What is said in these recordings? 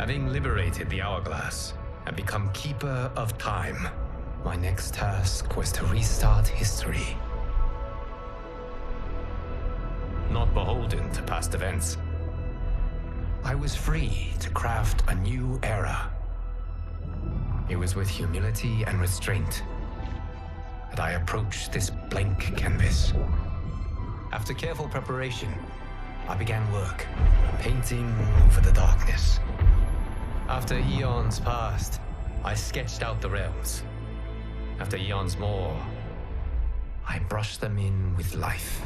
Having liberated the Hourglass and become Keeper of Time, my next task was to restart history. Not beholden to past events, I was free to craft a new era. It was with humility and restraint that I approached this blank canvas. After careful preparation, I began work, painting over the darkness. After eons passed, I sketched out the realms. After eons more, I brushed them in with life.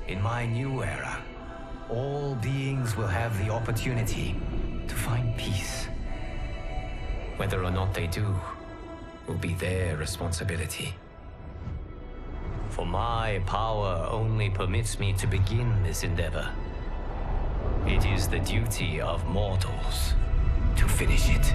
In my new era, all beings will have the opportunity to find peace. Whether or not they do will be their responsibility. For my power only permits me to begin this endeavor. It is the duty of mortals to finish it.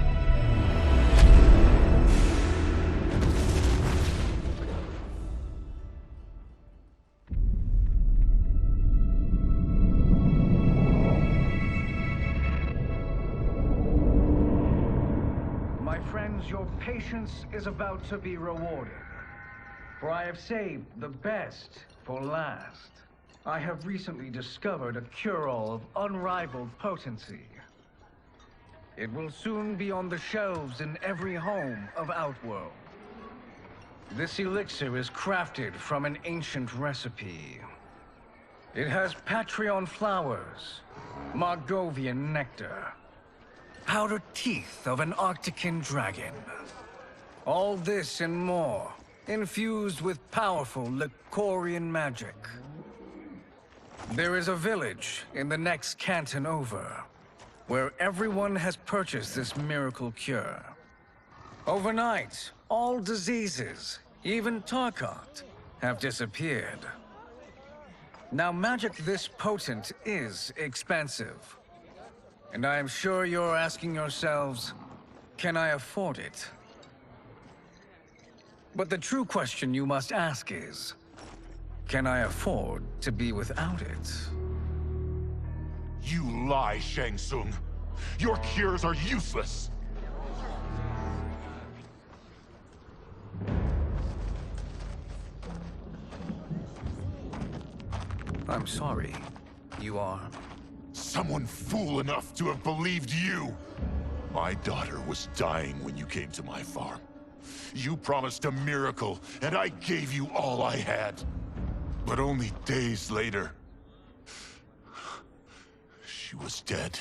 Your patience is about to be rewarded, for I have saved the best for last. I have recently discovered a cure-all of unrivaled potency. It will soon be on the shelves in every home of Outworld. This elixir is crafted from an ancient recipe. It has Patreon flowers, Margovian nectar, powdered teeth of an Arctican dragon. All this and more, infused with powerful Lycorian magic. There is a village in the next canton over, where everyone has purchased this miracle cure. Overnight, all diseases, even Tarkat, have disappeared. Now, magic this potent is expensive. And I am sure you're asking yourselves, can I afford it? But the true question you must ask is, can I afford to be without it? You lie, Shang Tsung. Your cures are useless. I'm sorry. You are? Someone fool enough to have believed you! My daughter was dying when you came to my farm. You promised a miracle, and I gave you all I had. But only days later, she was dead.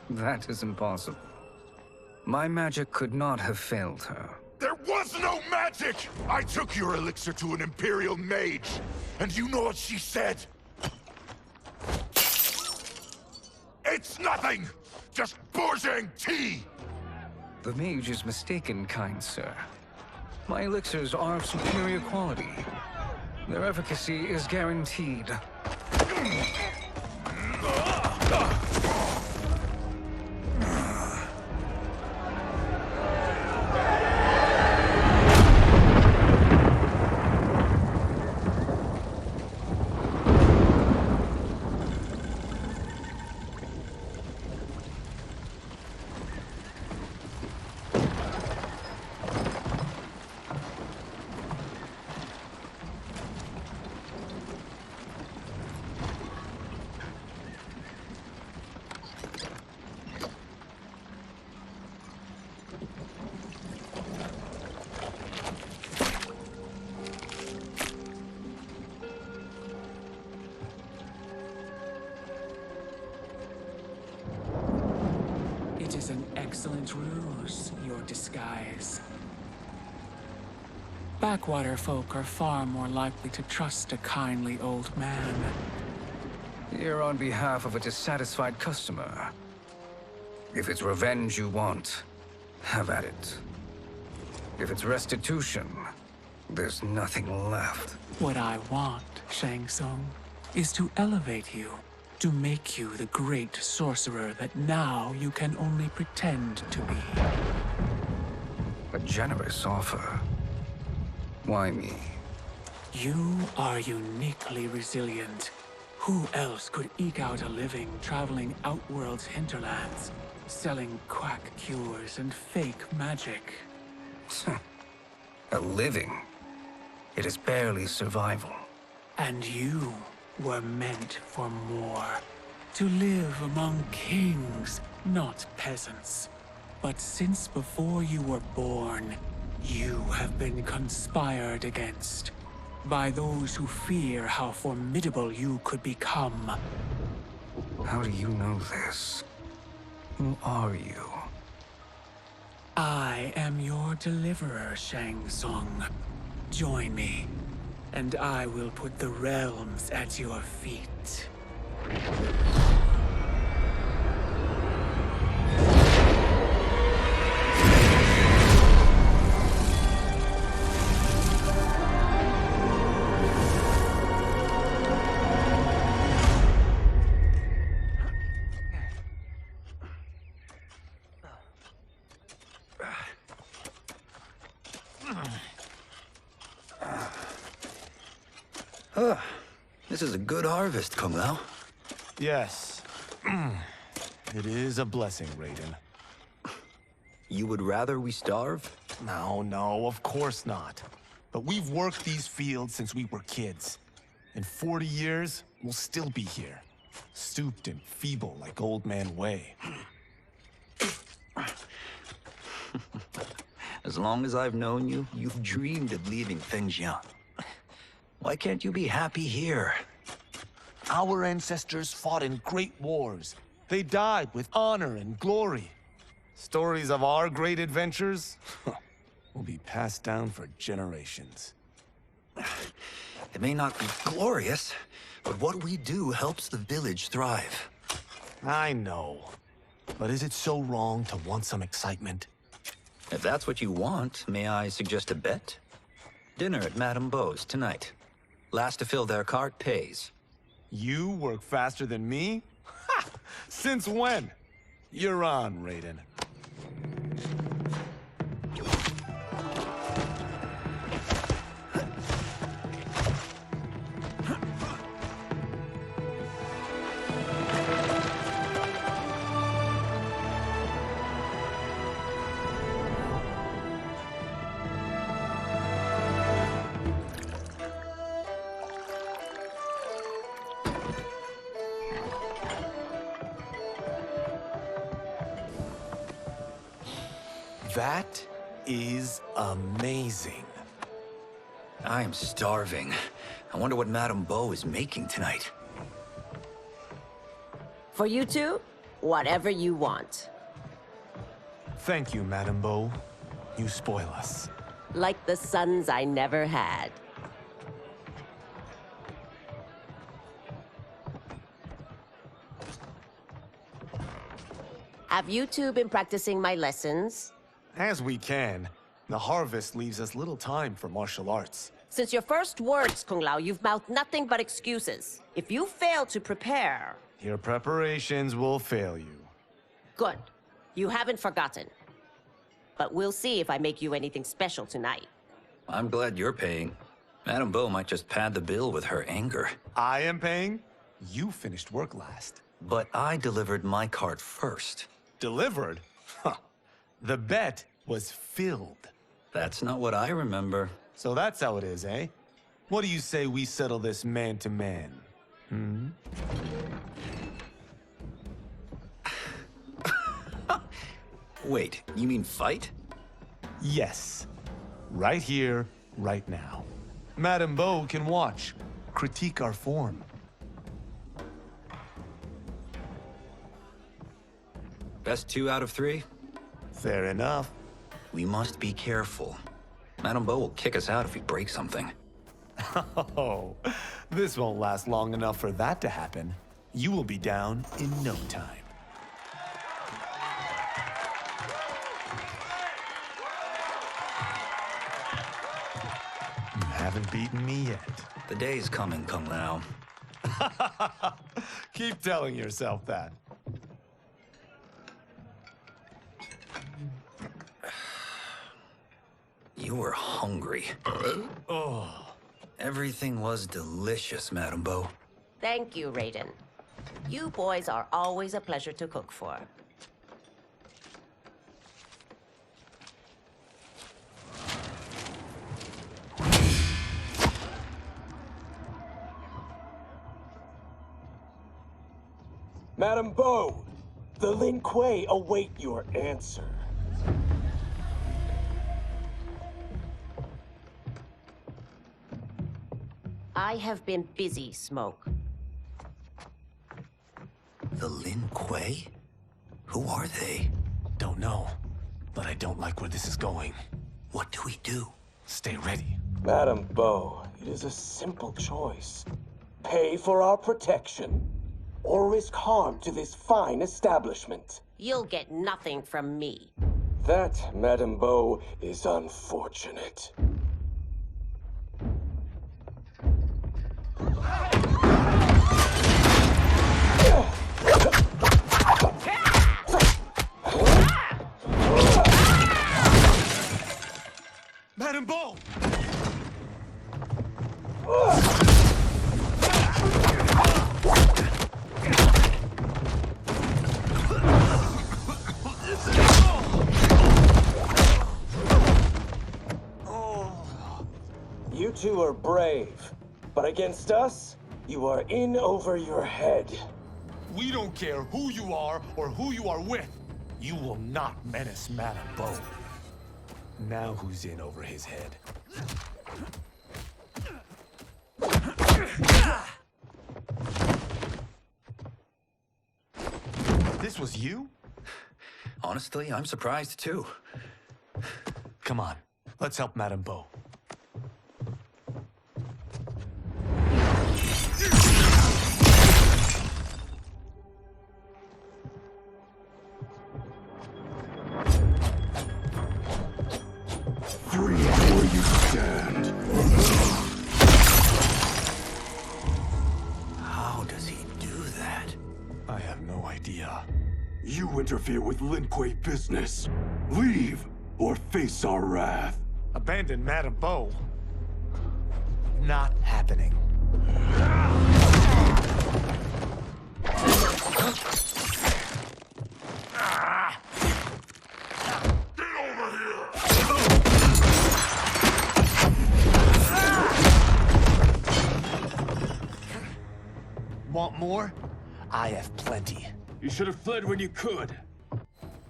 That is impossible. My magic could not have failed her. There was no magic! I took your elixir to an Imperial mage, and you know what she said? It's nothing! Just bourgeois tea! The mage is mistaken, kind sir. My elixirs are of superior quality. Their efficacy is guaranteed. It is an excellent ruse, your disguise. Backwater folk are far more likely to trust a kindly old man. Here on behalf of a dissatisfied customer. If it's revenge you want, have at it. If it's restitution, there's nothing left. What I want, Shang Tsung, is to elevate you. To make you the great sorcerer that now you can only pretend to be. A generous offer. Why me? You are uniquely resilient. Who else could eke out a living traveling Outworld's hinterlands, selling quack cures and fake magic? A living? It is barely survival. And you were meant for more. To live among kings, not peasants. But since before you were born, you have been conspired against by those who fear how formidable you could become. How do you know this? Who are you? I am your deliverer, Shang Tsung. Join me, and I will put the realms at your feet. This is a good harvest, Kung Lao. Yes. It is a blessing, Raiden. You would rather we starve? No, of course not. But we've worked these fields since we were kids. In 40 years, we'll still be here. Stooped and feeble like Old Man Wei. As long as I've known you, you've dreamed of leaving Fengjian. Why can't you be happy here? Our ancestors fought in great wars. They died with honor and glory. Stories of our great adventures will be passed down for generations. It may not be glorious, but what we do helps the village thrive. I know. But is it so wrong to want some excitement? If that's what you want, may I suggest a bet? Dinner at Madame Beau's tonight. Last to fill their cart pays. You work faster than me? Ha! Since when? You're on, Raiden. That is amazing. I am starving. I wonder what Madame Beau is making tonight. For you two, whatever you want. Thank you, Madame Beau. You spoil us. Like the sons I never had. Have you two been practicing my lessons? As we can. The harvest leaves us little time for martial arts. Since your first words, Kung Lao, you've mouthed nothing but excuses. If you fail to prepare... Your preparations will fail you. Good. You haven't forgotten. But we'll see if I make you anything special tonight. I'm glad you're paying. Madame Beau might just pad the bill with her anger. I am paying? You finished work last. But I delivered my cart first. Delivered? Huh. The bet was filled. That's not what I remember. So that's how it is, eh? What do you say we settle this man to man? Wait, you mean fight? Yes. Right here, right now. Madame Beau can watch, critique our form. Best 2 out of 3? Fair enough. We must be careful. Madame Beau will kick us out if we break something. Oh, this won't last long enough for that to happen. You will be down in no time. You haven't beaten me yet. The day's coming, Kung Lao. Keep telling yourself that. You were hungry. Oh. Everything was delicious, Madame Beau. Thank you, Raiden. You boys are always a pleasure to cook for. Madam Bo, the Lin Kuei await your answer. I have been busy, Smoke. The Lin Kuei? Who are they? Don't know, but I don't like where this is going. What do we do? Stay ready. Madam Bo, it is a simple choice. Pay for our protection, or risk harm to this fine establishment. You'll get nothing from me. That, Madam Bo, is unfortunate. Madam Bo! You two are brave, but against us, you are in over your head. We don't care who you are or who you are with. You will not menace Madam Bo. Now who's in over his head? This was you? Honestly, I'm surprised too. Come on, let's help Madam Bo. Free where you stand. How does he do that? I have no idea. You interfere with Lin Kuei business. Leave or face our wrath. Abandon Madam Bo? Not happening. Want more? I have plenty. You should have fled when you could.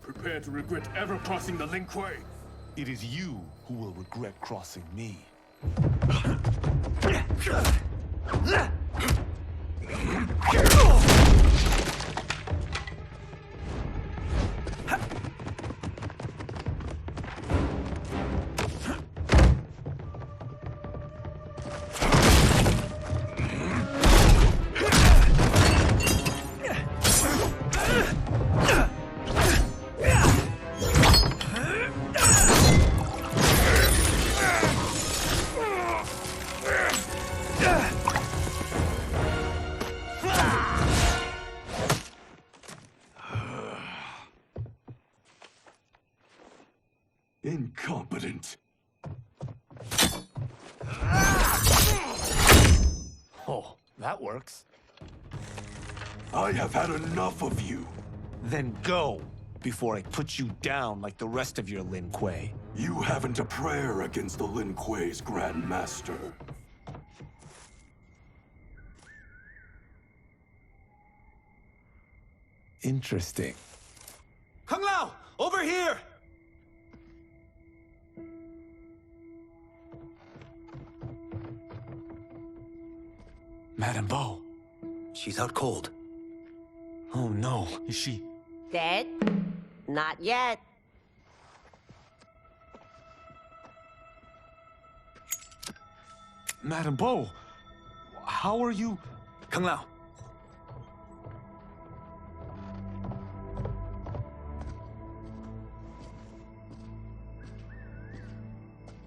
Prepare to regret ever crossing the Lin Kuei. It is you who will regret crossing me. Incompetent. Oh, that works. I have had enough of you. Then go, before I put you down like the rest of your Lin Kuei. You haven't a prayer against the Lin Kuei's Grand Master. Interesting. Kung Lao, over here! Madam Bo. She's out cold. Oh no, is she? Dead? Not yet. Madam Bo, how are you? Kung Lao.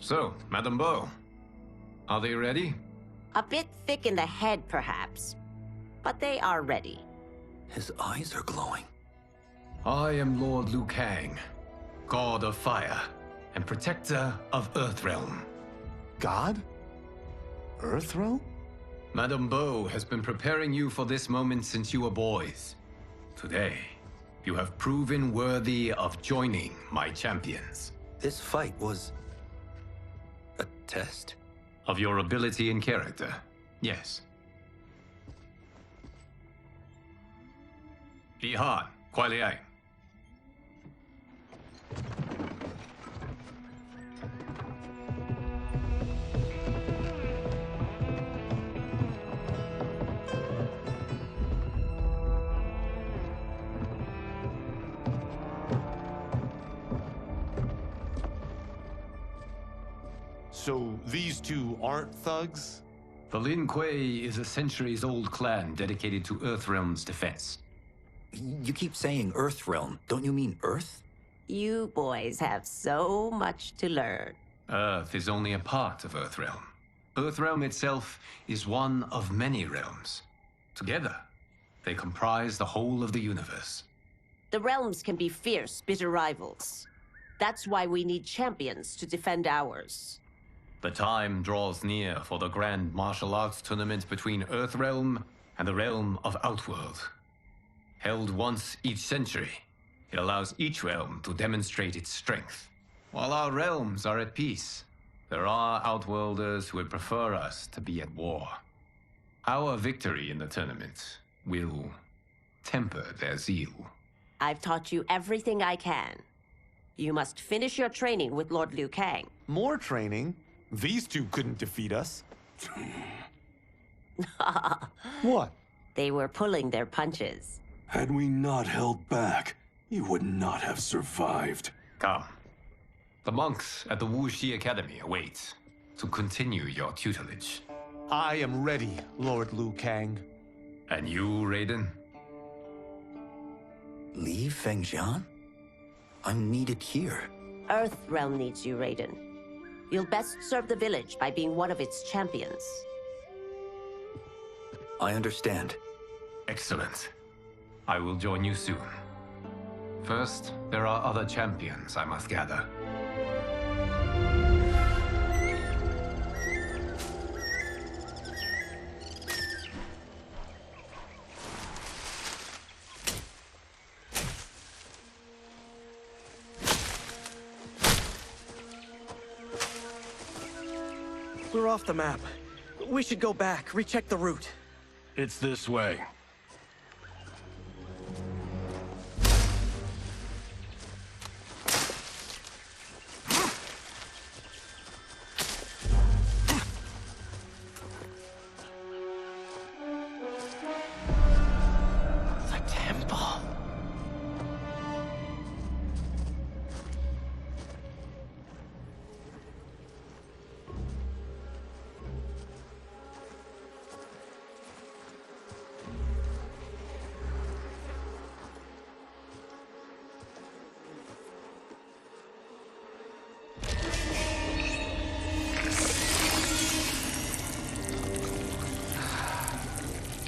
So, Madam Bo, are they ready? A bit thick in the head, perhaps. But they are ready. His eyes are glowing. I am Lord Liu Kang, God of Fire and Protector of Earthrealm. God? Earthrealm? Madame Beau has been preparing you for this moment since you were boys. Today, you have proven worthy of joining my champions. This fight was a test? Of your ability and character, yes. Ihan, Kuai Liang. So these two aren't thugs? The Lin Kuei is a centuries-old clan dedicated to Earthrealm's defense. You keep saying Earthrealm. Don't you mean Earth? You boys have so much to learn. Earth is only a part of Earthrealm. Earthrealm itself is one of many realms. Together, they comprise the whole of the universe. The realms can be fierce, bitter rivals. That's why we need champions to defend ours. The time draws near for the grand martial arts tournament between Earthrealm and the realm of Outworld. Held once each century, it allows each realm to demonstrate its strength. While our realms are at peace, there are Outworlders who would prefer us to be at war. Our victory in the tournament will temper their zeal. I've taught you everything I can. You must finish your training with Lord Liu Kang. More training? These two couldn't defeat us. What? They were pulling their punches. Had we not held back, you would not have survived. Come. The monks at the Wuxi Academy await to continue your tutelage. I am ready, Lord Liu Kang. And you, Raiden? Leave Fengjian? I'm needed here. Earthrealm needs you, Raiden. You'll best serve the village by being one of its champions. I understand. Excellent. I will join you soon. First, there are other champions I must gather. We're off the map. We should go back, recheck the route. It's this way. The temple.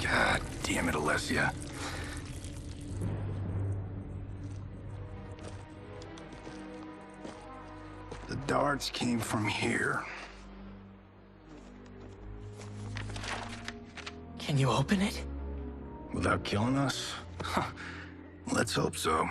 God damn it, Alessia. The darts came from here. Can you open it? Without killing us? Let's hope so.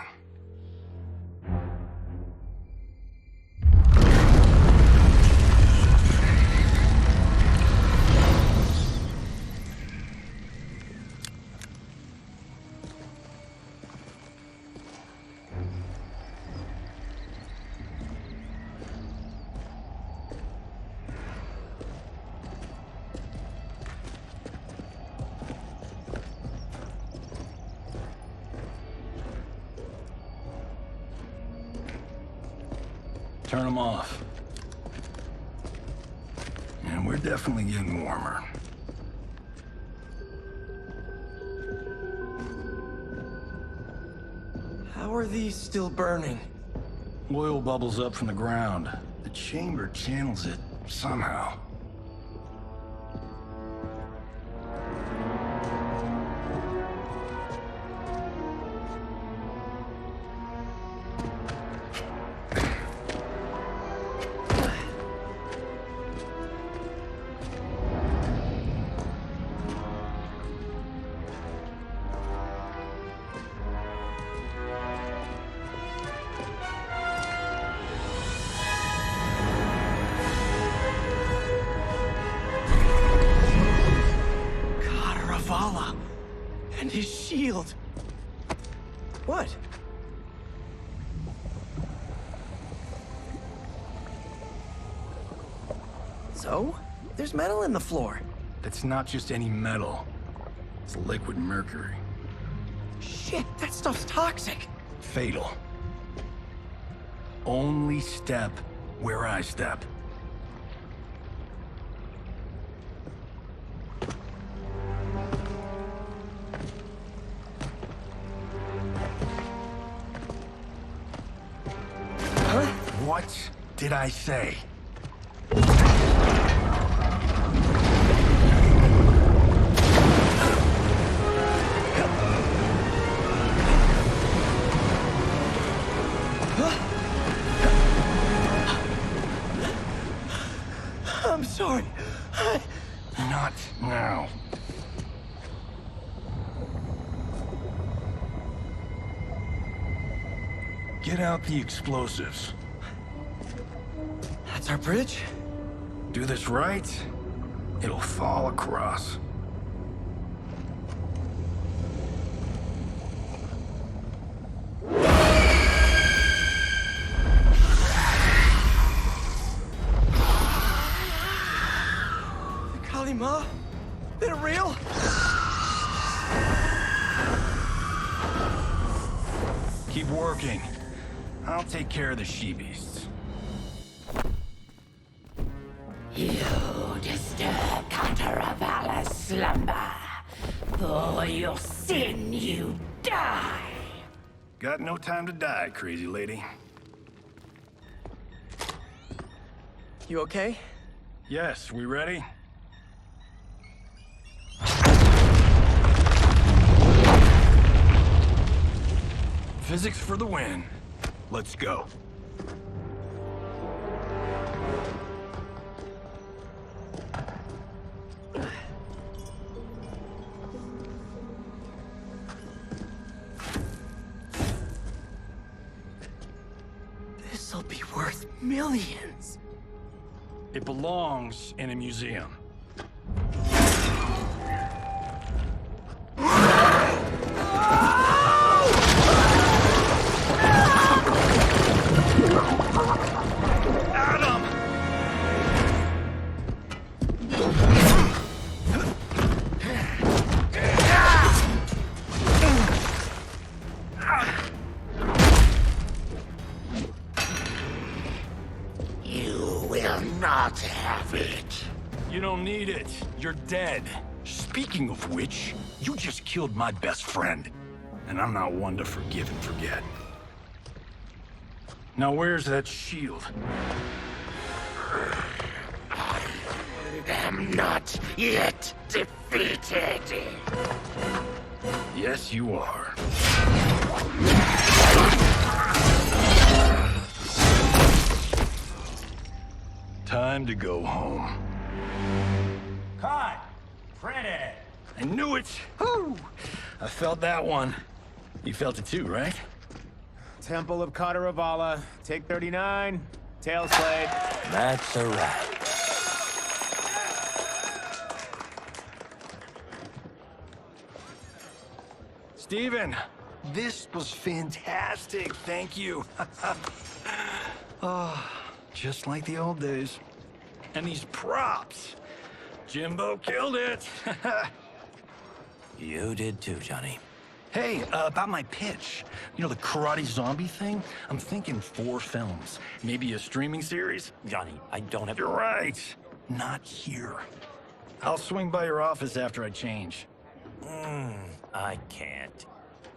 Turn them off. And we're definitely getting warmer. How are these still burning? Oil bubbles up from the ground. The chamber channels it somehow. And his shield. What? So? There's metal in the floor. That's not just any metal. It's liquid mercury. Shit, that stuff's toxic. Fatal. Only step where I step. Huh? What did I say? I'm sorry. Not now. Get out the explosives. That's our bridge? Do this right, it'll fall across. Ma? They're real? Keep working. I'll take care of the she-beasts. You disturb Kataraval's slumber. For your sin, you die. Got no time to die, crazy lady. You okay? Yes, we ready? Physics for the win. Let's go. This'll be worth millions. It belongs in a museum. Not have it. You don't need it. You're dead. Speaking of which, you just killed my best friend. And I'm not one to forgive and forget. Now where's that shield? I am not yet defeated. Yes, you are. Time to go home. Cut! Print it! I knew it! Woo! I felt that one. You felt it too, right? Temple of Kataravala, take 39, tail slate. That's a wrap. Steven, this was fantastic. Thank you. Oh, just like the old days. And these props. Jimbo killed it. You did too, Johnny. Hey, about my pitch. You know, the karate zombie thing? I'm thinking 4 films. Maybe a streaming series? Johnny, I don't have... You're right. Not here. I'll swing by your office after I change. I can't.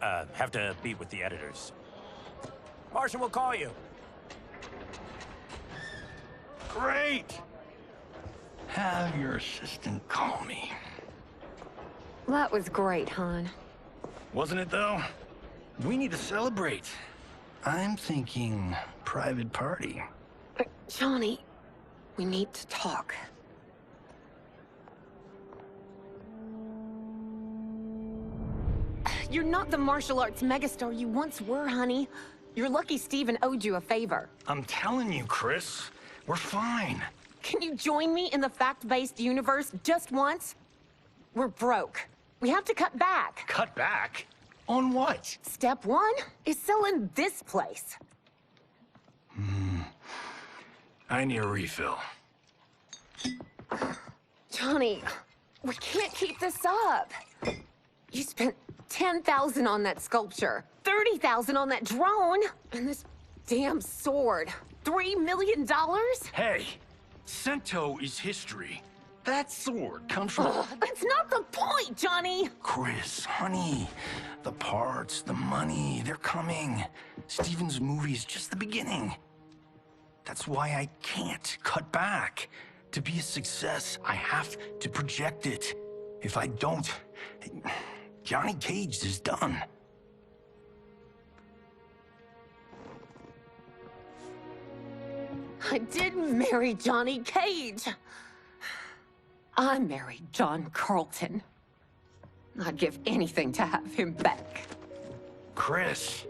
Have to meet with the editors. Marshall will call you. Great! Have your assistant call me. That was great, hon. Wasn't it, though? We need to celebrate. I'm thinking private party. Johnny, we need to talk. You're not the martial arts megastar you once were, honey. You're lucky Steven owed you a favor. I'm telling you, Chris. We're fine. Can you join me in the fact-based universe just once? We're broke. We have to cut back. Cut back? On what? Step one is selling this place. I need a refill. Johnny, we can't keep this up. You spent $10,000 on that sculpture, $30,000 on that drone, and this damn sword. $3 million? Hey, Sento is history. That sword comes from... That's not the point, Johnny! Chris, honey, the parts, the money, they're coming. Steven's movie is just the beginning. That's why I can't cut back. To be a success, I have to project it. If I don't, Johnny Cage is done. I didn't marry Johnny Cage. I married John Carlton. I'd give anything to have him back. Chris,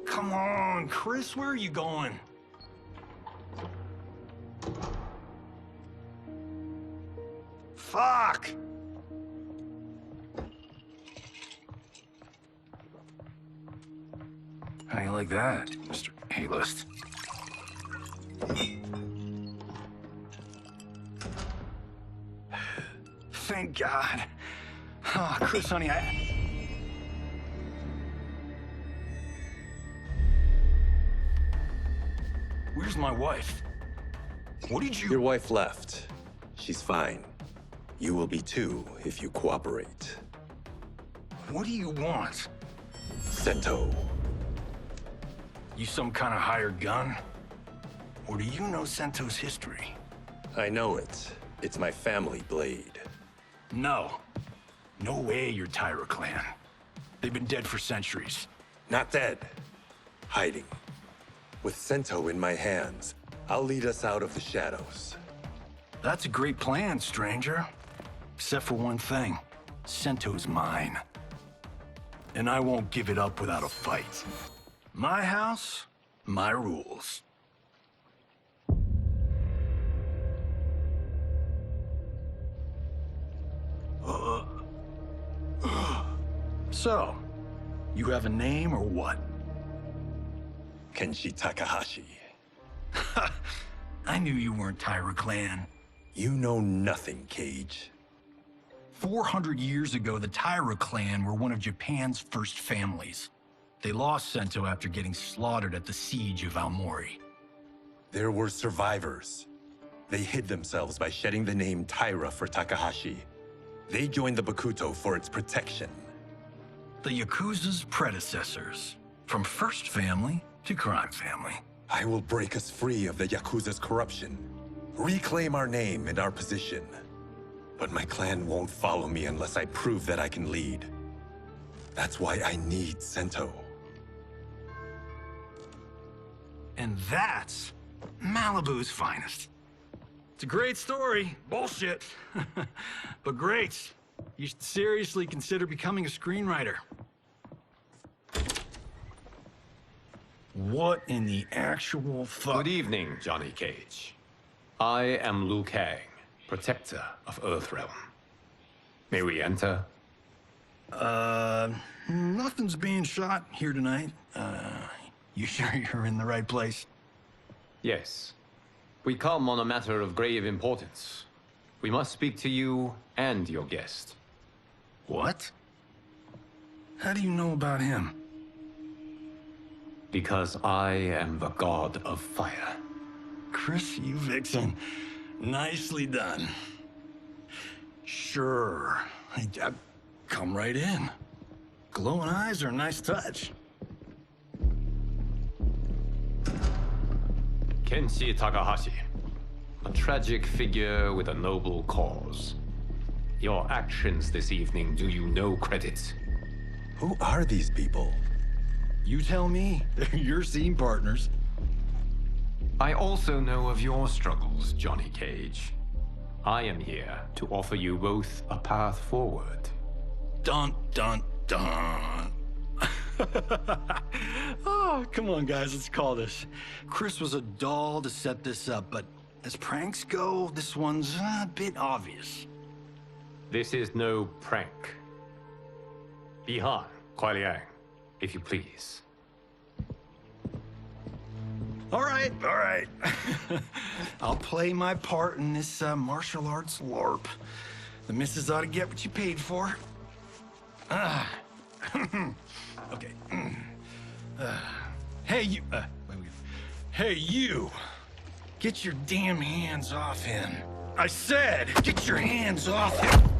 come on, Chris, where are you going? Fuck! How you like that, Mr. A-list? Thank God. Oh, Chris, honey, Where's my wife? What did you... Your wife left. She's fine. You will be too, if you cooperate. What do you want? Sento. You some kind of hired gun? Or do you know Sento's history? I know it. It's my family blade. No. No way you're Tyra clan. They've been dead for centuries. Not dead. Hiding. With Sento in my hands, I'll lead us out of the shadows. That's a great plan, stranger. Except for one thing. Sento's mine. And I won't give it up without a fight. My house, my rules. So, you have a name or what? Kenshi Takahashi. I knew you weren't Tyra clan. You know nothing, Cage. 400 years ago, the Tyra clan were one of Japan's first families. They lost Sento after getting slaughtered at the siege of Aomori. There were survivors. They hid themselves by shedding the name Tyra for Takahashi. They joined the Bakuto for its protection. The Yakuza's predecessors. From first family to crime family. I will break us free of the Yakuza's corruption. Reclaim our name and our position. But my clan won't follow me unless I prove that I can lead. That's why I need Sento. And that's Malibu's finest. It's a great story. Bullshit. But great. You should seriously consider becoming a screenwriter. What in the actual fuck? Good evening, Johnny Cage. I am Liu Kang, protector of Earthrealm. May we enter? Nothing's being shot here tonight. You sure you're in the right place? Yes. We come on a matter of grave importance. We must speak to you and your guest. What? How do you know about him? Because I am the god of fire. Chris, you vixen. Nicely done. Sure. Come right in. Glowing eyes are a nice touch. Kenshi Takahashi. A tragic figure with a noble cause. Your actions this evening do you no credit. Who are these people? You tell me. They're your scene partners. I also know of your struggles, Johnny Cage. I am here to offer you both a path forward. Dun, dun, dun. Oh, come on, guys, let's call this. Chris was a doll to set this up, but as pranks go, this one's a bit obvious. This is no prank. Bihan, Kuai Liang, if you please. All right, all right. I'll play my part in this martial arts LARP. The missus ought to get what you paid for. Okay. Hey, you. Wait. Hey, you. Get your damn hands off him. I said, get your hands off him.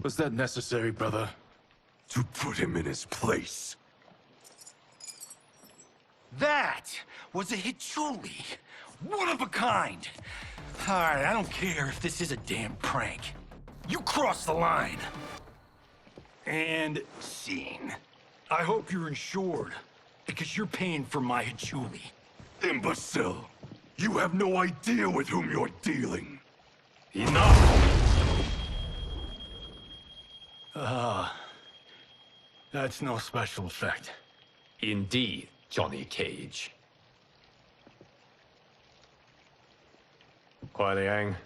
Was that necessary, brother? To put him in his place. That was a Hichuli. One of a kind. All right, I don't care if this is a damn prank. You crossed the line. And scene. I hope you're insured, because you're paying for my Hichuli. Imbecile! You have no idea with whom you're dealing. Enough! That's no special effect. Indeed, Johnny Cage. Kuai Liang.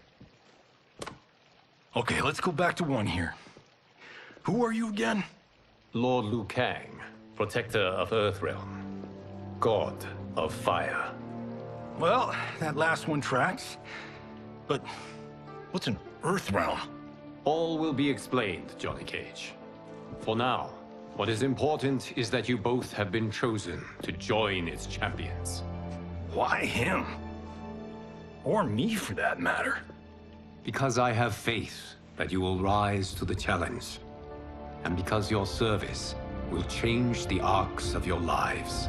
Okay, let's go back to one here. Who are you again? Lord Liu Kang, protector of Earthrealm, god of fire. Well, that last one tracks. But what's an Earthrealm? All will be explained, Johnny Cage. For now, what is important is that you both have been chosen to join its champions. Why him? Or me, for that matter. Because I have faith that you will rise to the challenge. And because your service will change the arcs of your lives.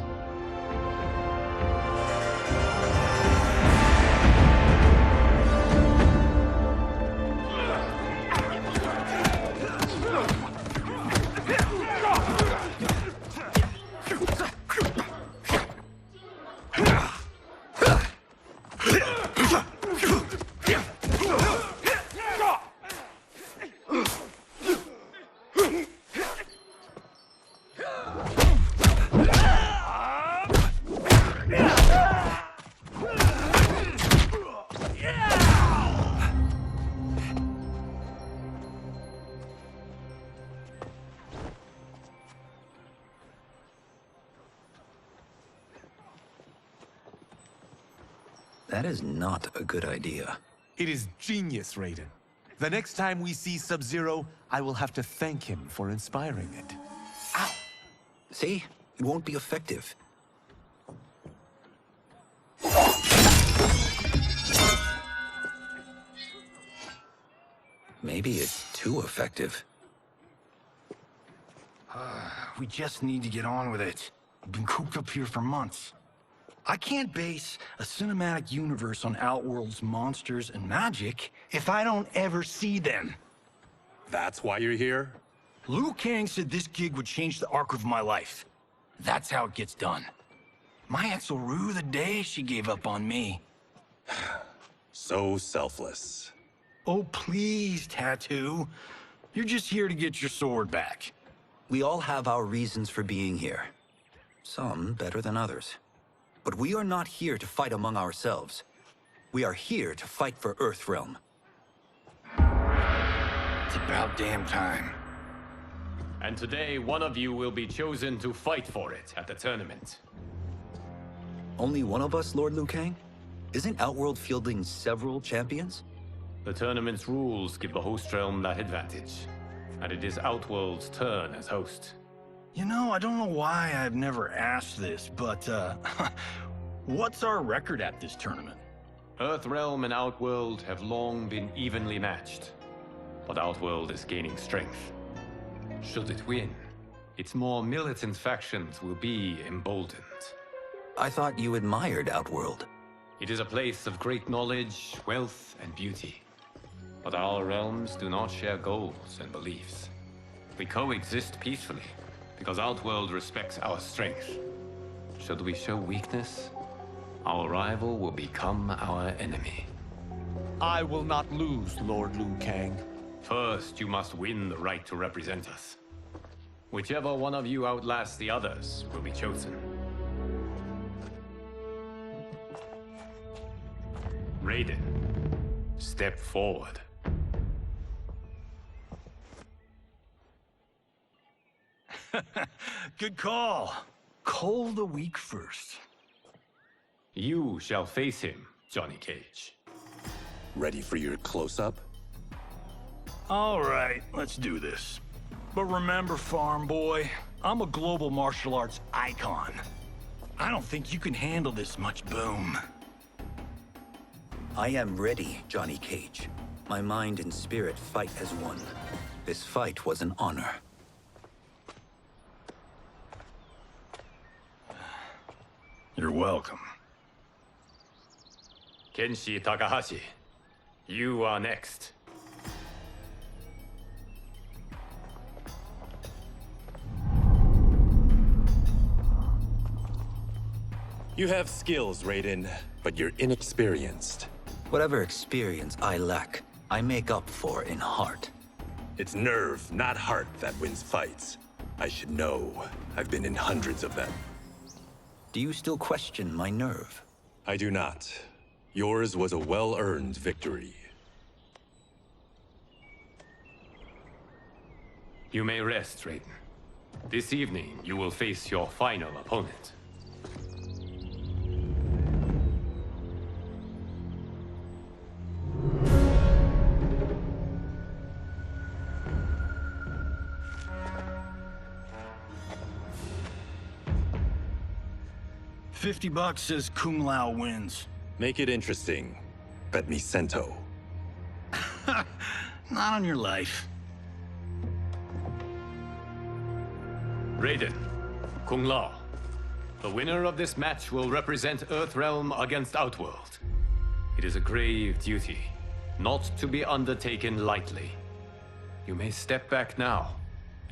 That is not a good idea. It is genius, Raiden. The next time we see Sub-Zero, I will have to thank him for inspiring it. Ow! See? It won't be effective. Maybe it's too effective. We just need to get on with it. I've been cooped up here for months. I can't base a cinematic universe on Outworld's monsters and magic if I don't ever see them. That's why you're here? Liu Kang said this gig would change the arc of my life. That's how it gets done. My ex will rue the day she gave up on me. So selfless. Oh, please, Tattoo. You're just here to get your sword back. We all have our reasons for being here. Some better than others. But we are not here to fight among ourselves. We are here to fight for Earthrealm. It's about damn time. And today, one of you will be chosen to fight for it at the tournament. Only one of us, Lord Liu Kang? Isn't Outworld fielding several champions? The tournament's rules give the host realm that advantage. And it is Outworld's turn as host. You know, I don't know why I've never asked this, but, what's our record at this tournament? Earthrealm and Outworld have long been evenly matched. But Outworld is gaining strength. Should it win, its more militant factions will be emboldened. I thought you admired Outworld. It is a place of great knowledge, wealth, and beauty. But our realms do not share goals and beliefs. We coexist peacefully, because Outworld respects our strength. Should we show weakness, our rival will become our enemy. I will not lose, Lord Liu Kang. First, you must win the right to represent us. Whichever one of you outlasts the others will be chosen. Raiden, step forward. Good call. Cole the weak first. You shall face him, Johnny Cage. Ready for your close-up? All right, let's do this. But remember, farm boy, I'm a global martial arts icon. I don't think you can handle this much boom. I am ready, Johnny Cage. My mind and spirit fight as one. This fight was an honor. You're welcome. Kenshi Takahashi, you are next. You have skills, Raiden, but you're inexperienced. Whatever experience I lack, I make up for in heart. It's nerve, not heart, that wins fights. I should know. I've been in hundreds of them. Do you still question my nerve? I do not. Yours was a well-earned victory. You may rest, Raiden. This evening, you will face your final opponent. $50 says Kung Lao wins. Make it interesting. Bet me cento. Not on your life. Raiden, Kung Lao. The winner of this match will represent Earthrealm against Outworld. It is a grave duty, not to be undertaken lightly. You may step back now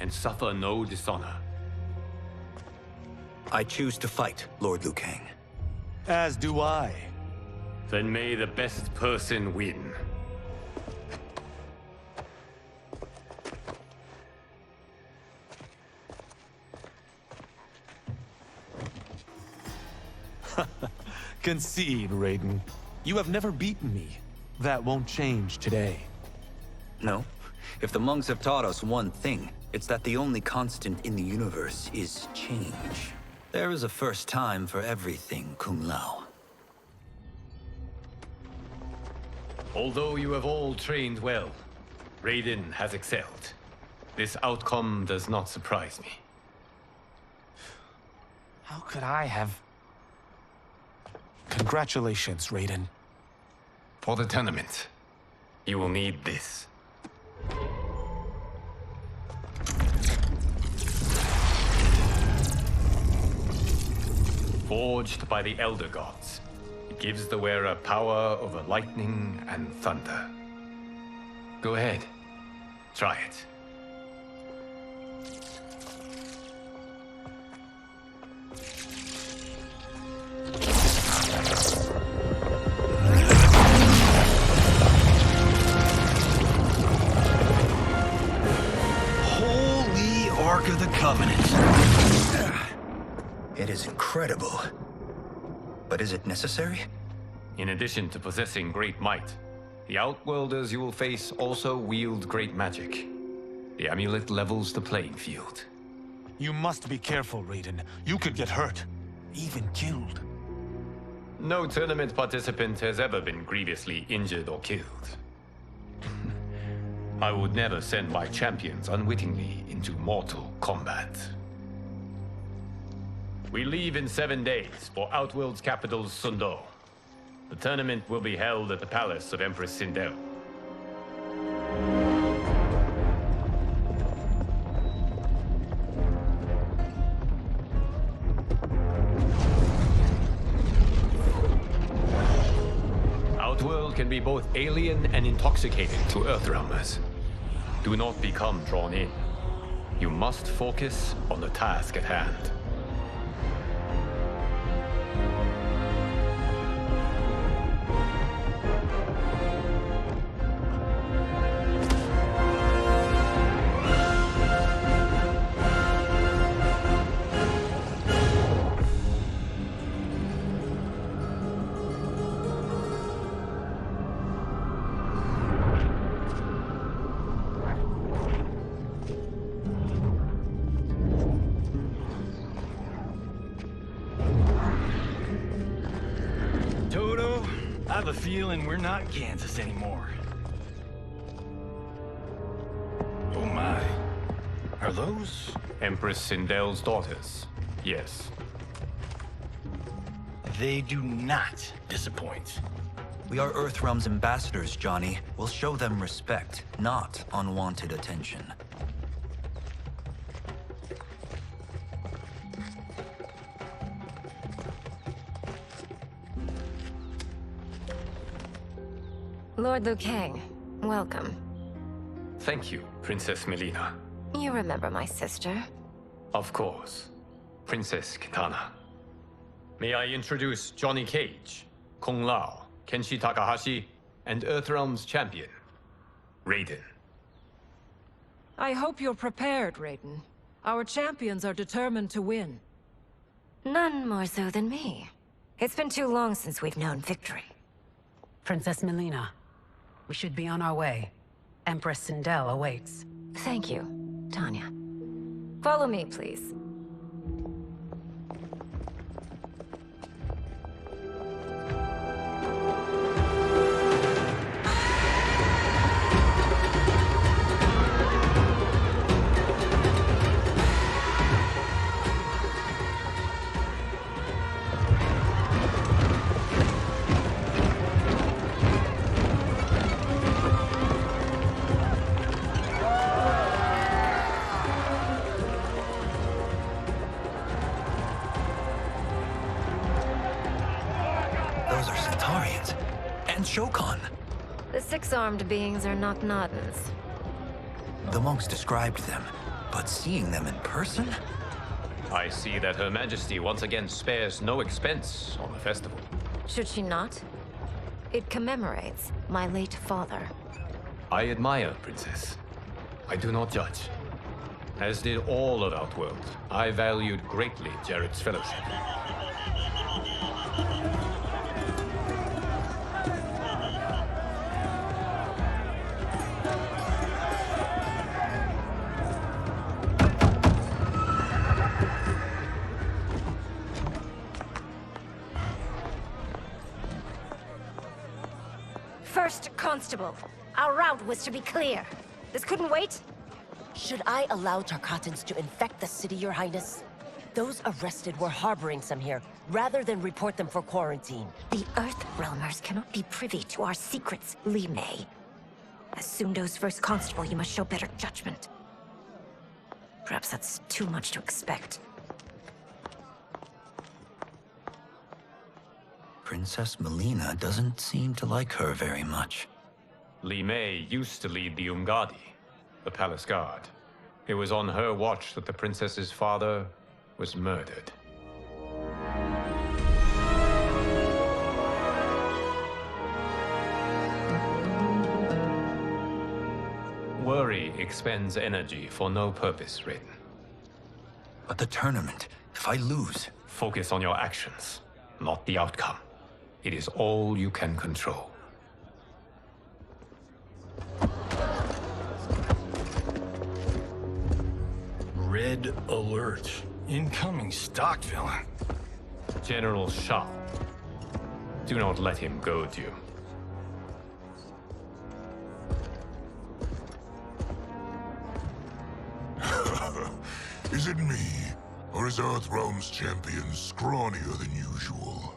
and suffer no dishonor. I choose to fight, Lord Liu Kang. As do I. Then may the best person win. Concede, Raiden. You have never beaten me. That won't change today. No. If the monks have taught us one thing, it's that the only constant in the universe is change. There is a first time for everything, Kung Lao. Although you have all trained well, Raiden has excelled. This outcome does not surprise me. How could I have... Congratulations, Raiden. For the tournament, you will need this. Forged by the Elder Gods, it gives the wearer power over lightning and thunder. Go ahead, try it. Holy Ark of the Covenant. It is incredible. But is it necessary? In addition to possessing great might, the Outworlders you will face also wield great magic. The amulet levels the playing field. You must be careful, Raiden. You could get hurt. Even killed. No tournament participant has ever been grievously injured or killed. I would never send my champions unwittingly into Mortal Kombat. We leave in 7 days for Outworld's capital, Sindel. The tournament will be held at the palace of Empress Sindel. Outworld can be both alien and intoxicating to Earthrealmers. Do not become drawn in. You must focus on the task at hand. I have a feeling we're not Kansas anymore. Oh my. Are those? Empress Sindel's daughters. Yes. They do not disappoint. We are Earthrealm's ambassadors, Johnny. We'll show them respect, not unwanted attention. Lord Liu Kang, welcome. Thank you, Princess Mileena. You remember my sister? Of course. Princess Kitana. May I introduce Johnny Cage, Kung Lao, Kenshi Takahashi, and Earthrealm's champion, Raiden. I hope you're prepared, Raiden. Our champions are determined to win. None more so than me. It's been too long since we've known victory. Princess Mileena, we should be on our way. Empress Sindel awaits. Thank you, Tanya. Follow me, please. The six-armed beings are not Nodens. The monks described them, but seeing them in person? I see that Her Majesty once again spares no expense on the festival. Should she not? It commemorates my late father. I admire, Princess. I do not judge. As did all of Outworld, I valued greatly Jarrett's fellowship. First Constable, our route was to be clear. This couldn't wait? Should I allow Tarkatans to infect the city, Your Highness? Those arrested were harboring some here, rather than report them for quarantine. The Earthrealmers cannot be privy to our secrets, Li Mei. As Sundo's first constable, you must show better judgment. Perhaps that's too much to expect. Princess Mileena doesn't seem to like her very much. Li Mei used to lead the Umgadi, the palace guard. It was on her watch that the princess's father was murdered. Worry expends energy for no purpose, Raiden. But the tournament, if I lose... Focus on your actions, not the outcome. It is all you can control. Red alert. Incoming stock villain. General Shang. Do not let him goad you. Is it me? Or is Earthrealm's champion scrawnier than usual?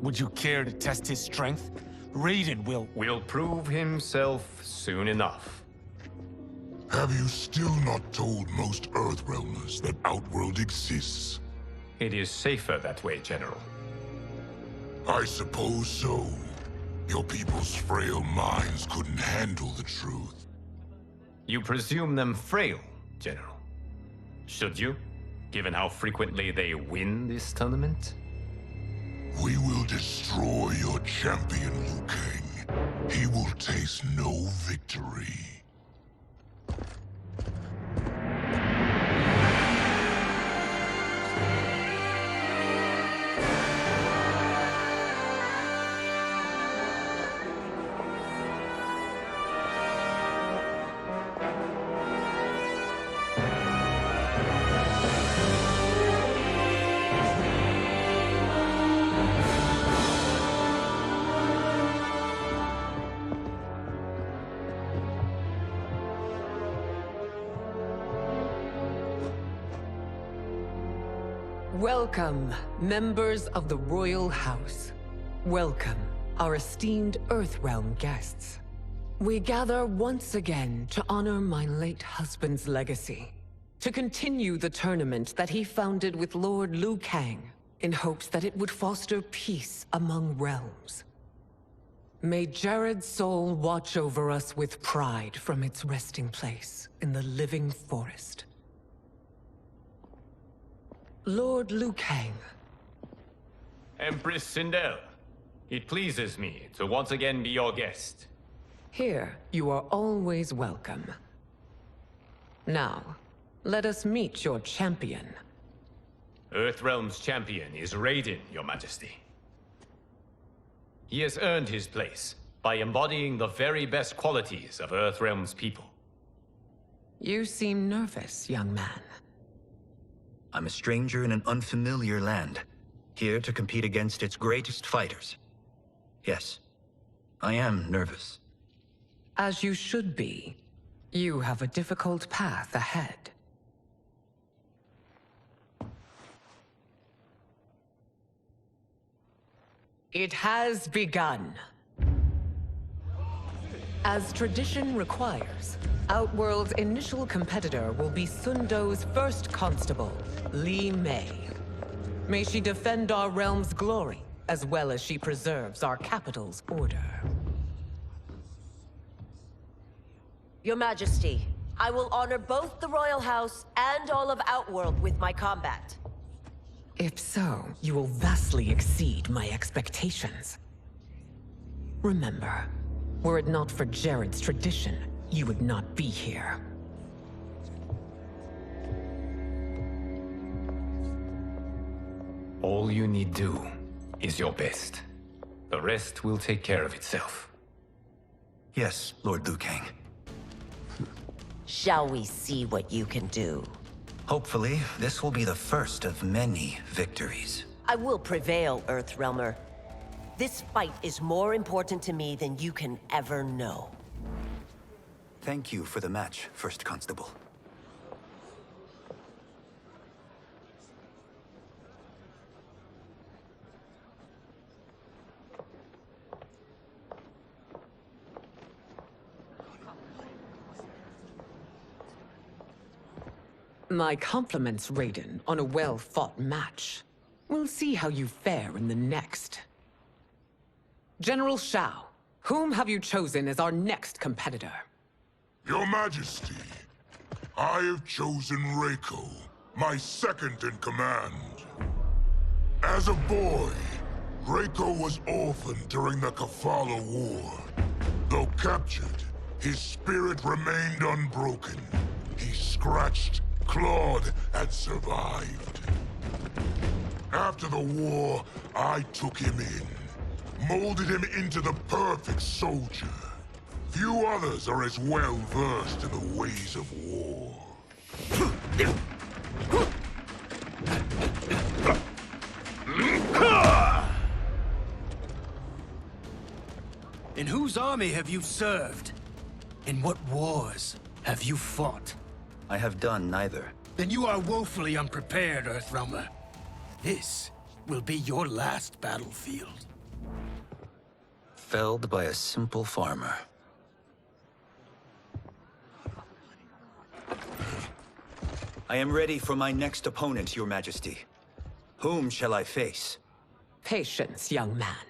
Would you care to test his strength? Raiden will prove himself soon enough. Have you still not told most Earthrealmers that Outworld exists? It is safer that way, General. I suppose so. Your people's frail minds couldn't handle the truth. You presume them frail, General. Should you, given how frequently they win this tournament? We will destroy your champion, Liu Kang. He will taste no victory. Welcome, members of the Royal House. Welcome, our esteemed Earthrealm guests. We gather once again to honor my late husband's legacy, to continue the tournament that he founded with Lord Liu Kang, in hopes that it would foster peace among realms. May Jared's soul watch over us with pride from its resting place in the living forest. Lord Liu Kang. Empress Sindel, it pleases me to once again be your guest. Here, you are always welcome. Now, let us meet your champion. Earthrealm's champion is Raiden, Your Majesty. He has earned his place by embodying the very best qualities of Earthrealm's people. You seem nervous, young man. I'm a stranger in an unfamiliar land, here to compete against its greatest fighters. Yes, I am nervous. As you should be. You have a difficult path ahead. It has begun. As tradition requires, Outworld's initial competitor will be Sundo's first constable, Li Mei. May she defend our realm's glory, as well as she preserves our capital's order. Your Majesty, I will honor both the Royal House and all of Outworld with my combat. If so, you will vastly exceed my expectations. Remember, were it not for Jared's tradition, you would not be here. All you need do is your best. The rest will take care of itself. Yes, Lord Liu Kang. Shall we see what you can do? Hopefully, this will be the first of many victories. I will prevail, Earthrealmer. This fight is more important to me than you can ever know. Thank you for the match, First Constable. My compliments, Raiden, on a well-fought match. We'll see how you fare in the next. General Shao, whom have you chosen as our next competitor? Your Majesty, I have chosen Reiko, my second in command. As a boy, Reiko was orphaned during the Kafala War. Though captured, his spirit remained unbroken. He scratched, clawed, and survived. After the war, I took him in, molded him into the perfect soldier. Few others are as well versed in the ways of war. In whose army have you served? In what wars have you fought? I have done neither. Then you are woefully unprepared, Earthrealmer. This will be your last battlefield. Felled by a simple farmer. I am ready for my next opponent, Your Majesty. Whom shall I face? Patience, young man.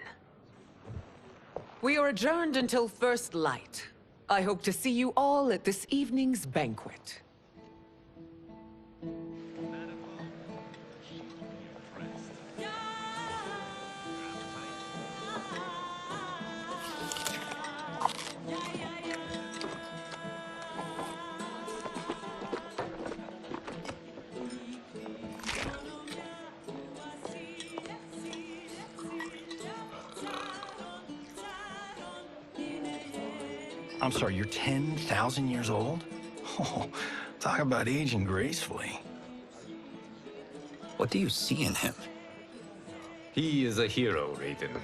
We are adjourned until first light. I hope to see you all at this evening's banquet. I'm sorry, you're 10,000 years old? Oh, talk about aging gracefully. What do you see in him? He is a hero, Raiden,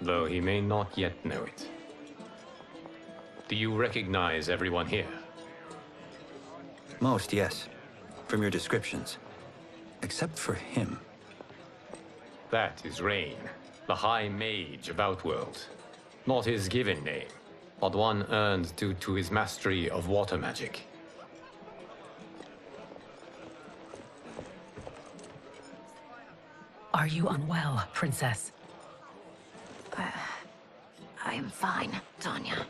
though he may not yet know it. Do you recognize everyone here? Most, yes. From your descriptions. Except for him. That is Rain, the High Mage of Outworld. Not his given name, but one earned due to his mastery of water magic. Are you unwell, Princess? I am fine, Tanya.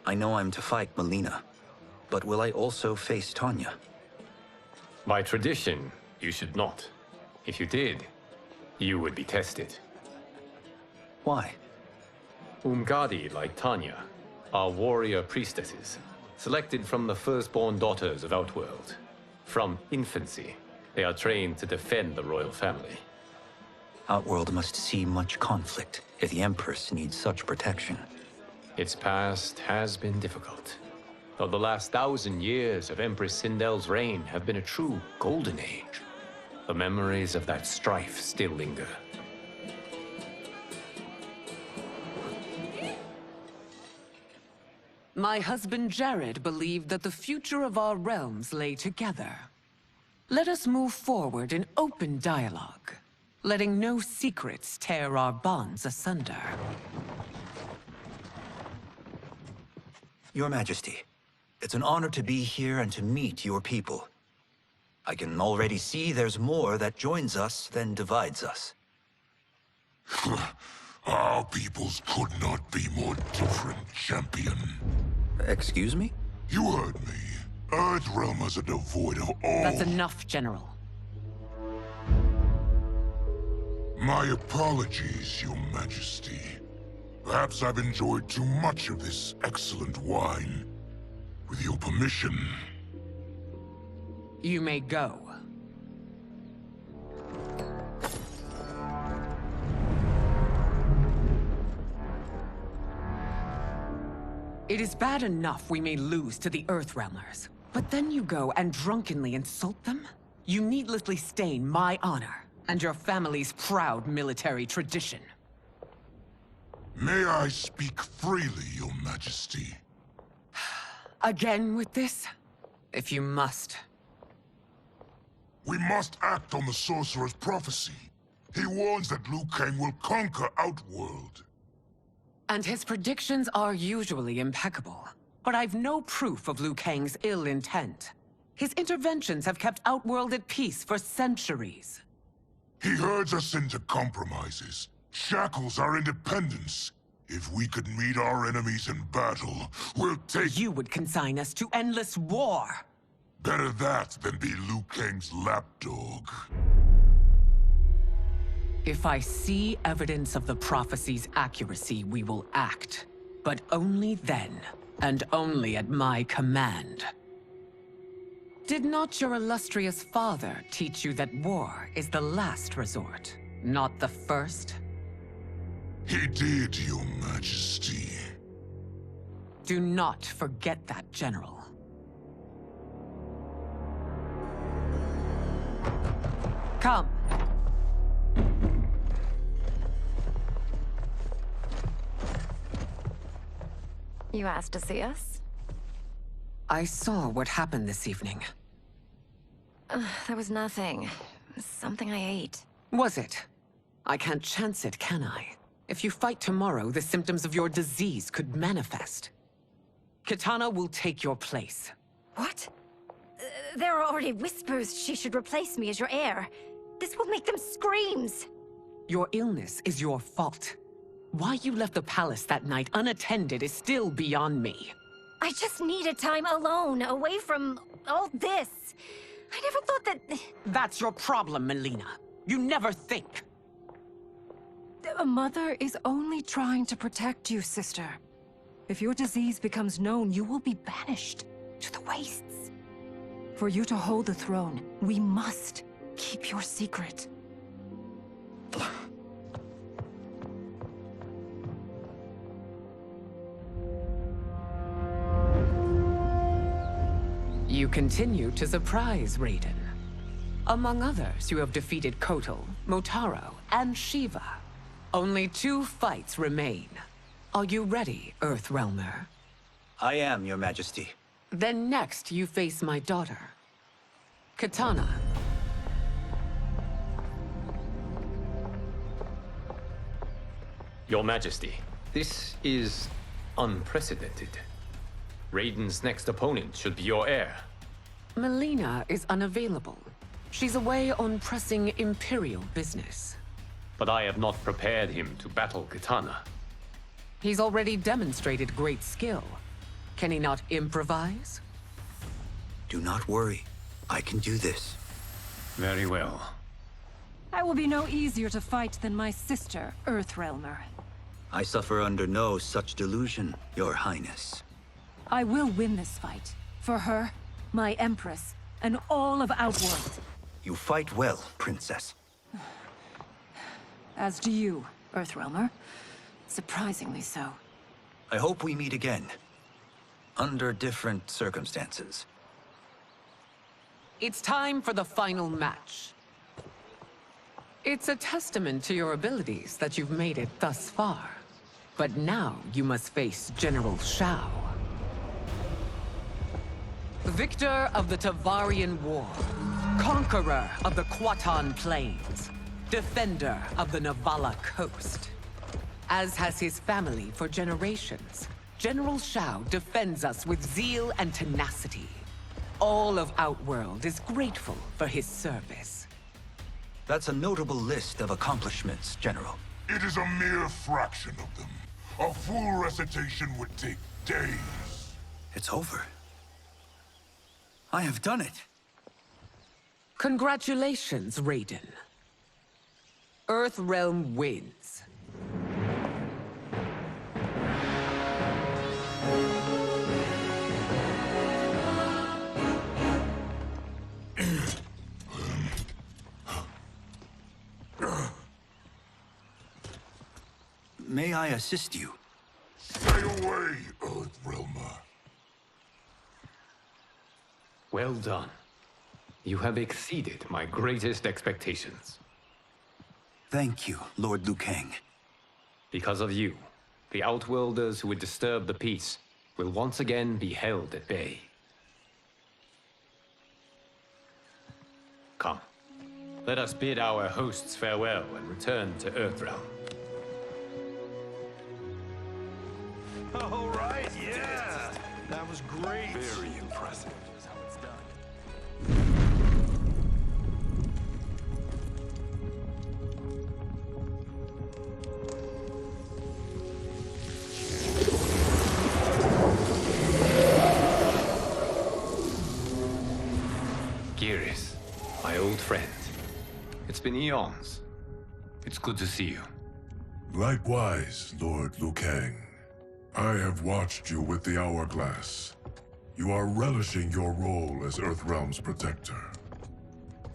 I know I'm to fight Mileena, but will I also face Tanya? By tradition, you should not. If you did, you would be tested. Why? Umgadi, like Tanya, are warrior priestesses, selected from the firstborn daughters of Outworld. From infancy, they are trained to defend the royal family. Outworld must see much conflict if the Empress needs such protection. Its past has been difficult, though the last 1,000 years of Empress Sindel's reign have been a true golden age. The memories of that strife still linger. My husband Jared believed that the future of our realms lay together. Let us move forward in open dialogue, letting no secrets tear our bonds asunder. Your Majesty, it's an honor to be here and to meet your people. I can already see there's more that joins us than divides us. Our peoples could not be more different, champion. Excuse me? You heard me. Earthrealmers are devoid of all... That's enough, General. My apologies, Your Majesty. Perhaps I've enjoyed too much of this excellent wine. With your permission... You may go. It is bad enough we may lose to the Earthrealmers, but then you go and drunkenly insult them? You needlessly stain my honor and your family's proud military tradition. May I speak freely, Your Majesty? Again with this? If you must. We must act on the Sorcerer's prophecy. He warns that Liu Kang will conquer Outworld. And his predictions are usually impeccable. But I've no proof of Liu Kang's ill intent. His interventions have kept Outworld at peace for centuries. He herds us into compromises, shackles our independence. If we could meet our enemies in battle, we'll take... You would consign us to endless war! Better that than be Liu Kang's lapdog. If I see evidence of the prophecy's accuracy, we will act. But only then, and only at my command. Did not your illustrious father teach you that war is the last resort, not the first? He did, Your Majesty. Do not forget that, General. Come. You asked to see us? I saw what happened this evening. There was nothing. Something I ate. Was it? I can't chance it, can I? If you fight tomorrow, the symptoms of your disease could manifest. Kitana will take your place. What? There are already whispers she should replace me as your heir. This will make them screams! Your illness is your fault. Why you left the palace that night unattended is still beyond me. I just needed time alone, away from all this. I never thought that... That's your problem, Mileena. You never think. A mother is only trying to protect you, sister. If your disease becomes known, you will be banished to the wastes. For you to hold the throne, we must keep your secret. You continue to surprise Raiden. Among others, you have defeated Kotal, Motaro, and Shiva. Only 2 fights remain. Are you ready, Earthrealmer? I am, Your Majesty. Then next, you face my daughter, Kitana. Your Majesty, this is unprecedented. Raiden's next opponent should be your heir. Mileena is unavailable. She's away on pressing Imperial business. But I have not prepared him to battle Kitana. He's already demonstrated great skill. Can he not improvise? Do not worry. I can do this. Very well. I will be no easier to fight than my sister, Earthrealmer. I suffer under no such delusion, Your Highness. I will win this fight. For her, my Empress, and all of Outworld. You fight well, Princess. As do you, Earthrealmer. Surprisingly so. I hope we meet again. Under different circumstances. It's time for the final match. It's a testament to your abilities that you've made it thus far. But now you must face General Shao. Victor of the Tavarian War. Conqueror of the Kwatan Plains. Defender of the Navala Coast. As has his family for generations, General Shao defends us with zeal and tenacity. All of Outworld is grateful for his service. That's a notable list of accomplishments, General. It is a mere fraction of them. A full recitation would take days. It's over. I have done it. Congratulations, Raiden. Earthrealm wins. May I assist you? Stay away, Earthrealmer. Well done. You have exceeded my greatest expectations. Thank you, Lord Liu Kang. Because of you, the Outworlders who would disturb the peace will once again be held at bay. Come, let us bid our hosts farewell and return to Earthrealm. All right, yeah! That was great! Very impressive. Here's how it's done. Geras, my old friend. It's been eons. It's good to see you. Likewise, Lord Liu Kang. I have watched you with the Hourglass. You are relishing your role as Earthrealm's protector.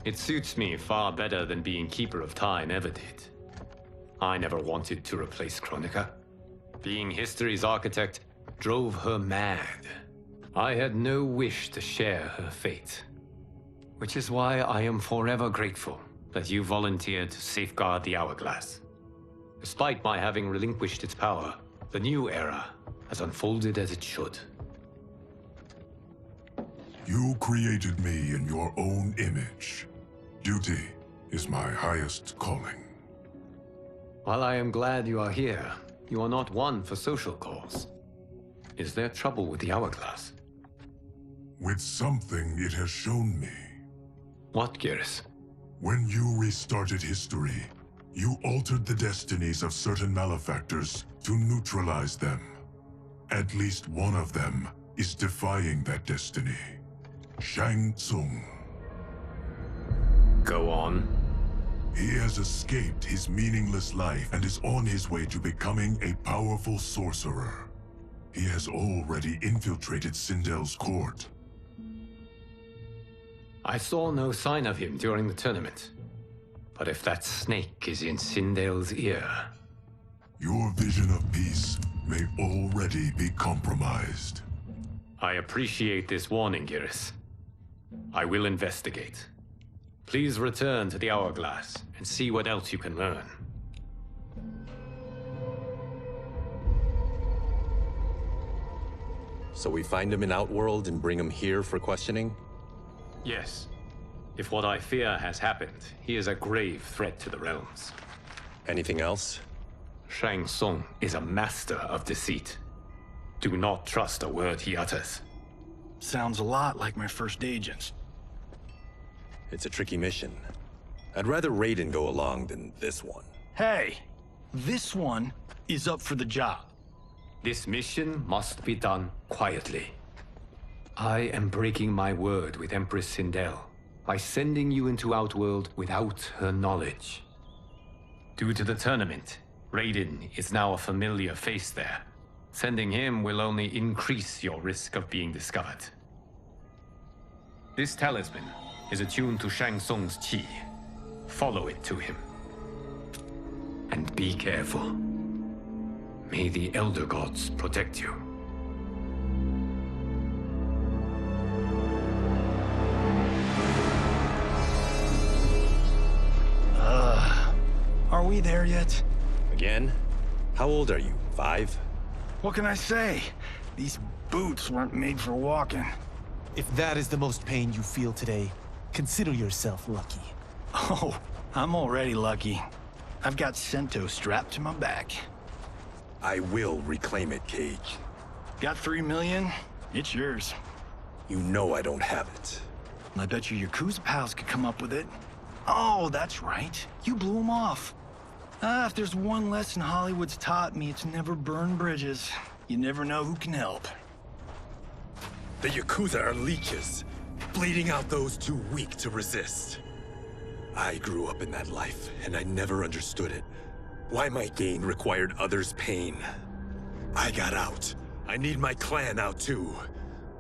It suits me far better than being Keeper of Time ever did. I never wanted to replace Chronica. Being history's architect drove her mad. I had no wish to share her fate. Which is why I am forever grateful that you volunteered to safeguard the Hourglass. Despite my having relinquished its power, the new era has unfolded as it should. You created me in your own image. Duty is my highest calling. While I am glad you are here, you are not one for social calls. Is there trouble with the Hourglass? With something it has shown me. What, Geras? When you restarted history, you altered the destinies of certain malefactors to neutralize them. At least one of them is defying that destiny. Shang Tsung. Go on. He has escaped his meaningless life and is on his way to becoming a powerful sorcerer. He has already infiltrated Sindel's court. I saw no sign of him during the tournament. But if that snake is in Sindel's ear... Your vision of peace may already be compromised. I appreciate this warning, Geras. I will investigate. Please return to the Hourglass and see what else you can learn. So we find him in Outworld and bring him here for questioning? Yes. If what I fear has happened, he is a grave threat to the realms. Anything else? Shang Tsung is a master of deceit. Do not trust a word he utters. Sounds a lot like my first agents. It's a tricky mission. I'd rather Raiden go along than this one. Hey, this one is up for the job. This mission must be done quietly. I am breaking my word with Empress Sindel by sending you into Outworld without her knowledge. Due to the tournament, Raiden is now a familiar face there. Sending him will only increase your risk of being discovered. This talisman is attuned to Shang Tsung's chi. Follow it to him. And be careful. May the Elder Gods protect you. Are we there yet? Again? How old are you? 5? What can I say? These boots weren't made for walking. If that is the most pain you feel today, consider yourself lucky. Oh, I'm already lucky. I've got Sento strapped to my back. I will reclaim it, Cage. Got 3 million? It's yours. You know I don't have it. I bet your Yakuza pals could come up with it. Oh, that's right. You blew them off. If there's one lesson Hollywood's taught me, it's never burn bridges. You never know who can help. The Yakuza are leeches, bleeding out those too weak to resist. I grew up in that life, and I never understood it. Why my gain required others' pain. I got out. I need my clan out too.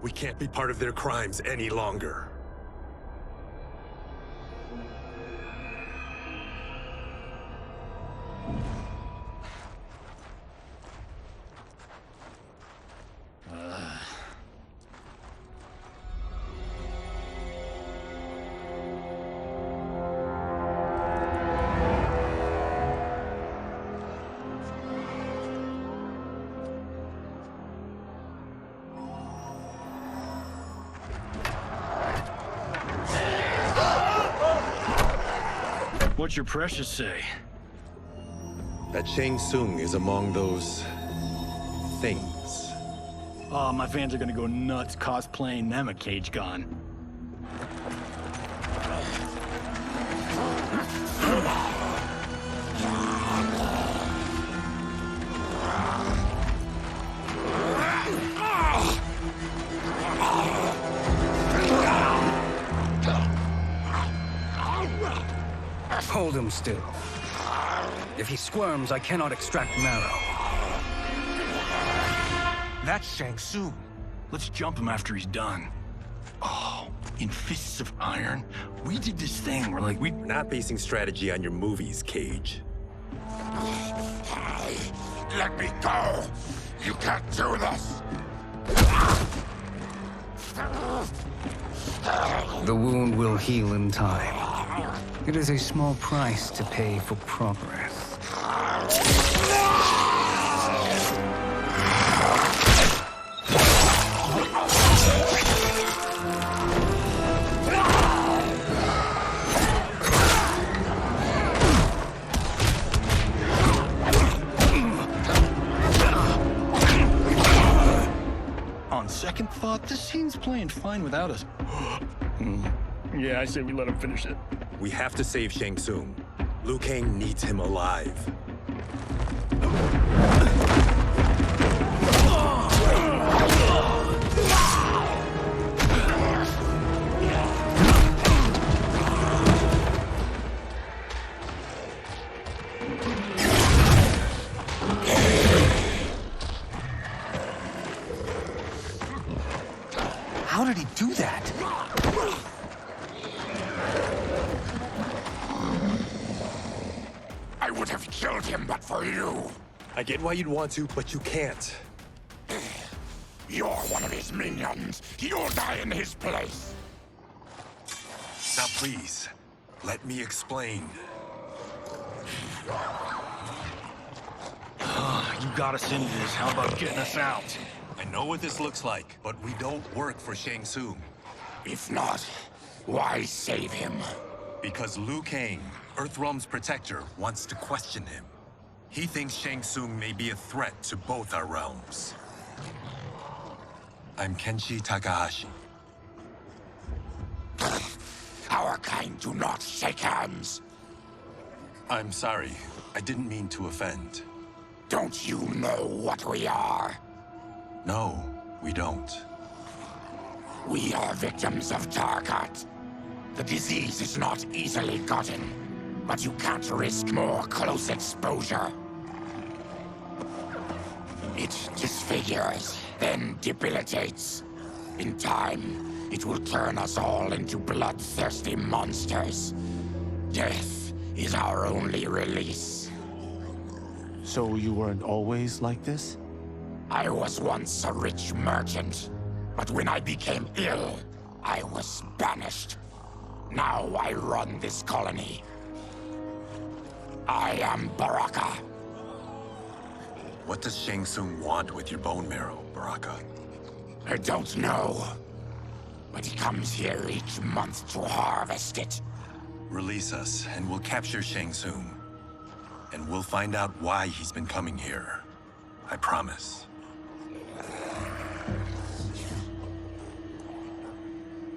We can't be part of their crimes any longer. What's your precious say? That Shang Tsung is among those... things. Oh, my fans are gonna go nuts cosplaying them a Cage Gon. Hold him still. If he squirms, I cannot extract marrow. That's Shang Tsung. Let's jump him after he's done. Oh, in Fists of Iron, we did this thing where like We're not basing strategy on your movies, Cage. Let me go! You can't do this! The wound will heal in time. It is a small price to pay for progress. On second thought, this scene's playing fine without us. Yeah, I say we let him finish it. We have to save Shang Tsung. Liu Kang needs him alive. How did he do that? I would have killed him but for you. I get why you'd want to, but you can't. You're one of his minions. You'll die in his place. Now please, let me explain. You got us into this. How about getting us out? I know what this looks like, but we don't work for Shang Tsung. If not, Why save him? Because Liu Kang, Earthrealm's protector, wants to question him. He thinks Shang Tsung may be a threat to both our realms. I'm Kenshi Takahashi. Our kind do not shake hands. I'm sorry. I didn't mean to offend. Don't you know what we are? No, we don't. We are victims of Tarkat. The disease is not easily gotten, but you can't risk more close exposure. It disfigures, then debilitates. In time, it will turn us all into bloodthirsty monsters. Death is our only release. So you weren't always like this? I was once a rich merchant, but when I became ill, I was banished. Now I run this colony. I am Baraka. What does Shang Tsung want with your bone marrow, Baraka? I don't know. But he comes here each month to harvest it. Release us, and we'll capture Shang Tsung. And we'll find out why he's been coming here. I promise.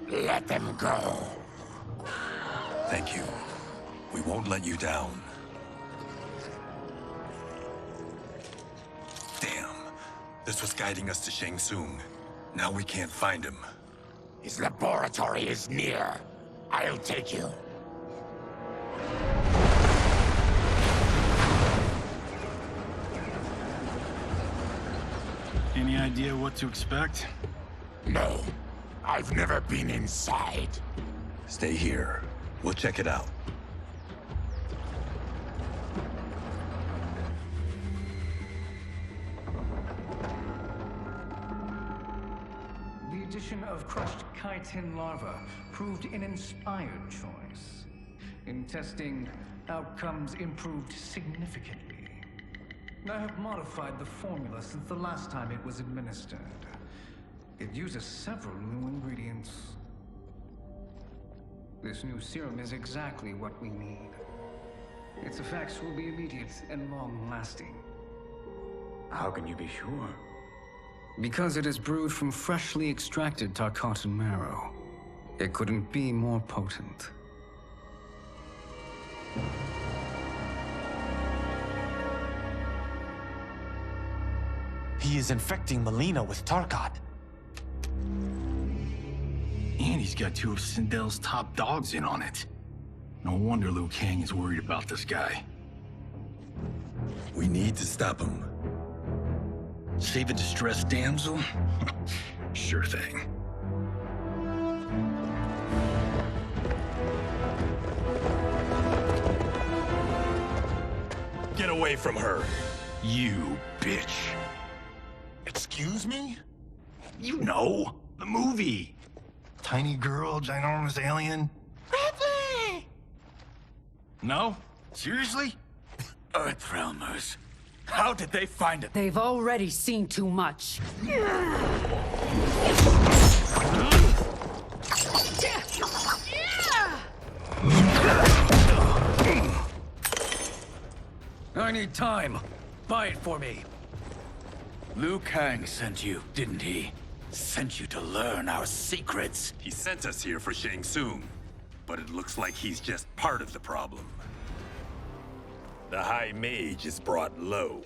Let them go. Thank you. We won't let you down. Damn. This was guiding us to Shang Tsung. Now we can't find him. His laboratory is near. I'll take you. Any idea what to expect? No. I've never been inside. Stay here. We'll check it out. The addition of crushed chitin larva proved an inspired choice. In testing, outcomes improved significantly. I have modified the formula since the last time it was administered. It uses several new ingredients. This new serum is exactly what we need. Its effects will be immediate and long-lasting. How can you be sure? Because it is brewed from freshly extracted Tarkatan marrow. It couldn't be more potent. He is infecting Mileena with Tarkat. And he's got two of Sindel's top dogs in on it. No wonder Liu Kang is worried about this guy. We need to stop him. Save a distressed damsel? Sure thing. Get away from her! You bitch. Excuse me? You know, the movie. Tiny girl, ginormous alien. Bradley! No? Seriously? Earthrealmers. How did they find it? They've already seen too much. I need time. Buy it for me. Liu Kang sent you, didn't he? Sent you to learn our secrets. He sent us here for Shang Tsung, but it looks like he's just part of the problem. The High Mage is brought low.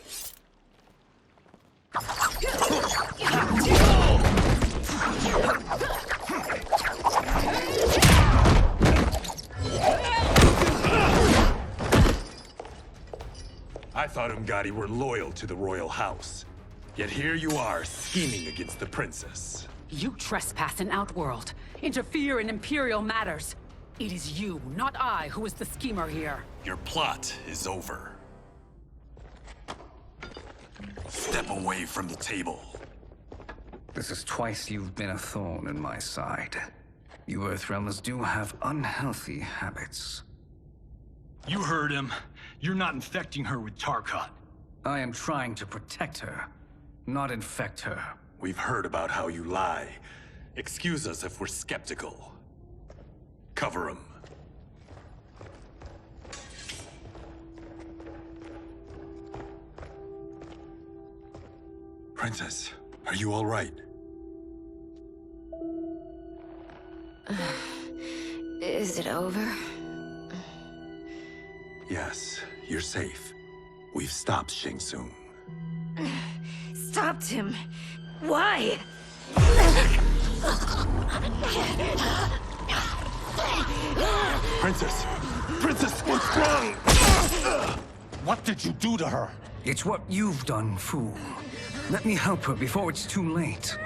I thought Umgadi were loyal to the royal house. Yet here you are, scheming against the princess. You trespass in Outworld, interfere in Imperial matters. It is you, not I, who is the schemer here. Your plot is over. Step away from the table. This is twice you've been a thorn in my side. You Earthrealmers do have unhealthy habits. You heard him. You're not infecting her with Tarkat. I am trying to protect her, not infect her. We've heard about how you lie. Excuse us if we're skeptical. Cover him. Princess, are you all right? Is it over? Yes, you're safe. We've stopped Shang Tsung. Stopped him? Why? Princess! Princess, what's wrong? What did you do to her? It's what you've done, fool. Let me help her before it's too late.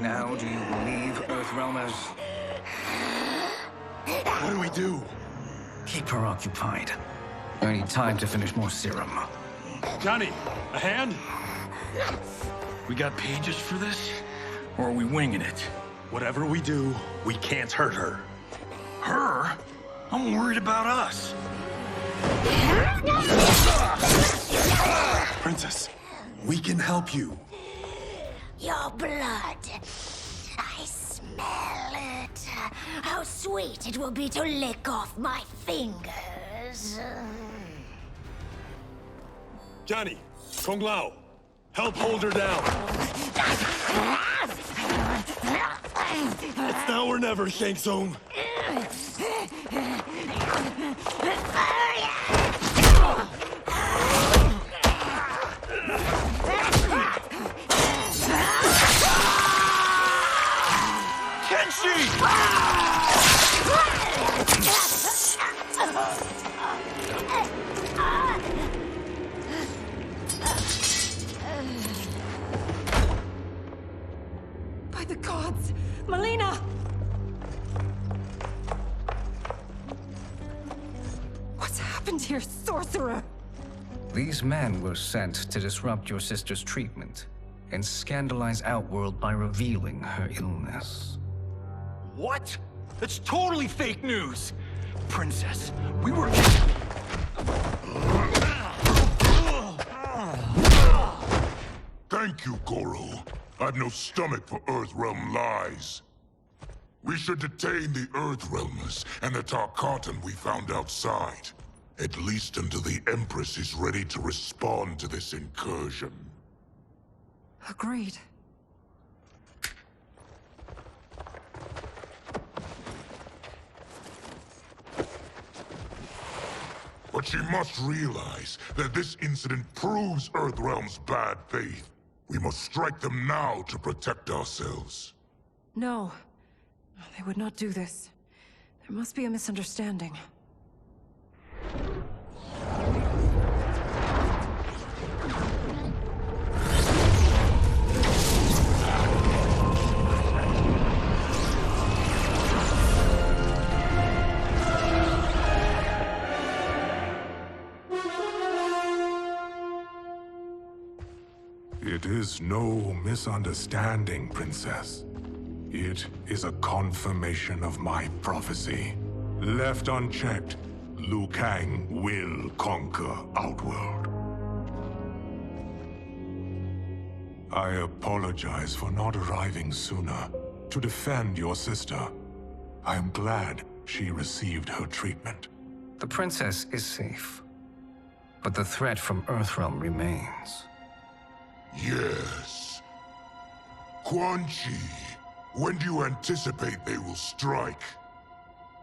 Now do you believe, Earthrealmers? What do we do? Keep her occupied. I need time to finish more serum. Johnny, a hand? We got pages for this? Or are we winging it? Whatever we do, we can't hurt her. Her? I'm worried about us. Princess, we can help you. Your blood. I smell it. How sweet it will be to lick off my fingers. Johnny, Kung Lao, help hold her down. It's now or never, Shang Tsung. Kenshi! By the gods! Mileena! What's happened here, sorcerer? These men were sent to disrupt your sister's treatment and scandalize Outworld by revealing her illness. What? That's totally fake news! Princess, we were... Thank you, Goro. I've no stomach for Earthrealm lies. We should detain the Earthrealmers and the Tarkatan we found outside. At least until the Empress is ready to respond to this incursion. Agreed. But she must realize that this incident proves Earthrealm's bad faith. We must strike them now to protect ourselves. No. They would not do this. There must be a misunderstanding. It is no misunderstanding, Princess. It is a confirmation of my prophecy. Left unchecked, Liu Kang will conquer Outworld. I apologize for not arriving sooner to defend your sister. I am glad she received her treatment. The princess is safe, but the threat from Earthrealm remains. Yes. Quan Chi, when do you anticipate they will strike?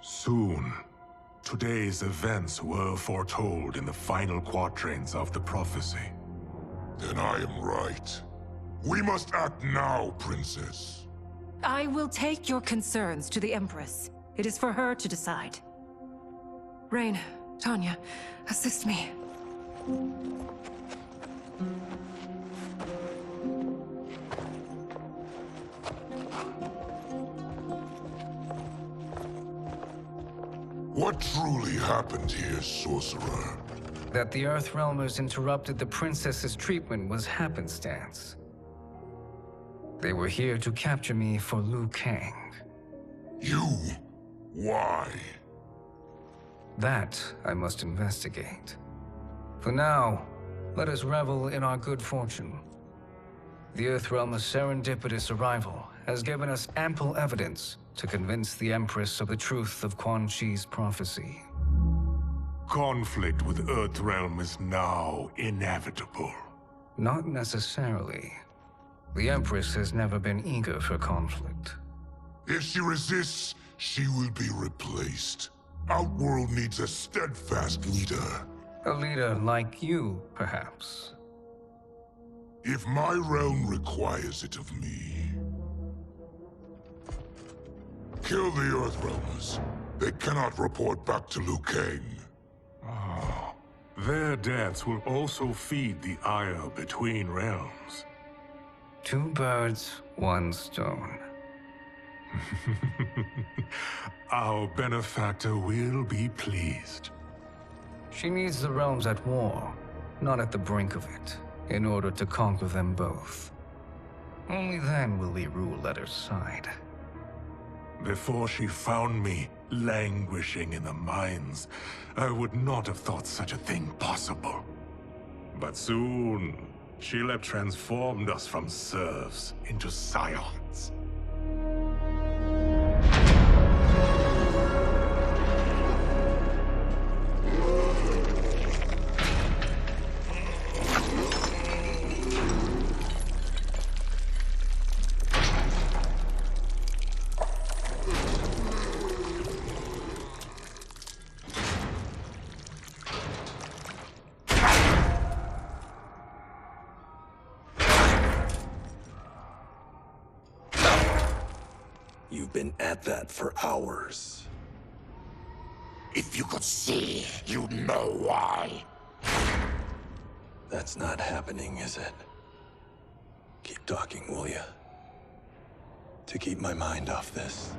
Soon. Today's events were foretold in the final quatrains of the prophecy. Then I am right. We must act now, Princess. I will take your concerns to the Empress. It is for her to decide. Rain, Tanya, assist me. What truly happened here, sorcerer? That the Earthrealmers interrupted the princess's treatment was happenstance. They were here to capture me for Liu Kang. You? Why? That I must investigate. For now, let us revel in our good fortune. The Earthrealm's serendipitous arrival has given us ample evidence to convince the Empress of the truth of Quan Chi's prophecy. Conflict with Earthrealm is now inevitable. Not necessarily. The Empress has never been eager for conflict. If she resists, she will be replaced. Outworld needs a steadfast leader. A leader like you, perhaps. If my realm requires it of me. Kill the Earthrealmers. They cannot report back to Liu Kang. Their deaths will also feed the ire between realms. Two birds, one stone. Our benefactor will be pleased. She needs the realms at war, not at the brink of it, in order to conquer them both. Only then will we rule at her side. Before she found me languishing in the mines, I would not have thought such a thing possible. But soon, she'll have transformed us from serfs into scions. You've been at that for hours. If you could see, you'd know why. That's not happening, is it? Keep talking, will ya? To keep my mind off this.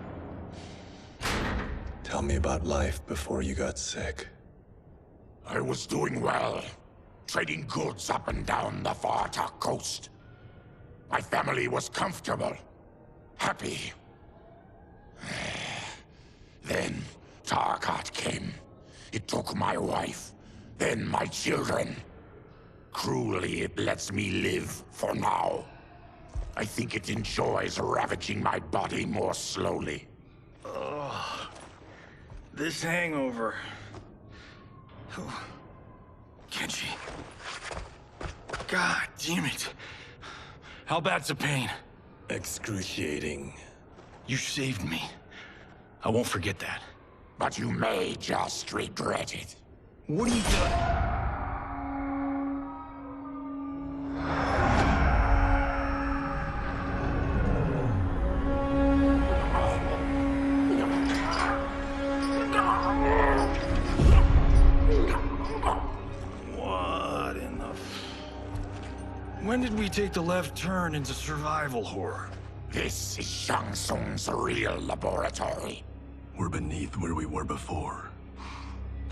Tell me about life before you got sick. I was doing well, trading goods up and down the Varta coast. My family was comfortable, happy. Then Tarkat came. It took my wife, then my children. Cruelly, it lets me live for now. I think it enjoys ravaging my body more slowly. Ugh. This hangover. Kenshi. God damn it. How bad's the pain? Excruciating. You saved me. I won't forget that. But you may just regret it. What are you doing? What in the... When did we take the left turn into survival horror? This is Shang Tsung's real laboratory. We're beneath where we were before.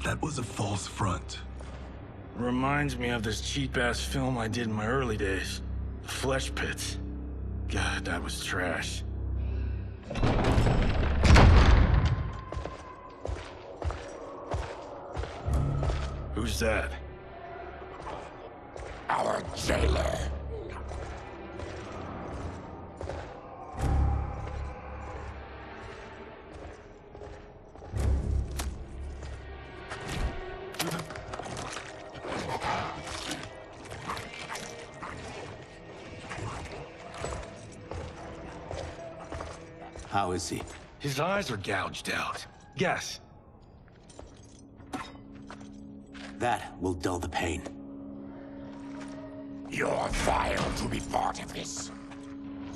That was a false front. Reminds me of this cheap-ass film I did in my early days. The Flesh Pits. God, that was trash. Who's that? Our jailer. How is he? His eyes are gouged out. Guess. That will dull the pain. You're vile to be part of this.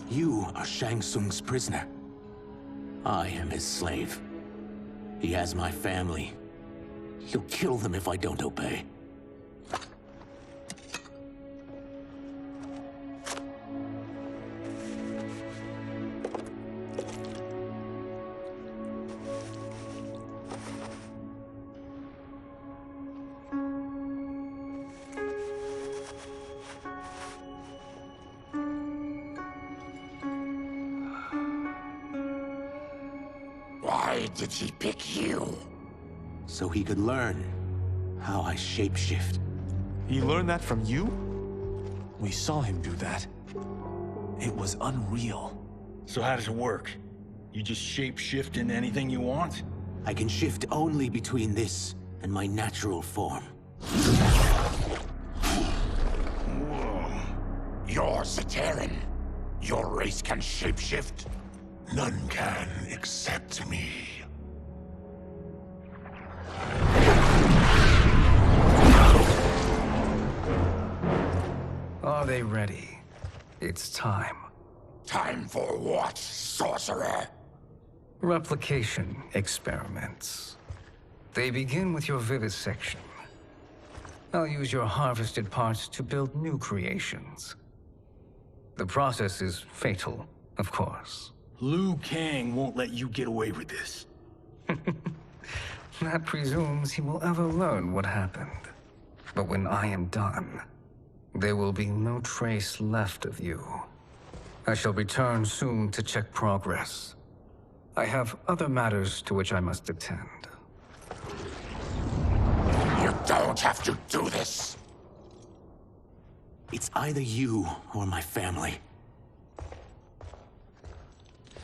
You are Shang Tsung's prisoner. I am his slave. He has my family. He'll kill them if I don't obey. did he pick you? So he could learn how I shapeshift. He learned that from you? We saw him do that. It was unreal. So how does it work? You just shapeshift into anything you want? I can shift only between this and my natural form. You're Zaterran. Your race can shapeshift? None can except me. Are they ready? It's time. Time for what, sorcerer? Replication experiments. They begin with your vivisection. I'll use your harvested parts to build new creations. The process is fatal, of course. Liu Kang won't let you get away with this. That presumes he will ever learn what happened. But when I am done, there will be no trace left of you. I shall return soon to check progress. I have other matters to which I must attend. You don't have to do this. It's either you or my family.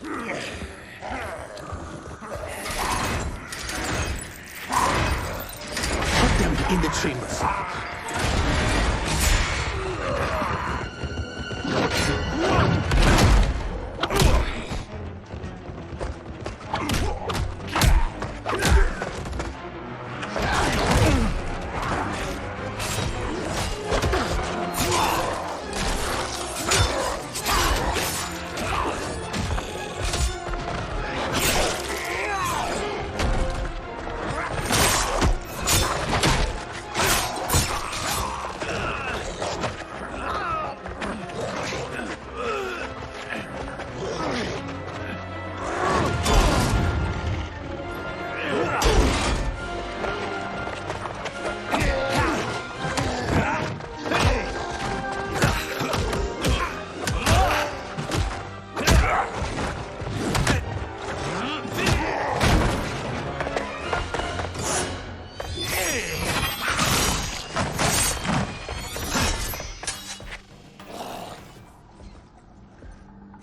Put them in the chambers.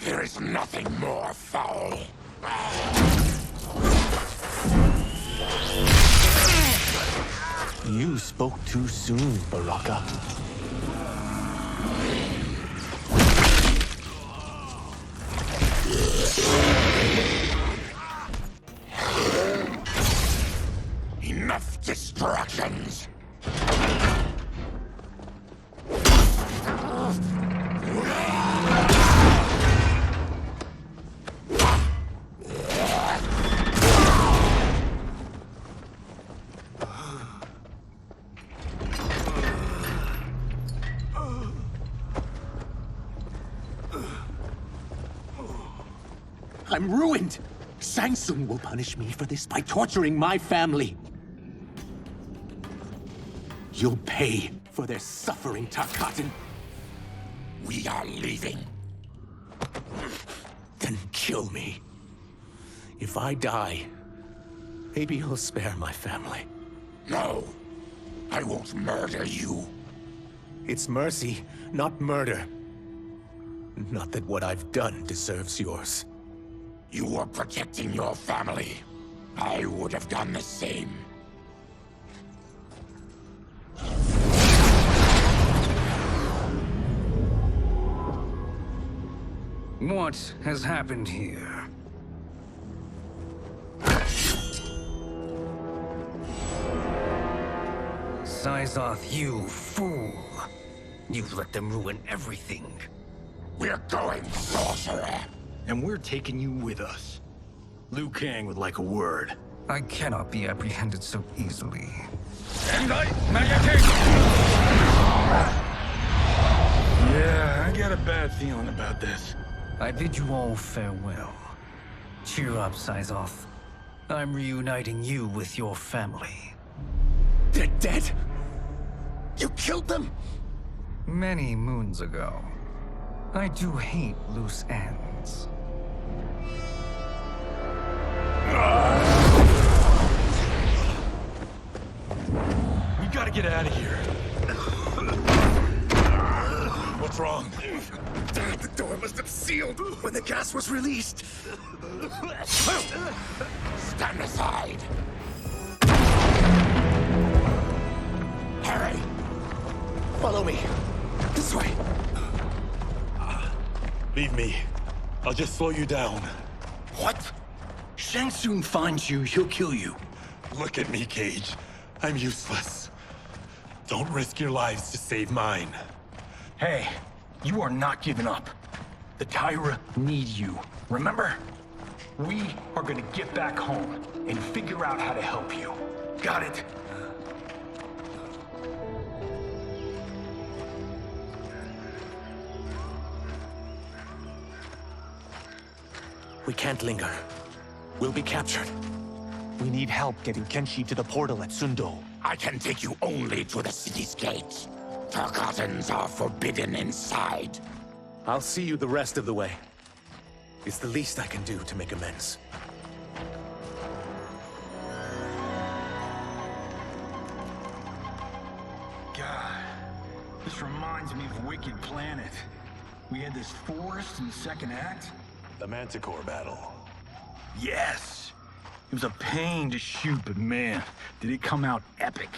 There is nothing more foul. You spoke too soon, Baraka. Enough distractions. I'm ruined! Shang Tsung will punish me for this by torturing my family. You'll pay for their suffering, Tarkatan. We are leaving. Then kill me. If I die, maybe you'll spare my family. No, I won't murder you. It's mercy, not murder. Not that what I've done deserves yours. You were protecting your family. I would have done the same. What has happened here? Syzoth, you fool! You let them ruin everything. We're going, sorcerer. And we're taking you with us. Liu Kang would like a word. I cannot be apprehended so easily. Yeah, I got a bad feeling about this. I bid you all farewell. Cheer up, Syzoth. I'm reuniting you with your family. They're dead? You killed them? Many moons ago. I do hate loose ends. gotta get out of here. What's wrong? The door must have sealed when the gas was released. Stand aside. Hurry! Follow me. This way. Leave me. I'll just slow you down. What? Shang soon finds you, he'll kill you. Look at me, Cage. I'm useless. Don't risk your lives to save mine. Hey, you are not giving up. The Tyra need you, remember? We are gonna get back home and figure out how to help you. Got it? We can't linger. We'll be captured. We need help getting Kenshi to the portal at Sindel. I can take you only to the city's gate. Tarkatans are forbidden inside. I'll see you the rest of the way. It's the least I can do to make amends. God, this reminds me of Wicked Planet. We had this forest in the second act. The Manticore battle. Yes! It was a pain to shoot, but man, did it come out epic.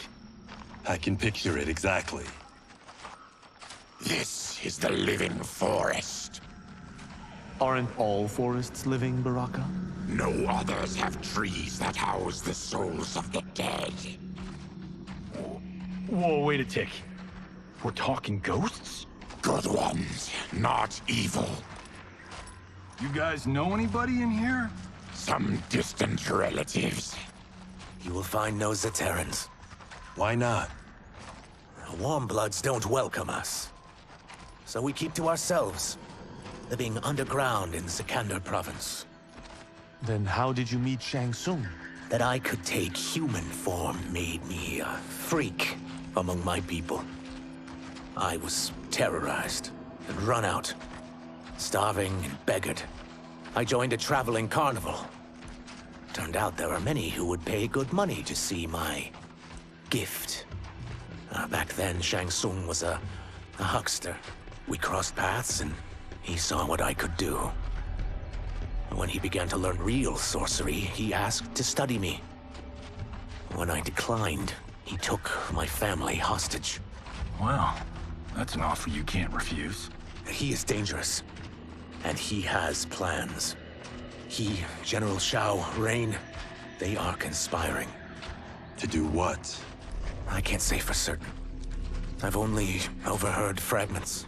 I can picture it exactly. This is the living forest. Aren't all forests living, Baraka? No others have trees that house the souls of the dead. Whoa, wait a tick. We're talking ghosts? Good ones, not evil. You guys know anybody in here? Some distant relatives. You will find no Zaterrans. Why not? The Warmbloods don't welcome us. So we keep to ourselves, living underground in Sikander province. Then how did you meet Shang Tsung? That I could take human form made me a freak among my people. I was terrorized and run out, starving and beggared. I joined a traveling carnival. Turned out there were many who would pay good money to see my gift. Back then, Shang Tsung was a huckster. We crossed paths and he saw what I could do. When he began to learn real sorcery, he asked to study me. When I declined, he took my family hostage. Well, that's an offer you can't refuse. He is dangerous, and he has plans. He, General Shao, Rain, they are conspiring. To do what? I can't say for certain. I've only overheard fragments.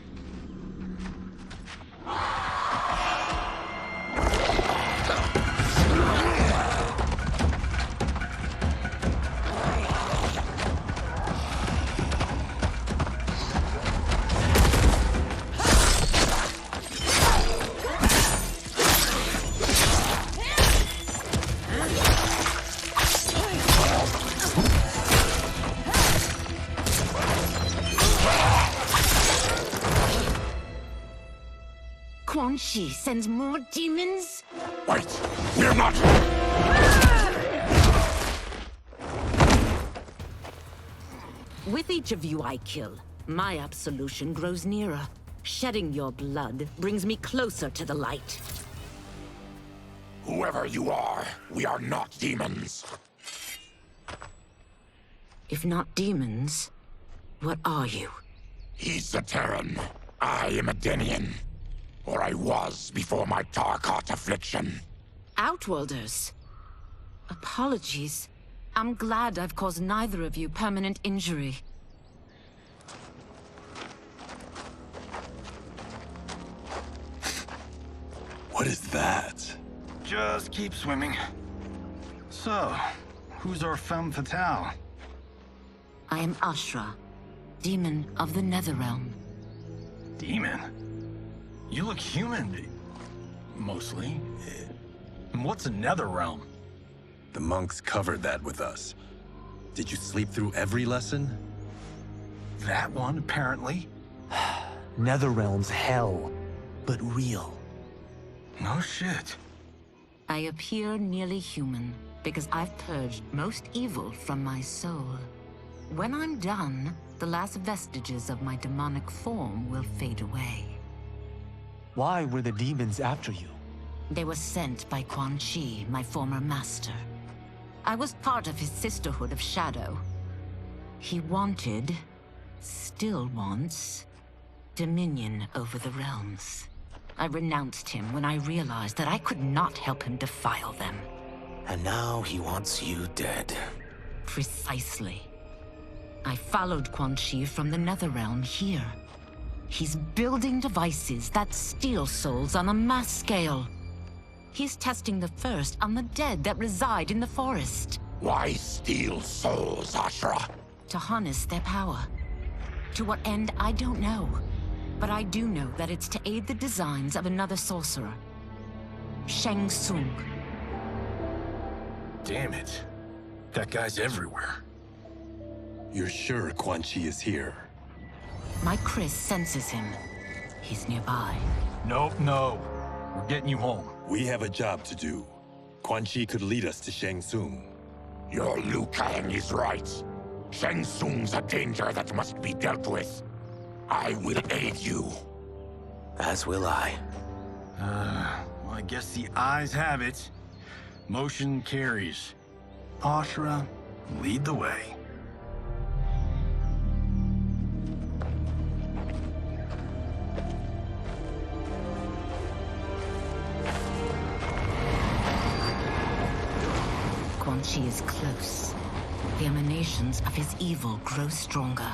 Kenshi sends more demons? Wait! We're not... With each of you I kill, my absolution grows nearer. Shedding your blood brings me closer to the light. Whoever you are, we are not demons. If not demons, what are you? He's a Terran. I am a Denian. Or I was before my Tarkat affliction. Outworlders. Apologies. I'm glad I've caused neither of you permanent injury. What is that? Just keep swimming. So, who's our femme fatale? I am Ashrah, demon of the Netherrealm. Demon? You look human, mostly. And what's a Netherrealm? The monks covered that with us. Did you sleep through every lesson? That one, apparently. Netherrealm's hell, but real. No shit. I appear nearly human because I've purged most evil from my soul. When I'm done, the last vestiges of my demonic form will fade away. Why were the demons after you? They were sent by Quan Chi, my former master. I was part of his Sisterhood of Shadow. He wanted, still wants, dominion over the realms. I renounced him when I realized that I could not help him defile them. And now he wants you dead. Precisely. I followed Quan Chi from the Netherrealm here. He's building devices that steal souls on a mass scale. He's testing the first on the dead that reside in the forest. Why steal souls, Ashrah? To harness their power. To what end, I don't know. But I do know that it's to aid the designs of another sorcerer. Shang Tsung. Damn it. That guy's everywhere. You're sure Quan Chi is here? My Chris senses him. He's nearby. Nope, no. We're getting you home. We have a job to do. Quan Chi could lead us to Shang Tsung. Your Liu Kang is right. Shang Tsung's a danger that must be dealt with. I will aid you. As will I. Well, I guess the eyes have it. Motion carries. Ashrah, lead the way. Quan Chi is close. The emanations of his evil grow stronger.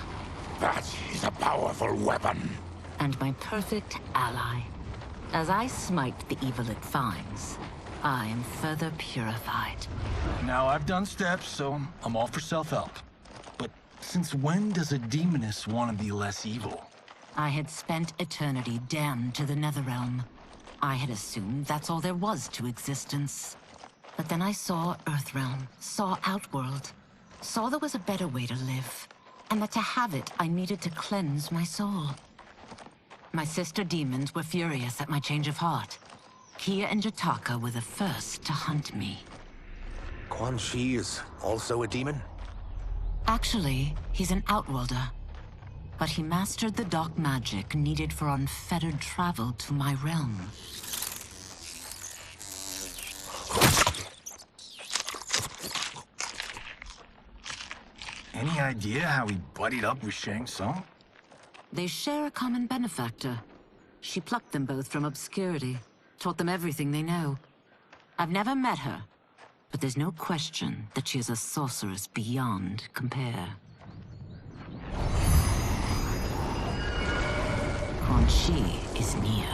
That is a powerful weapon. And my perfect ally. As I smite the evil it finds, I am further purified. Now, I've done steps, so I'm all for self-help. But since when does a demoness want to be less evil? I had spent eternity damned to the Netherrealm. I had assumed that's all there was to existence. But then I saw Earthrealm, saw Outworld, saw there was a better way to live, and that to have it, I needed to cleanse my soul. My sister demons were furious at my change of heart. Kia and Jataka were the first to hunt me. Quan Chi is also a demon? Actually, he's an Outworlder. But he mastered the dark magic needed for unfettered travel to my realm. Any idea how he buddied up with Shang Tsung? They share a common benefactor. She plucked them both from obscurity, taught them everything they know. I've never met her, but there's no question that she is a sorceress beyond compare. Quan Chi is near.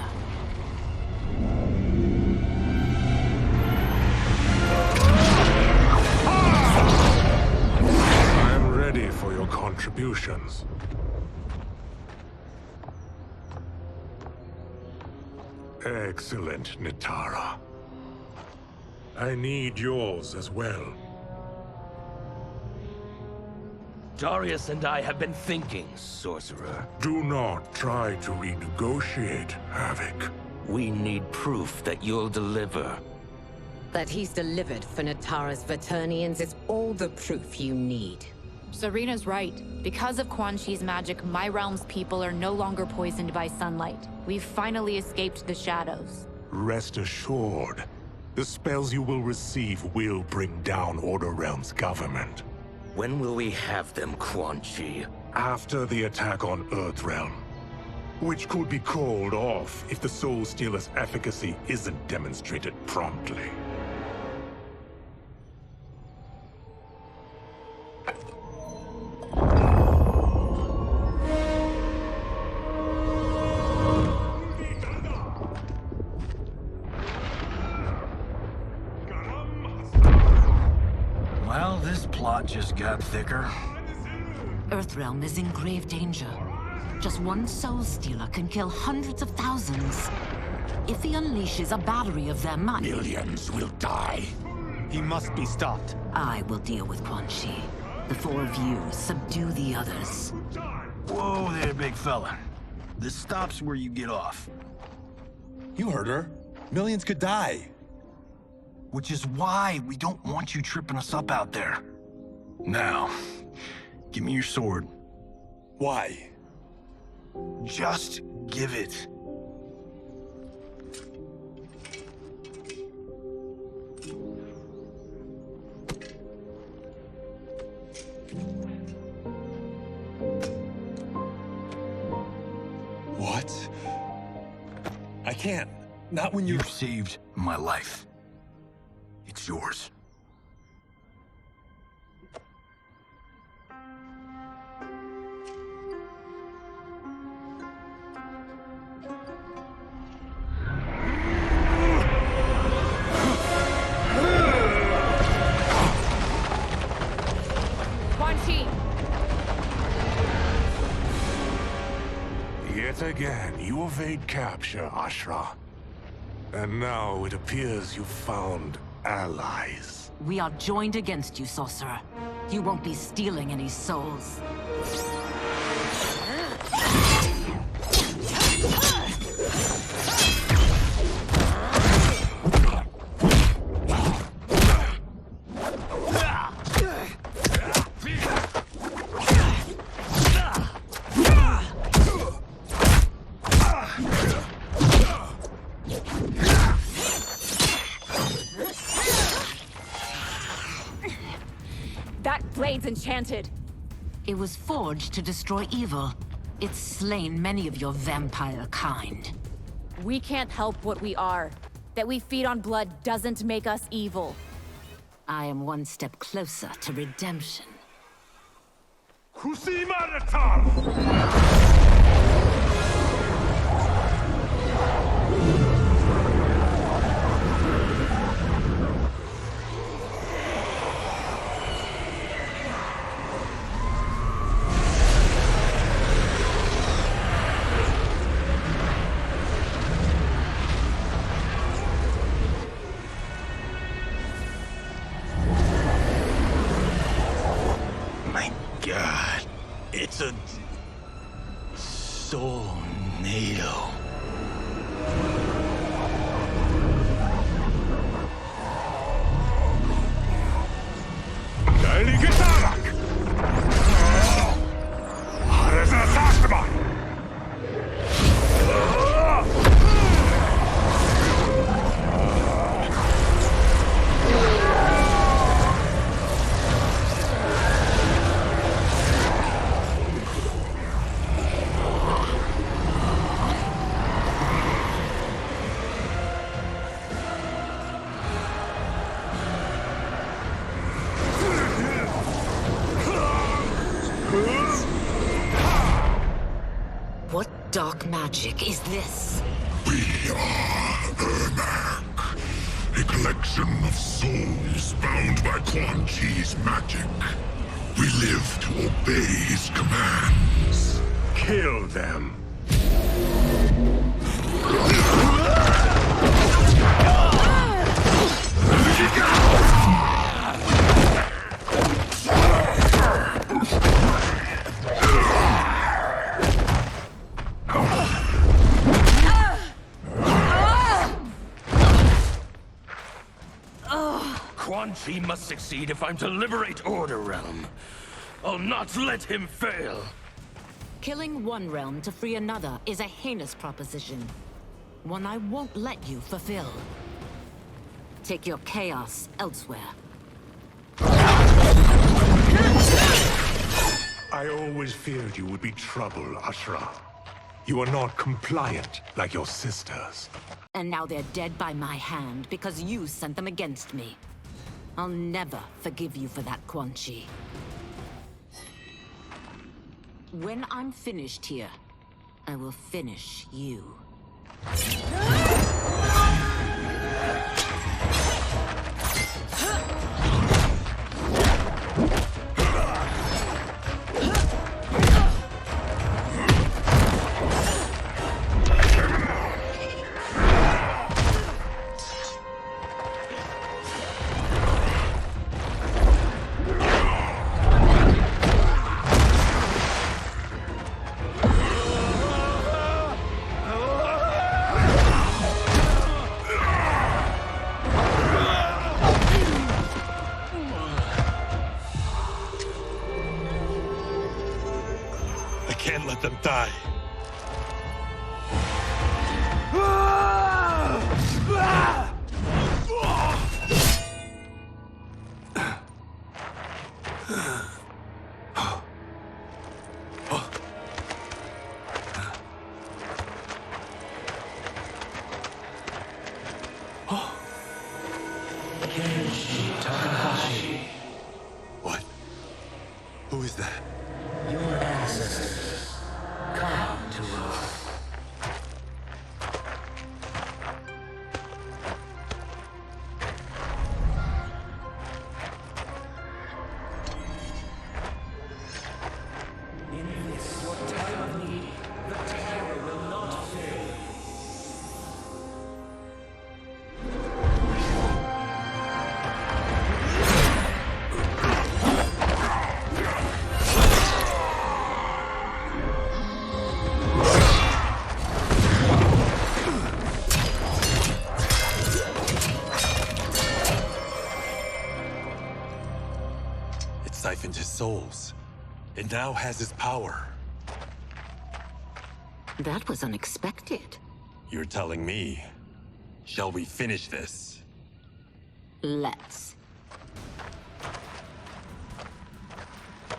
I'm ready for your contributions. Excellent, Nitara. I need yours as well. Darius and I have been thinking, Sorcerer. Do not try to renegotiate, Havoc. We need proof that you'll deliver. That he's delivered for Natara's Vaternians is all the proof you need. Serena's right. Because of Quan Chi's magic, my realm's people are no longer poisoned by sunlight. We've finally escaped the shadows. Rest assured, the spells you will receive will bring down Order Realm's government. When will we have them, Quan Chi? After the attack on Earthrealm, which could be called off if the Soul Stealer's efficacy isn't demonstrated promptly. Well, this plot just got thicker. Earthrealm is in grave danger. Just one Soul Stealer can kill hundreds of thousands. If he unleashes a battery of them, millions will die. He must be stopped. I will deal with Quan Chi. The four of you subdue the others. Whoa there, big fella. This stops where you get off. You heard her. Millions could die. Which is why we don't want you tripping us up out there. Now, Give me your sword. Why? Just give it. What? I can't. Not when you saved my life. It's yours. Yet again, you evade capture, Ashrah. And now it appears you've found allies. We are joined against you, sorcerer. You won't be stealing any souls. Blade's enchanted. It was forged to destroy evil. It's slain many of your vampire kind. We can't help what we are. That we feed on blood doesn't make us evil. I am one step closer to redemption. God, it's a soul-nado. What dark magic is this? We are Ermac, a collection of souls bound by Quan Chi's magic. We live to obey his commands. Kill them. Quan Chi must succeed if I'm to liberate Order Realm. I'll not let him fail. Killing one realm to free another is a heinous proposition. One I won't let you fulfill. Take your chaos elsewhere. I always feared you would be trouble, Ashrah. You are not compliant like your sisters. And now they're dead by my hand because you sent them against me. I'll never forgive you for that, Quan Chi. When I'm finished here, I will finish you. I can't let them die. What? Who is that? Your ancestors. Come to us. In this, your time of need, the terror will not fail. It siphoned his souls. It now has his power. That was unexpected. You're telling me. Shall we finish this? Let's.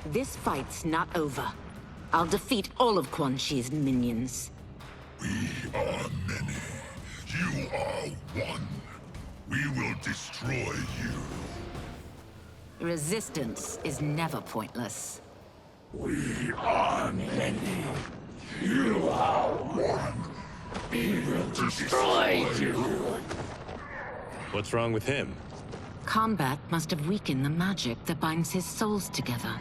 This fight's not over. I'll defeat all of Quan Chi's minions. We are many. You are one. We will destroy you. Resistance is never pointless. We are many. You are one. We will destroy you. What's wrong with him? Combat must have weakened the magic that binds his souls together.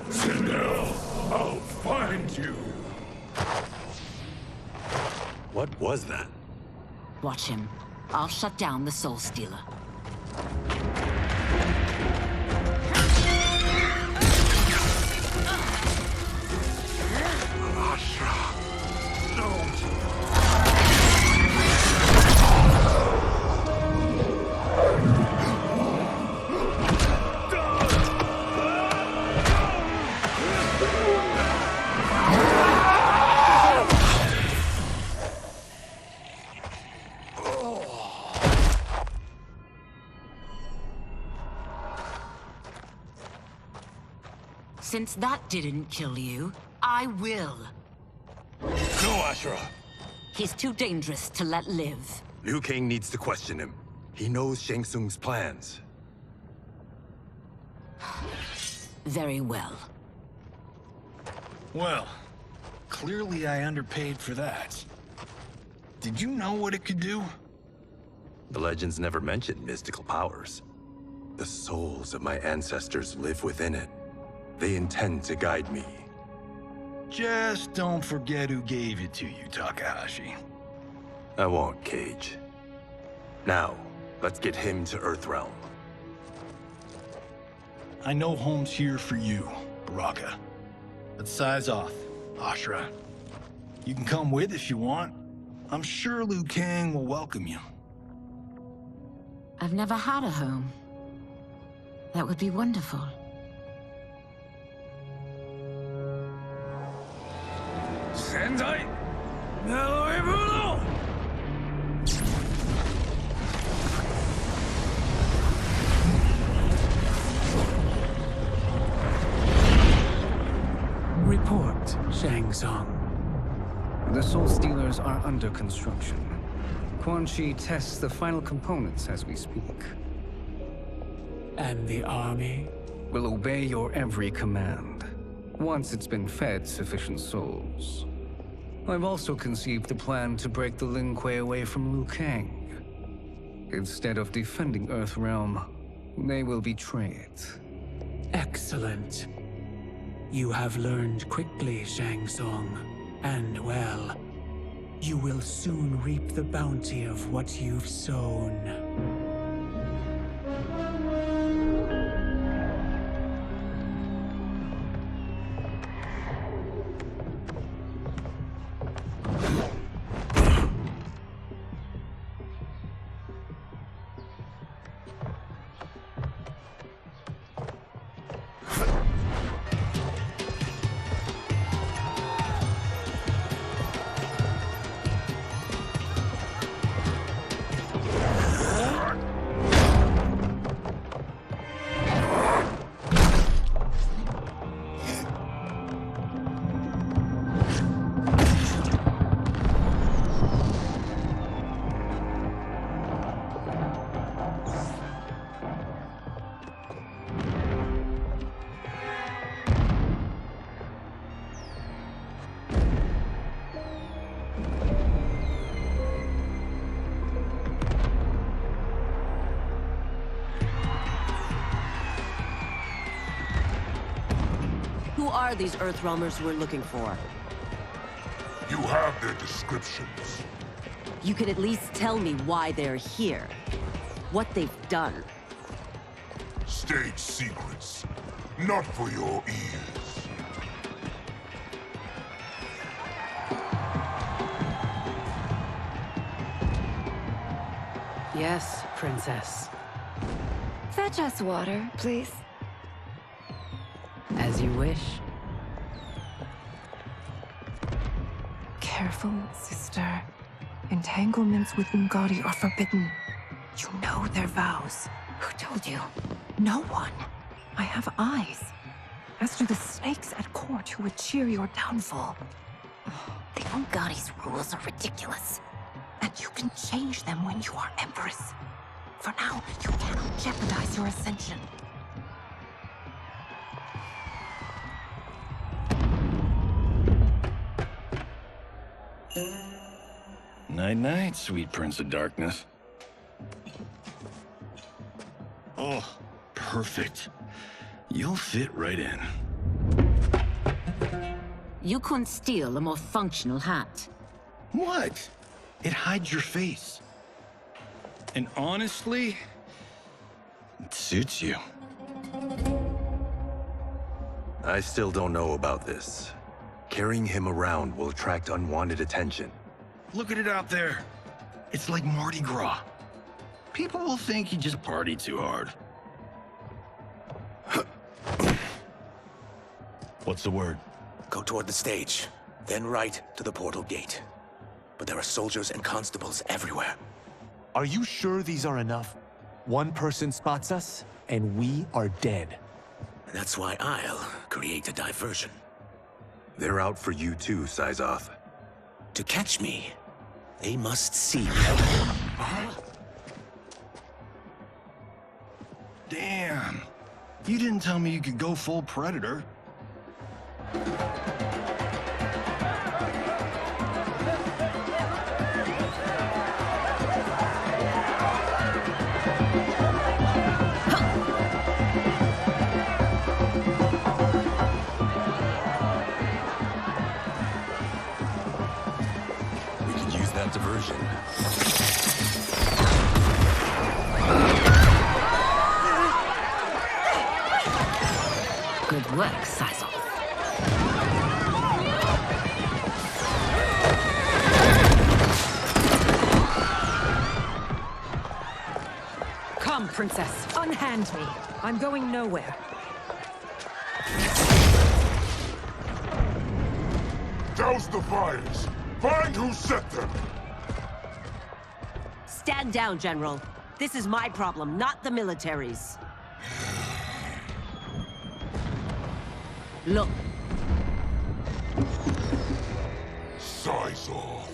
Sindel, I'll find you. What was that? Watch him. I'll shut down the Soul Stealer. Ashrah, don't. Since that didn't kill you, I will. Go, Ashrah! He's too dangerous to let live. Liu Kang needs to question him. He knows Shang Tsung's plans. Very well. Well, clearly I underpaid for that. Did you know what it could do? The legends never mentioned mystical powers. The souls of my ancestors live within it. They intend to guide me. Just don't forget who gave it to you, Takahashi. I won't, Cage. Now, let's get him to Earthrealm. I know home's here for you, Baraka. But size off, Ashrah. You can come with if you want. I'm sure Liu Kang will welcome you. I've never had a home. That would be wonderful. Sendai! Now Report, Shang Tsung. The Soul Stealers are under construction. Quan Chi tests the final components as we speak. And the army? Will obey your every command, once it's been fed sufficient souls. I've also conceived the plan to break the Lin Kuei away from Liu Kang. Instead of defending Earthrealm, they will betray it. Excellent. You have learned quickly, Shang Tsung, and well, you will soon reap the bounty of what you've sown. Who are these Earthrealmers we're looking for? You have their descriptions. You can at least tell me why they're here. What they've done. State secrets. Not for your ears. Yes, Princess. Fetch us water, please. As you wish. Careful, sister. Entanglements with Umgadi are forbidden. You know their vows. Who told you? No one. I have eyes. As do the snakes at court who would cheer your downfall. The Umgadi's rules are ridiculous. And you can change them when you are Empress. For now, you cannot jeopardize your ascension. Night-night, sweet Prince of Darkness. Oh, perfect. You'll fit right in. You couldn't steal a more functional hat. What? It hides your face. And honestly, it suits you. I still don't know about this. Carrying him around will attract unwanted attention. Look at it out there. It's like Mardi Gras. People will think you just party too hard. What's the word? Go toward the stage, then right to the portal gate. But there are soldiers and constables everywhere. Are you sure these are enough? One person spots us, and we are dead. That's why I'll create a diversion. They're out for you too, Syzoth. To catch me, they must see me. Damn. You didn't tell me you could go full Predator. We could use that diversion. Good work, Syzoth. Come, Princess. Unhand me. I'm going nowhere. Douse the fires. Find who set them. Stand down, General. This is my problem, not the military's. Look. Syzoth.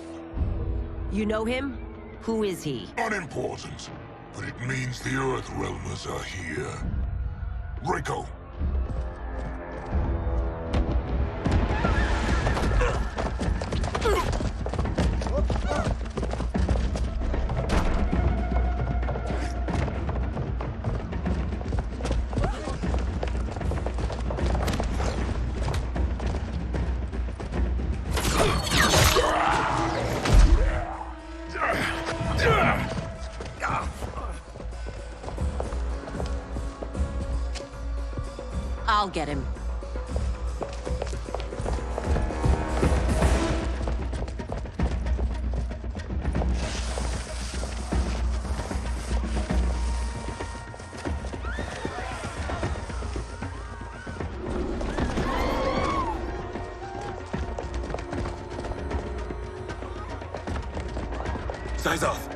You know him? Who is he? Unimportant, but it means the Earthrealmers are here. Rico. I'll get him. Syzoth!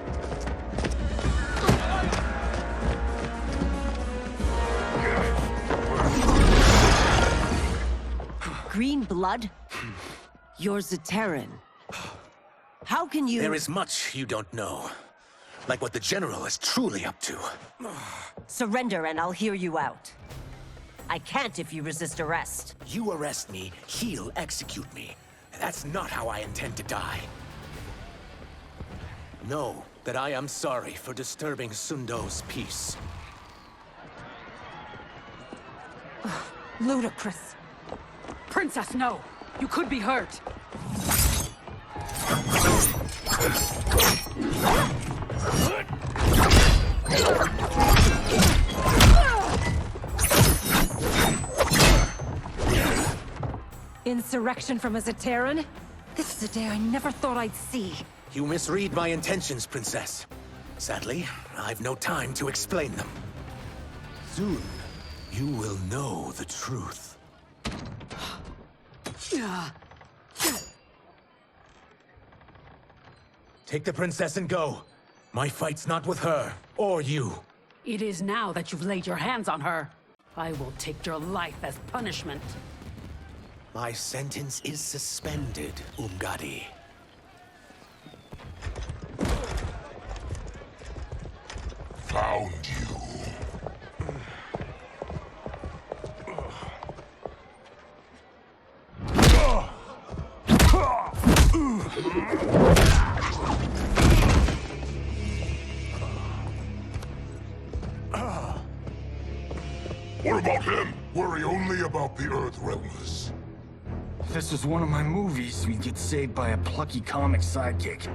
Green blood? You're Zaterran. How can you— There is much you don't know. Like what the General is truly up to. Surrender and I'll hear you out. I can't if you resist arrest. You arrest me, he'll execute me. That's not how I intend to die. Know that I am sorry for disturbing Sundo's peace. Ludicrous. Princess, no! You could be hurt! Insurrection from a Zaterran? This is a day I never thought I'd see. You misread my intentions, Princess. Sadly, I've no time to explain them. Soon, you will know the truth. Take the princess and go. My fight's not with her, or you. It is now that you've laid your hands on her. I will take your life as punishment. My sentence is suspended, Umgadi. Found you. What about him? Worry only about the Earth Realmers. If this was one of my movies, we'd get saved by a plucky comic sidekick.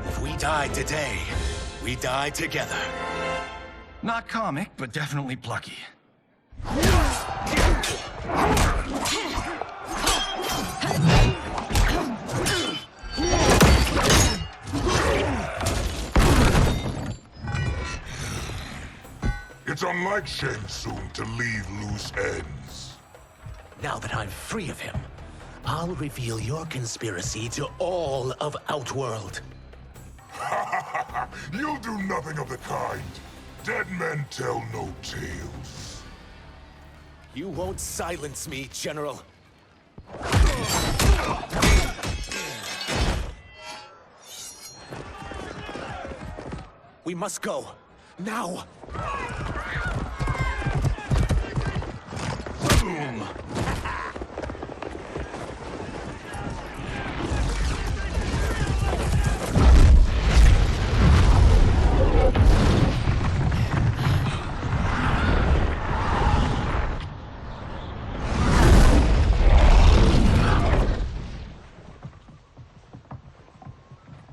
If we die today, we die together. Not comic, but definitely plucky. It's unlike Shang Tsung to leave loose ends. Now that I'm free of him, I'll reveal your conspiracy to all of Outworld. You'll do nothing of the kind. Dead men tell no tales. You won't silence me, General. We must go. Now! Boom!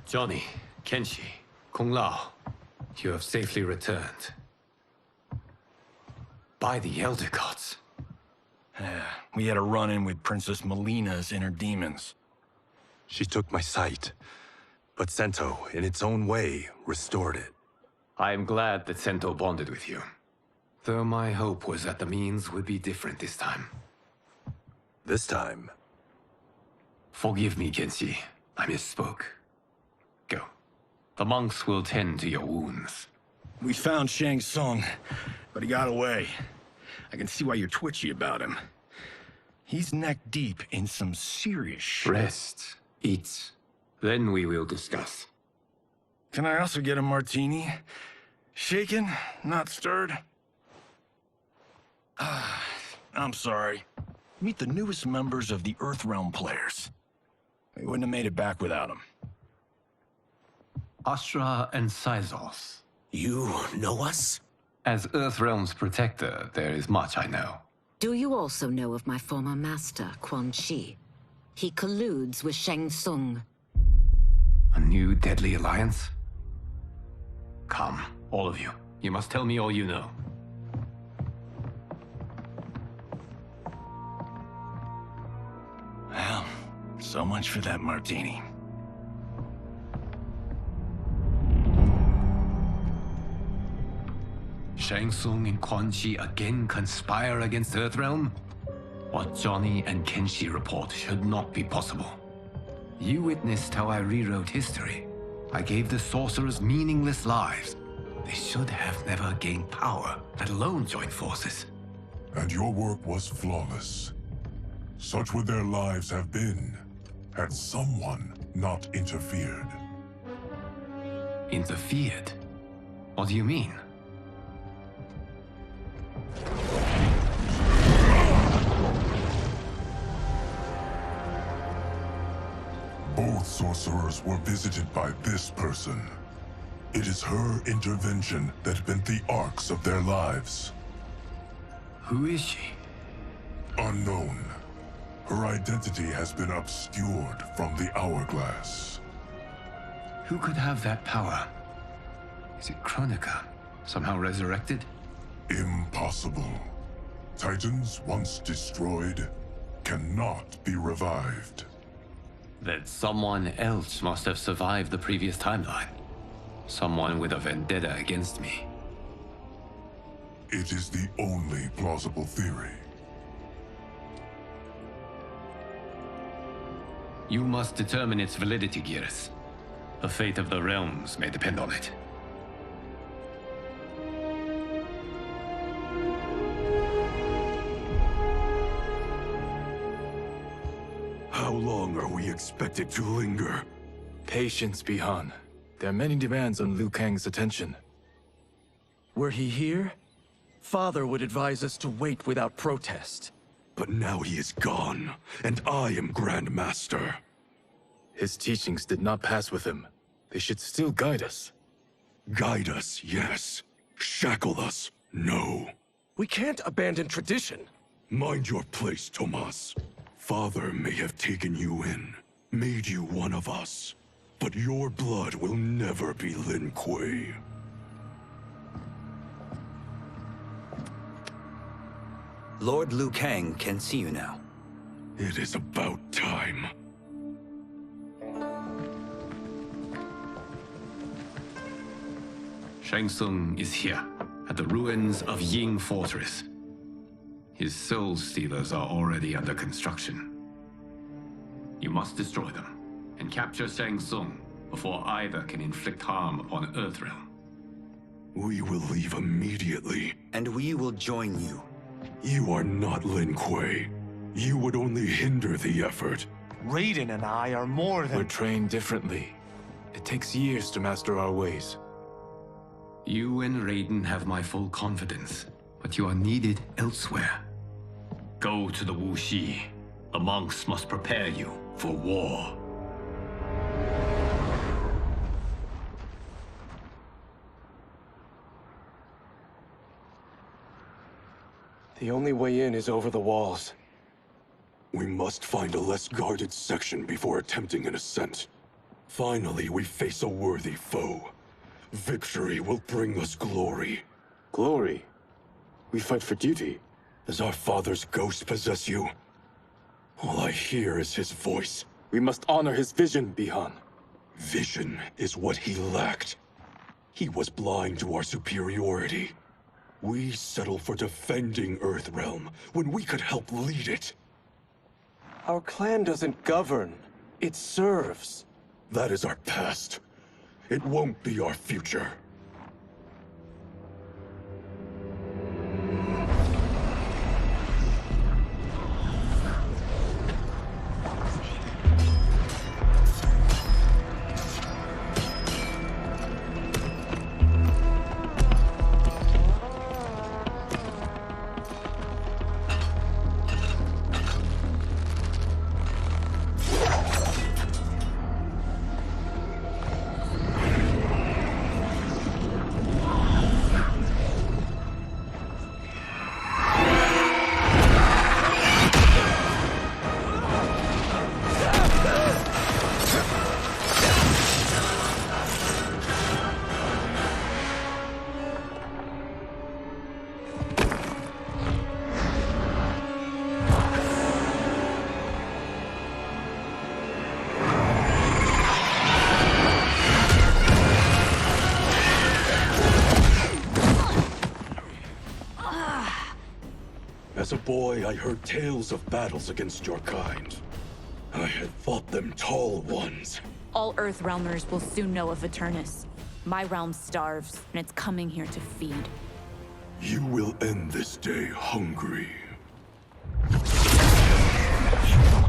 Johnny, Kenshi, Kung Lao, you have safely returned. By the Elder Gods. Yeah, we had a run-in with Princess Mileena's inner demons. She took my sight, but Sento, in its own way, restored it. I am glad that Sento bonded with you. Though my hope was that the means would be different this time. This time? Forgive me, Kenshi. I misspoke. Go. The monks will tend to your wounds. We found Shang Tsung, but he got away. I can see why you're twitchy about him. He's neck deep in some serious shit. Rest. Eat. Then we will discuss. Can I also get a martini? Shaken, not stirred? I'm sorry. Meet the newest members of the Earthrealm players. We wouldn't have made it back without them. Ashrah and Sizos. You know us? As Earthrealm's protector, there is much I know. Do you also know of my former master, Quan Chi? He colludes with Shang Tsung. A new deadly alliance? Come, all of you. You must tell me all you know. Well, so much for that martini. Shang Tsung and Quan Chi again conspire against Earthrealm? What Johnny and Kenshi report should not be possible. You witnessed how I rewrote history. I gave the sorcerers meaningless lives. They should have never gained power, let alone join forces. And your work was flawless. Such would their lives have been, had someone not interfered. Interfered? What do you mean? Both sorcerers were visited by this person. It is her intervention that bent the arcs of their lives. Who is she? Unknown. Her identity has been obscured from the hourglass. Who could have that power? Is it Kronika? Somehow resurrected? Impossible. Titans once destroyed cannot be revived. Then someone else must have survived the previous timeline. Someone with a vendetta against me. It is the only plausible theory. You must determine its validity, Geras. The fate of the realms may depend on it. How long are we expected to linger? Patience, Bihan. There are many demands on Liu Kang's attention. Were he here, Father would advise us to wait without protest. But now he is gone, and I am Grand Master. His teachings did not pass with him. They should still guide us. Guide us, yes. Shackle us, no. We can't abandon tradition. Mind your place, Tomas. Father may have taken you in, made you one of us. But your blood will never be Lin Kuei. Lord Liu Kang can see you now. It is about time. Tsung is here, at the ruins of Ying Fortress. His soul stealers are already under construction. You must destroy them, and capture Tsung before either can inflict harm upon Earthrealm. We will leave immediately. And we will join you. You are not Lin Kuei. You would only hinder the effort. Raiden and I are more than— We're trained differently. It takes years to master our ways. You and Raiden have my full confidence, but you are needed elsewhere. Go to the Wuxi. The monks must prepare you for war. The only way in is over the walls. We must find a less guarded section before attempting an ascent. Finally, we face a worthy foe. Victory will bring us glory. Glory? We fight for duty. Does our father's ghost possess you? All I hear is his voice. We must honor his vision, Bihan. Vision is what he lacked. He was blind to our superiority. We settle for defending Earthrealm when we could help lead it. Our clan doesn't govern. It serves. That is our past. It won't be our future. As a boy, I heard tales of battles against your kind. I had fought them tall ones. All Earthrealmers will soon know of Eternus. My realm starves, and it's coming here to feed. You will end this day hungry.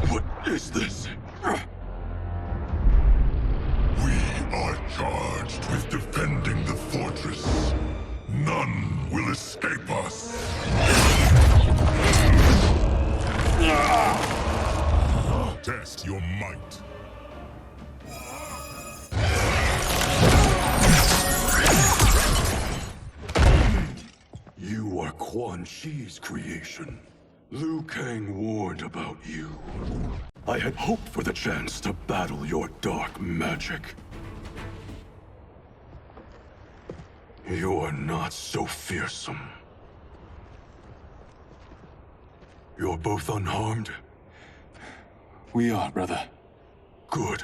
What is this? We are charged with defending the fortress. None will escape us. Test your might. Quan Chi's creation. Liu Kang warned about you. I had hoped for the chance to battle your dark magic. You're not so fearsome. You're both unharmed? We are, brother. Good.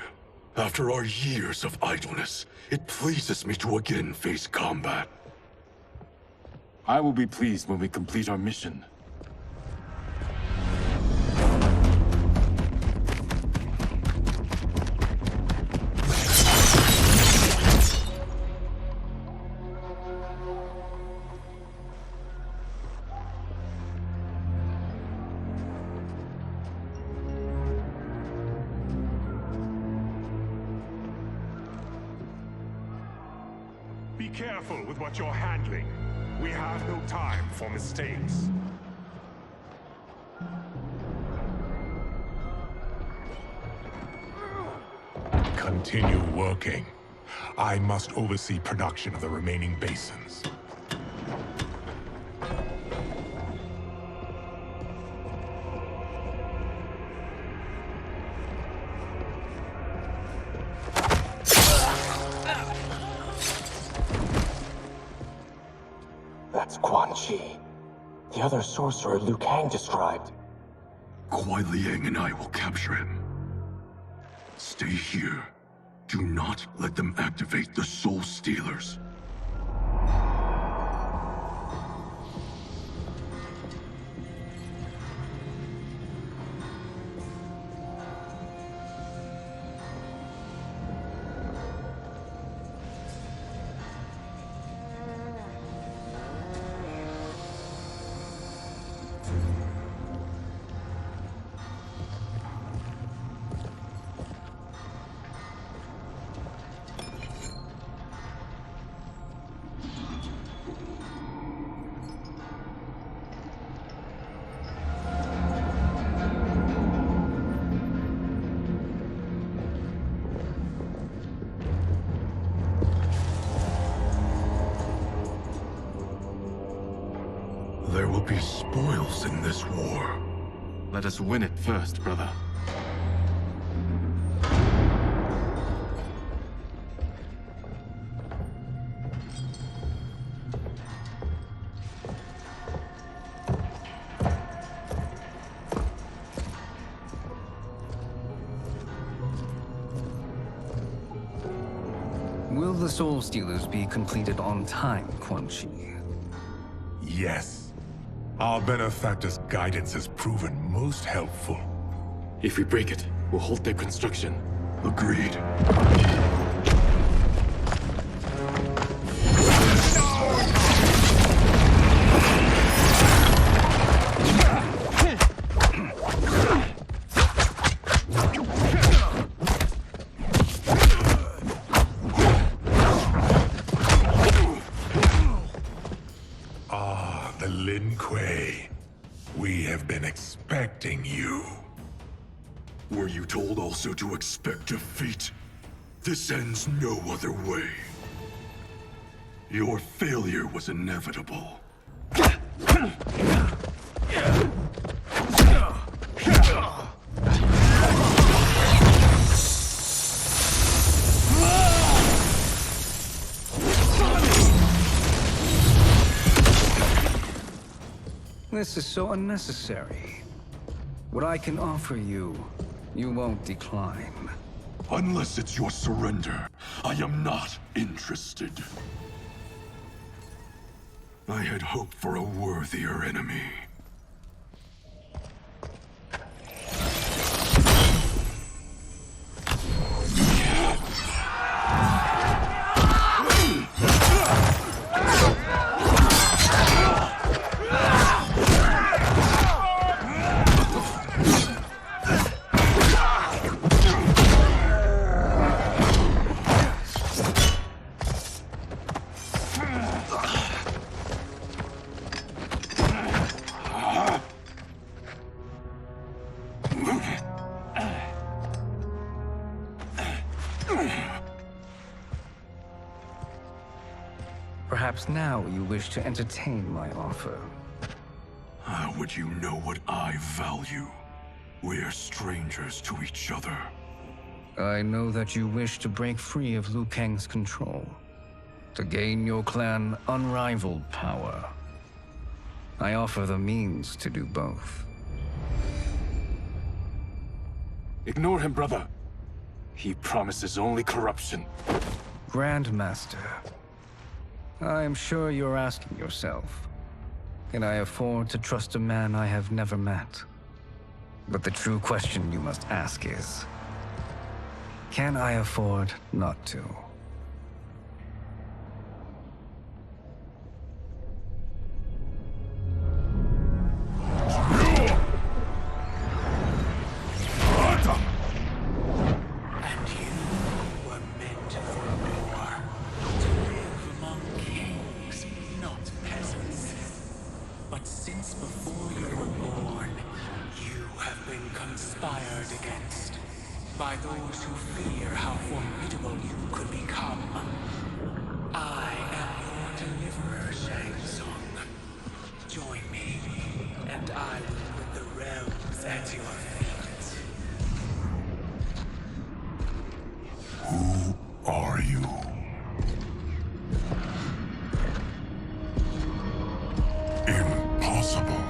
After our years of idleness, it pleases me to again face combat. I will be pleased when we complete our mission. Be careful with what you're handling. We have no time for mistakes. Continue working. I must oversee production of the remaining basins. That's Quan Chi. The other sorcerer Liu Kang described. Kuai Liang and I will capture him. Stay here. Do not let them activate the Soul Stealers. There will be spoils in this war. Let us win it first, brother. Will the Soul Stealers be completed on time, Quan Chi? Yes. Our benefactor's guidance has proven most helpful. If we break it, we'll halt their construction. Agreed. We have been expecting you. Were you told also to expect defeat? This ends no other way. Your failure was inevitable. This is so unnecessary. What I can offer you, you won't decline. Unless it's your surrender, I am not interested. I had hoped for a worthier enemy. Perhaps now you wish to entertain my offer. How would you know what I value? We're strangers to each other. I know that you wish to break free of Liu Kang's control, to gain your clan unrivaled power. I offer the means to do both. Ignore him, brother. He promises only corruption. Grandmaster, I am sure you're asking yourself, can I afford to trust a man I have never met? But the true question you must ask is, can I afford not to? And you were meant for more, to live among kings, not peasants. But since before you were born, you have been conspired against by those who fear how formidable you could become. I am your deliverer, Shang Tsung. Join me, and I will put the realms at your feet. Who are you? Impossible.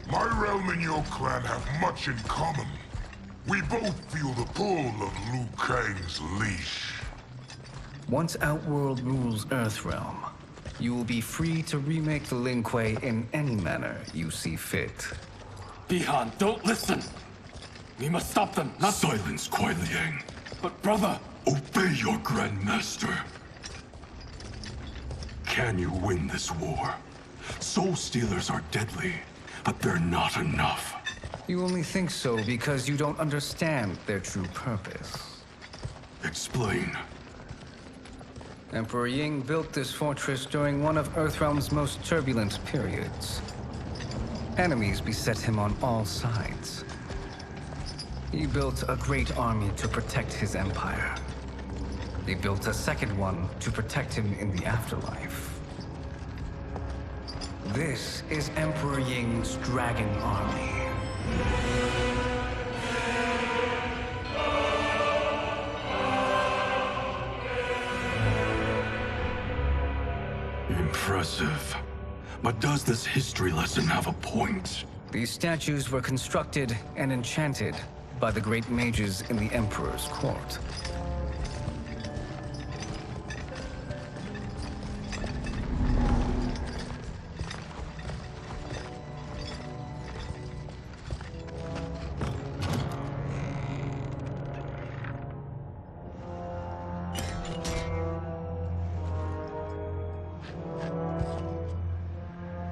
My realm and your clan have much in common. We both feel the pull of Liu Kang's leash. Once Outworld rules Earthrealm, you will be free to remake the Lin Kuei in any manner you see fit. Bihan, don't listen! We must stop them, not— Silence, Kuai Liang. But brother— Obey your Grandmaster. Can you win this war? Soul Stealers are deadly, but they're not enough. You only think so because you don't understand their true purpose. Explain. Emperor Ying built this fortress during one of Earthrealm's most turbulent periods. Enemies beset him on all sides. He built a great army to protect his empire. He built a second one to protect him in the afterlife. This is Emperor Ying's Dragon Army. Impressive. But does this history lesson have a point? These statues were constructed and enchanted by the great mages in the Emperor's court.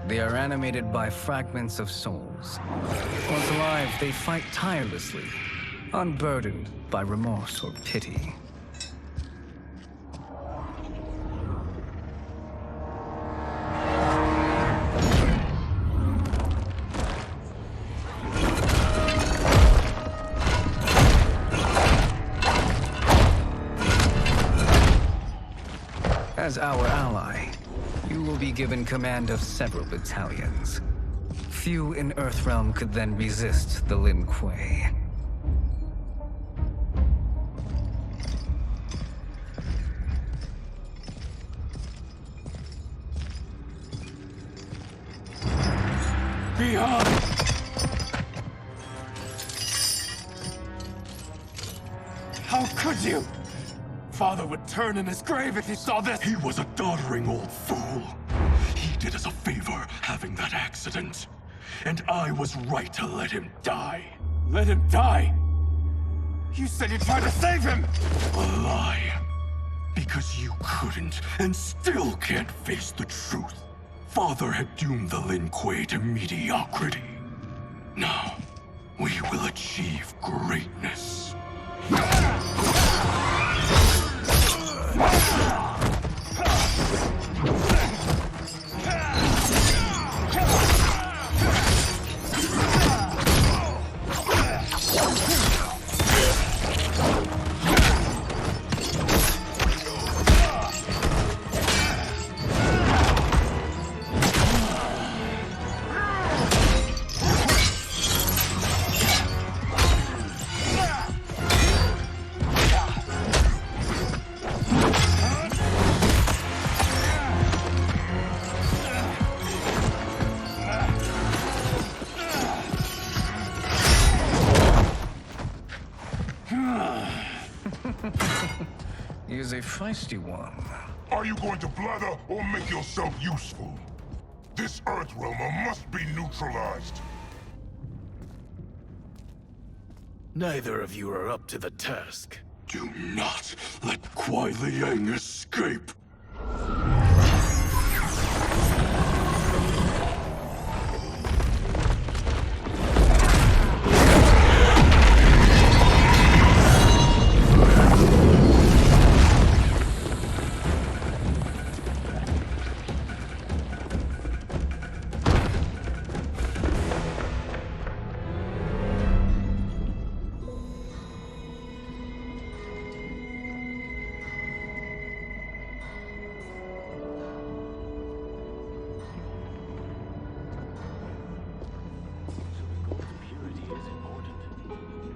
They are animated by fragments of souls. Once alive, they fight tirelessly, unburdened by remorse or pity. As our ally, you will be given command of several battalions. Few in Earthrealm could then resist the Lin Kuei. Beyond! How could you? Father would turn in his grave if he saw this! He was a doddering old fool. He did us a favor having that accident. And I was right to let him die. Let him die? You said you tried to save him! A lie. Because you couldn't and still can't face the truth. Father had doomed the Lin Kuei to mediocrity. Now, we will achieve greatness. He is a feisty one. Are you going to blather or make yourself useful? This Earthrealmer must be neutralized. Neither of you are up to the task. Do not let Kuai Liang escape.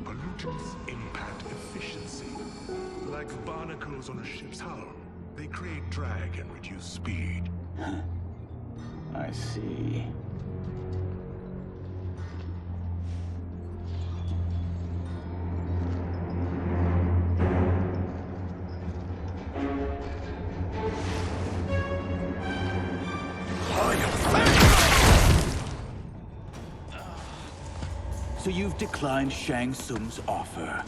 Pollutants impact efficiency. Like barnacles on a ship's hull. They create drag and reduce speed. I see. So you've declined Shang Tsung's offer.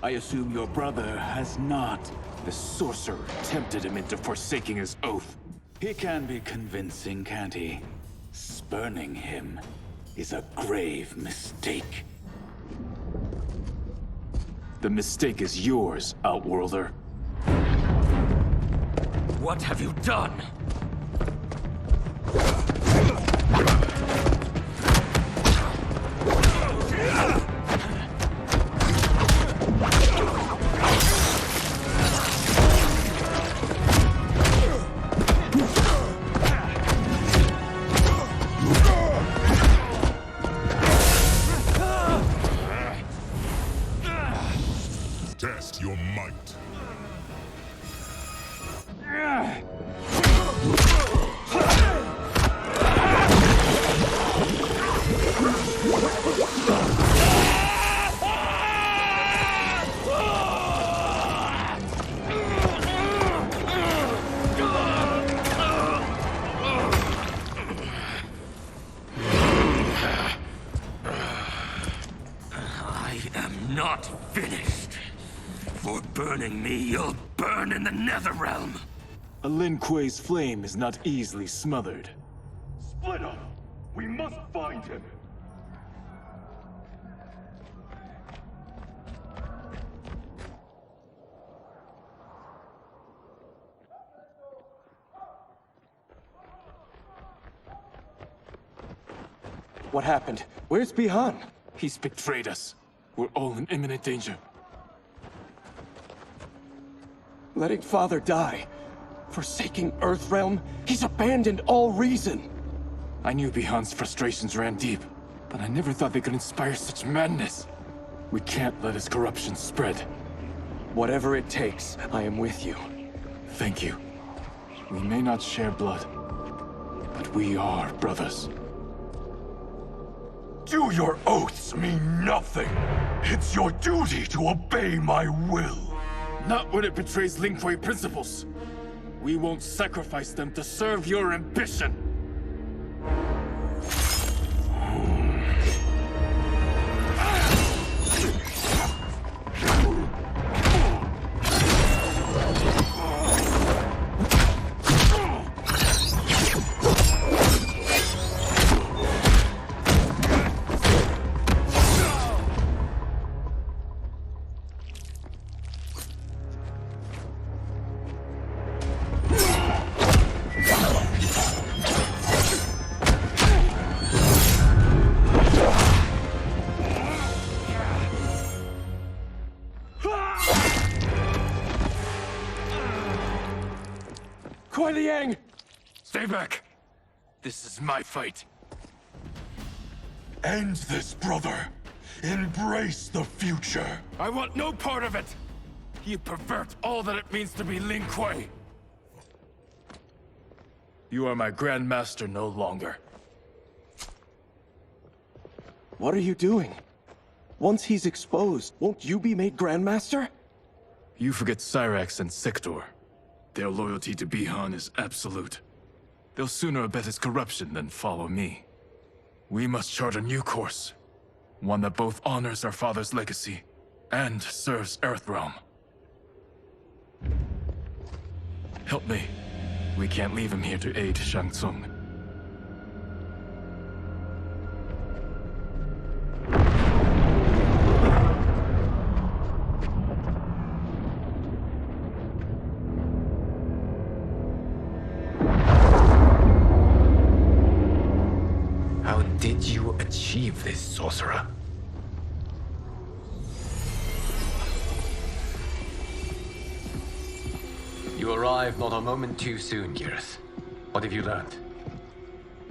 I assume your brother has not. The sorcerer tempted him into forsaking his oath. He can be convincing, can't he? Spurning him is a grave mistake. The mistake is yours, Outworlder. What have you done? Test your might. I am not finished. For burning me, you'll burn in the Netherrealm. A Lin Kuei's flame is not easily smothered. Split up! We must find him! What happened? Where's Bihan? He's betrayed us. We're all in imminent danger. Letting Father die. Forsaking Earthrealm. He's abandoned all reason. I knew Bihan's frustrations ran deep, but I never thought they could inspire such madness. We can't let his corruption spread. Whatever it takes, I am with you. Thank you. We may not share blood, but we are brothers. Do your oaths mean nothing? It's your duty to obey my will. Not when it betrays Lin Kuei principles. We won't sacrifice them to serve your ambition. Kuai Liang! Stay back! This is my fight. End this, brother. Embrace the future. I want no part of it! You pervert all that it means to be Lin Kuei! You are my Grandmaster no longer. What are you doing? Once he's exposed, won't you be made Grandmaster? You forget Cyrax and Sector. Their loyalty to Bihan is absolute. They'll sooner abet his corruption than follow me. We must chart a new course. One that both honors our father's legacy and serves Earthrealm. Help me. We can't leave him here to aid Shang Tsung. How did you achieve this, sorcerer? You arrived not a moment too soon, Gareth. What have you learned?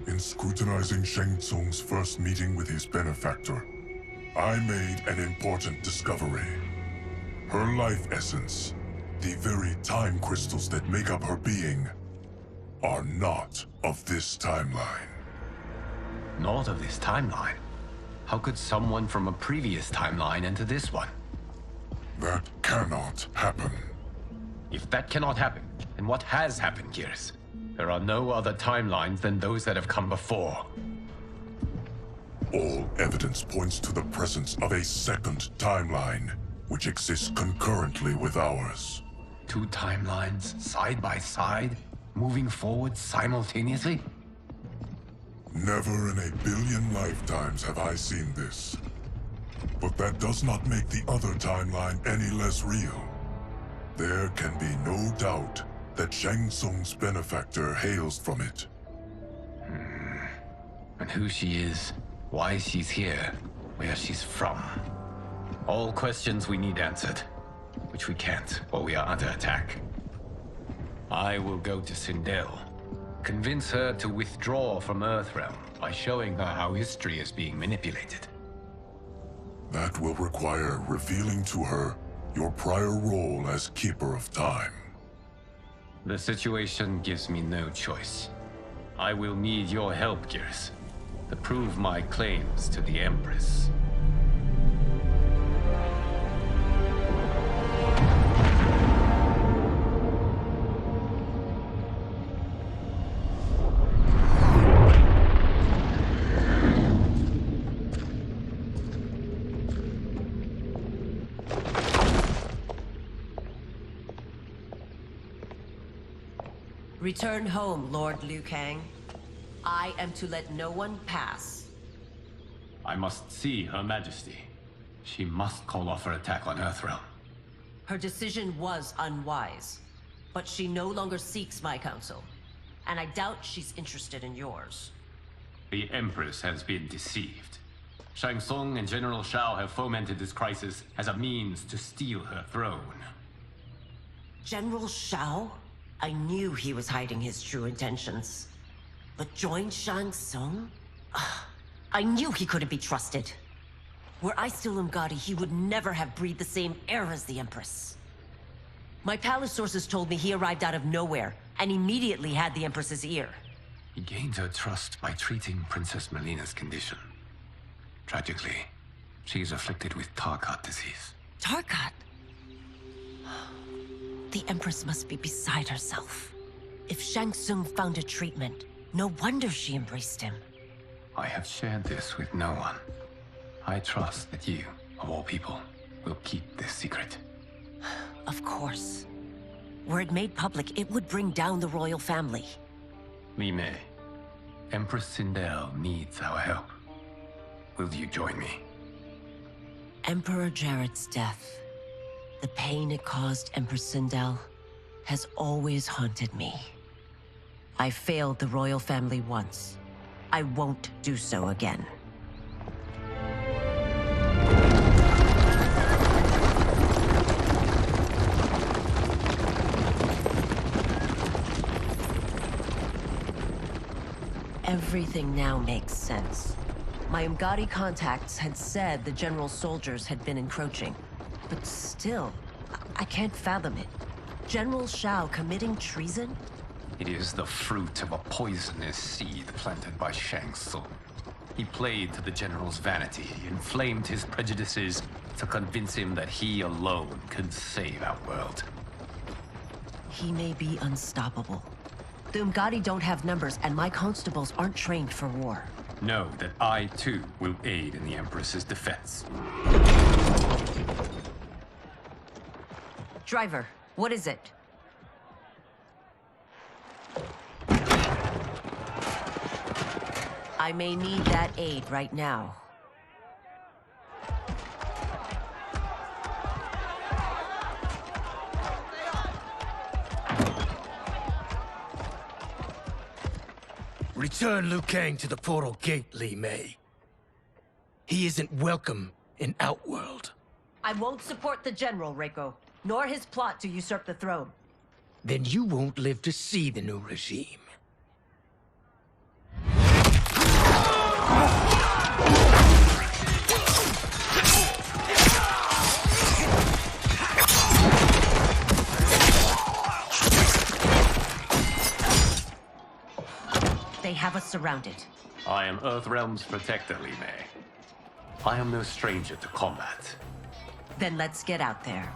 In scrutinizing Shang Tsung's first meeting with his benefactor, I made an important discovery. Her life essence, the very time crystals that make up her being, are not of this timeline. Not of this timeline? How could someone from a previous timeline enter this one? That cannot happen. If that cannot happen, then what has happened, Gears? There are no other timelines than those that have come before. All evidence points to the presence of a second timeline, which exists concurrently with ours. Two timelines, side by side, moving forward simultaneously? Never in a billion lifetimes have I seen this. But that does not make the other timeline any less real. There can be no doubt that Shang Tsung's benefactor hails from it. And who she is, why she's here, where she's from. All questions we need answered, which we can't while we are under attack. I will go to Sindel, convince her to withdraw from Earthrealm by showing her how history is being manipulated. That will require revealing to her your prior role as Keeper of Time. The situation gives me no choice. I will need your help, Gears, to prove my claims to the Empress. Return home, Lord Liu Kang. I am to let no one pass. I must see Her Majesty. She must call off her attack on Earthrealm. Her decision was unwise, but she no longer seeks my counsel, and I doubt she's interested in yours. The Empress has been deceived. Shang Tsung and General Shao have fomented this crisis as a means to steal her throne. General Shao? I knew he was hiding his true intentions. But join Shang Tsung? I knew he couldn't be trusted. Were I still Umgadi, he would never have breathed the same air as the Empress. My palace sources told me he arrived out of nowhere, and immediately had the Empress's ear. He gained her trust by treating Princess Mileena's condition. Tragically, she is afflicted with Tarkat disease. Tarkat? The Empress must be beside herself. If Shang Tsung found a treatment, no wonder she embraced him. I have shared this with no one. I trust that you, of all people, will keep this secret. Of course. Were it made public, it would bring down the royal family. Li Mei, Empress Sindel needs our help. Will you join me? Emperor Jarrett's death, the pain it caused Empress Sindel, has always haunted me. I failed the royal family once. I won't do so again. Everything now makes sense. My Umgadi contacts had said the general soldiers had been encroaching. But still, I can't fathom it. General Shao committing treason? It is the fruit of a poisonous seed planted by Shang Tsung. He played to the General's vanity, inflamed his prejudices to convince him that he alone could save our world. He may be unstoppable. The Umgadi don't have numbers, and my constables aren't trained for war. Know that I, too, will aid in the Empress's defense. Driver, what is it? I may need that aid right now. Return Liu Kang to the portal gate, Li Mei. He isn't welcome in Outworld. I won't support the General, Reiko, nor his plot to usurp the throne. Then you won't live to see the new regime. They have us surrounded. I am Earthrealm's protector, Li Mei. I am no stranger to combat. Then let's get out there.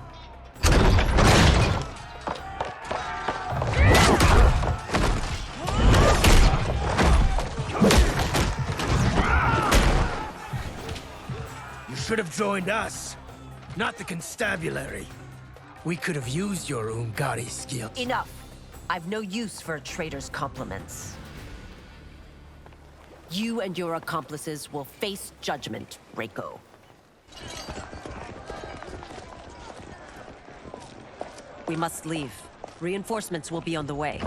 You should have joined us, not the constabulary. We could have used your Umgadi skills. Enough! I've no use for a traitor's compliments. You and your accomplices will face judgment, Reiko. We must leave. Reinforcements will be on the way.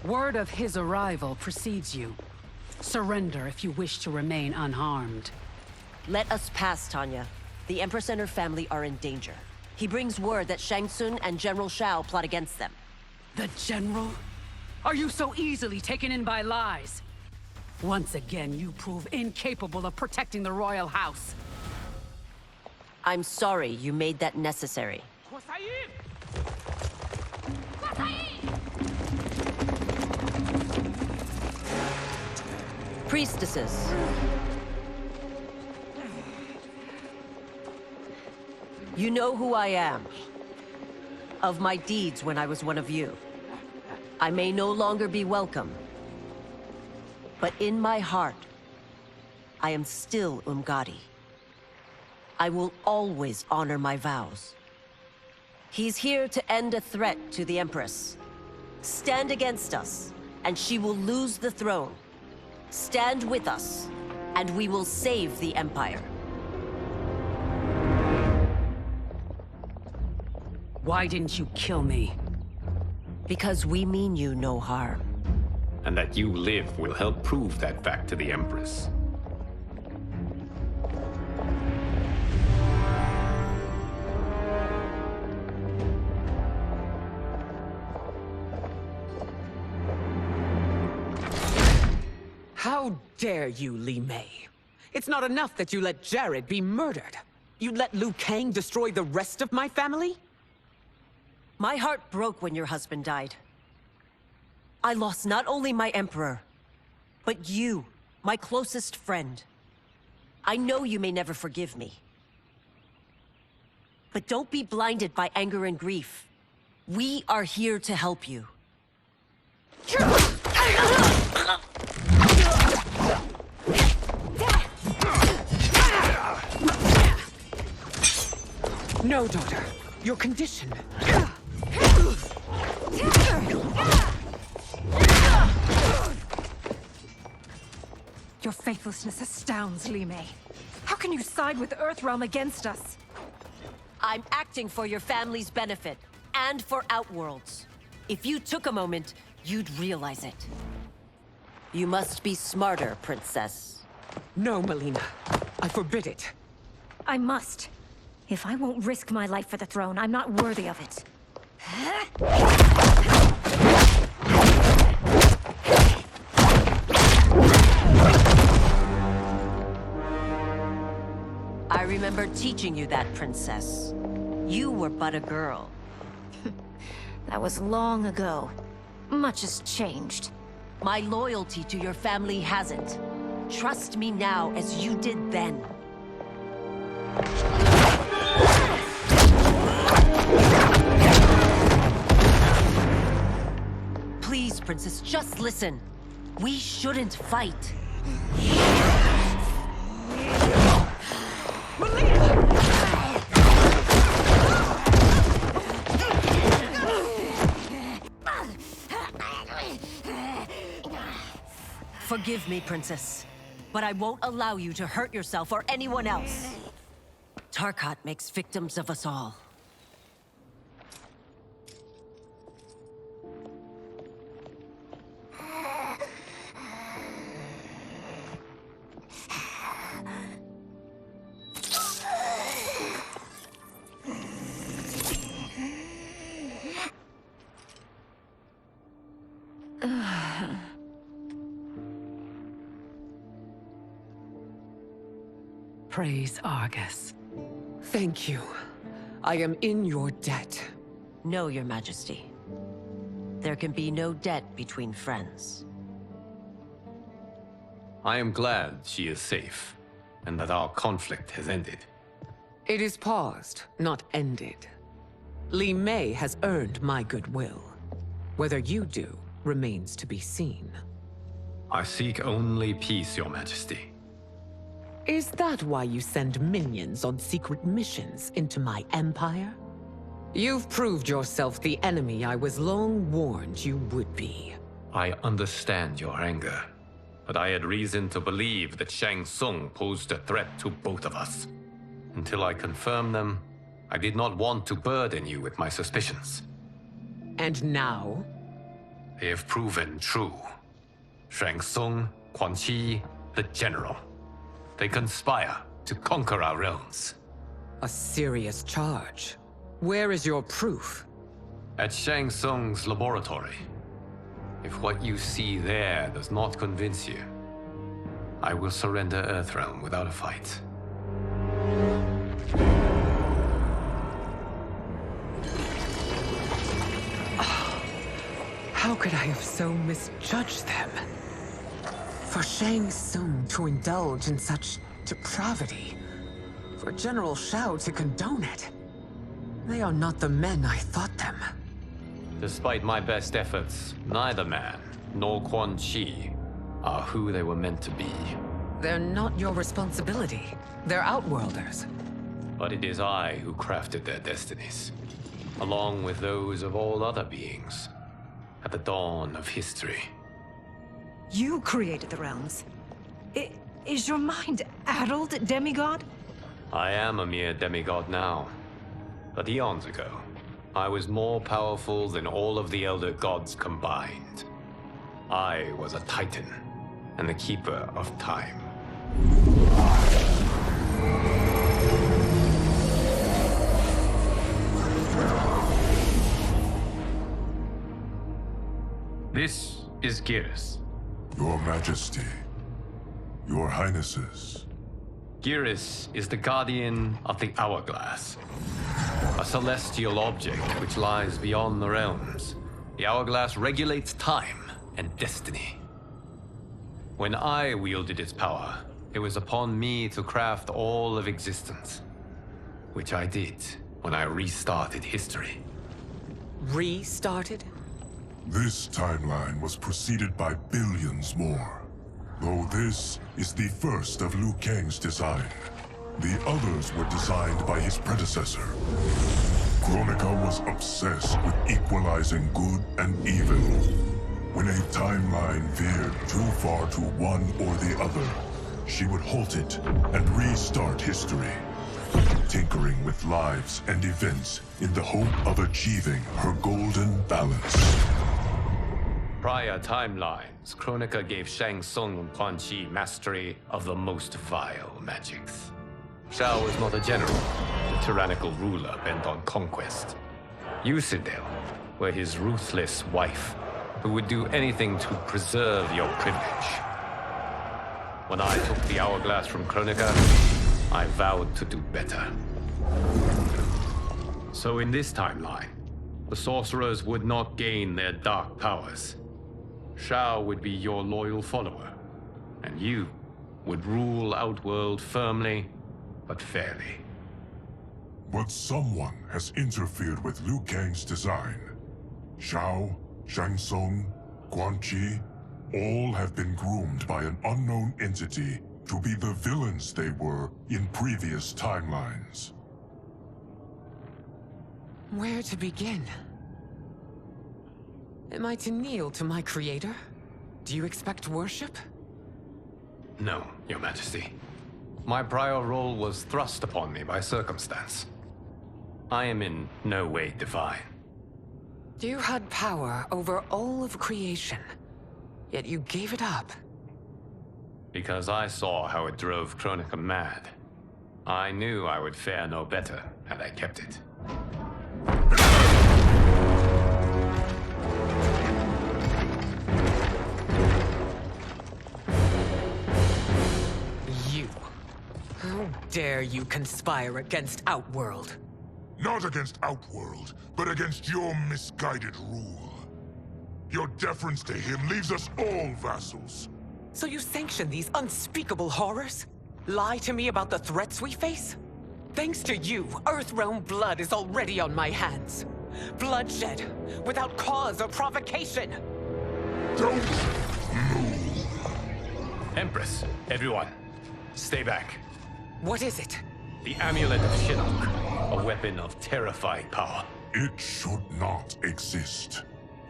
Word of his arrival precedes you. Surrender if you wish to remain unharmed. Let us pass, Tanya. The Empress and her family are in danger. He brings word that Shang Tsung and General Shao plot against them. The General? Are you so easily taken in by lies? Once again, you prove incapable of protecting the royal house. I'm sorry you made that necessary. Priestesses. You know who I am. Of my deeds when I was one of you. I may no longer be welcome. But in my heart, I am still Umgadi. I will always honor my vows. He's here to end a threat to the Empress. Stand against us, and she will lose the throne. Stand with us, and we will save the Empire. Why didn't you kill me? Because we mean you no harm. And that you live will help prove that fact to the Empress. How dare you, Li Mei? It's not enough that you let Jared be murdered. You let Liu Kang destroy the rest of my family? My heart broke when your husband died. I lost not only my Emperor, but you, my closest friend. I know you may never forgive me. But don't be blinded by anger and grief. We are here to help you. No, daughter. Your condition. Your faithlessness astounds, Li Mei. How can you side with Earthrealm against us? I'm acting for your family's benefit, and for Outworld's. If you took a moment, you'd realize it. You must be smarter, Princess. No, Mileena. I forbid it. I must. If I won't risk my life for the throne, I'm not worthy of it. I remember teaching you that, princess. You were but a girl. That was long ago. Much has changed. My loyalty to your family hasn't. Trust me now as you did then. Please, princess, just listen. We shouldn't fight. Forgive me, princess, but I won't allow you to hurt yourself or anyone else. Tarkat makes victims of us all. Praise Argus. Thank you. I am in your debt. No, Your Majesty. There can be no debt between friends. I am glad she is safe, and that our conflict has ended. It is paused, not ended. Li Mei has earned my goodwill. Whether you do remains to be seen. I seek only peace, Your Majesty. Is that why you send minions on secret missions into my empire? You've proved yourself the enemy I was long warned you would be. I understand your anger, but I had reason to believe that Shang Tsung posed a threat to both of us. Until I confirmed them, I did not want to burden you with my suspicions. And now? They have proven true. Shang Tsung, Quan Chi, the General. They conspire to conquer our realms. A serious charge. Where is your proof? At Shang Tsung's laboratory. If what you see there does not convince you, I will surrender Earthrealm without a fight. How could I have so misjudged them? For Shang Tsung to indulge in such depravity, for General Shao to condone it, they are not the men I thought them. Despite my best efforts, neither man nor Quan Chi are who they were meant to be. They're not your responsibility. They're Outworlders. But it is I who crafted their destinies, along with those of all other beings, at the dawn of history. You created the realms. Is your mind addled, demigod? I am a mere demigod now. But eons ago, I was more powerful than all of the Elder Gods combined. I was a Titan, and the Keeper of Time. This is Geras. Your Majesty. Your Highnesses. Geras is the guardian of the Hourglass. A celestial object which lies beyond the realms. The Hourglass regulates time and destiny. When I wielded its power, it was upon me to craft all of existence. Which I did when I restarted history. Restarted? This timeline was preceded by billions more. Though this is the first of Liu Kang's design. The others were designed by his predecessor. Kronika was obsessed with equalizing good and evil. When a timeline veered too far to one or the other, she would halt it and restart history, tinkering with lives and events in the hope of achieving her golden balance. Prior timelines, Kronika gave Shang Tsung and Quan Chi mastery of the most vile magics. Shao was not a general, a tyrannical ruler bent on conquest. You, Sindel, were his ruthless wife, who would do anything to preserve your privilege. When I took the hourglass from Kronika, I vowed to do better. So in this timeline, the sorcerers would not gain their dark powers. Shao would be your loyal follower, and you would rule Outworld firmly, but fairly. But someone has interfered with Liu Kang's design. Shao, Shang Tsung, Quan Chi, all have been groomed by an unknown entity to be the villains they were in previous timelines. Where to begin? Am I to kneel to my creator? Do you expect worship? No, Your Majesty. My prior role was thrust upon me by circumstance. I am in no way divine. You had power over all of creation, yet you gave it up. Because I saw how it drove Kronika mad. I knew I would fare no better had I kept it. You. How dare you conspire against Outworld? Not against Outworld, but against your misguided rule. Your deference to him leaves us all vassals. So you sanction these unspeakable horrors? Lie to me about the threats we face? Thanks to you, Earthrealm blood is already on my hands. Bloodshed, without cause or provocation. Don't move. Empress, everyone, stay back. What is it? The Amulet of Shinnok, a weapon of terrifying power. It should not exist.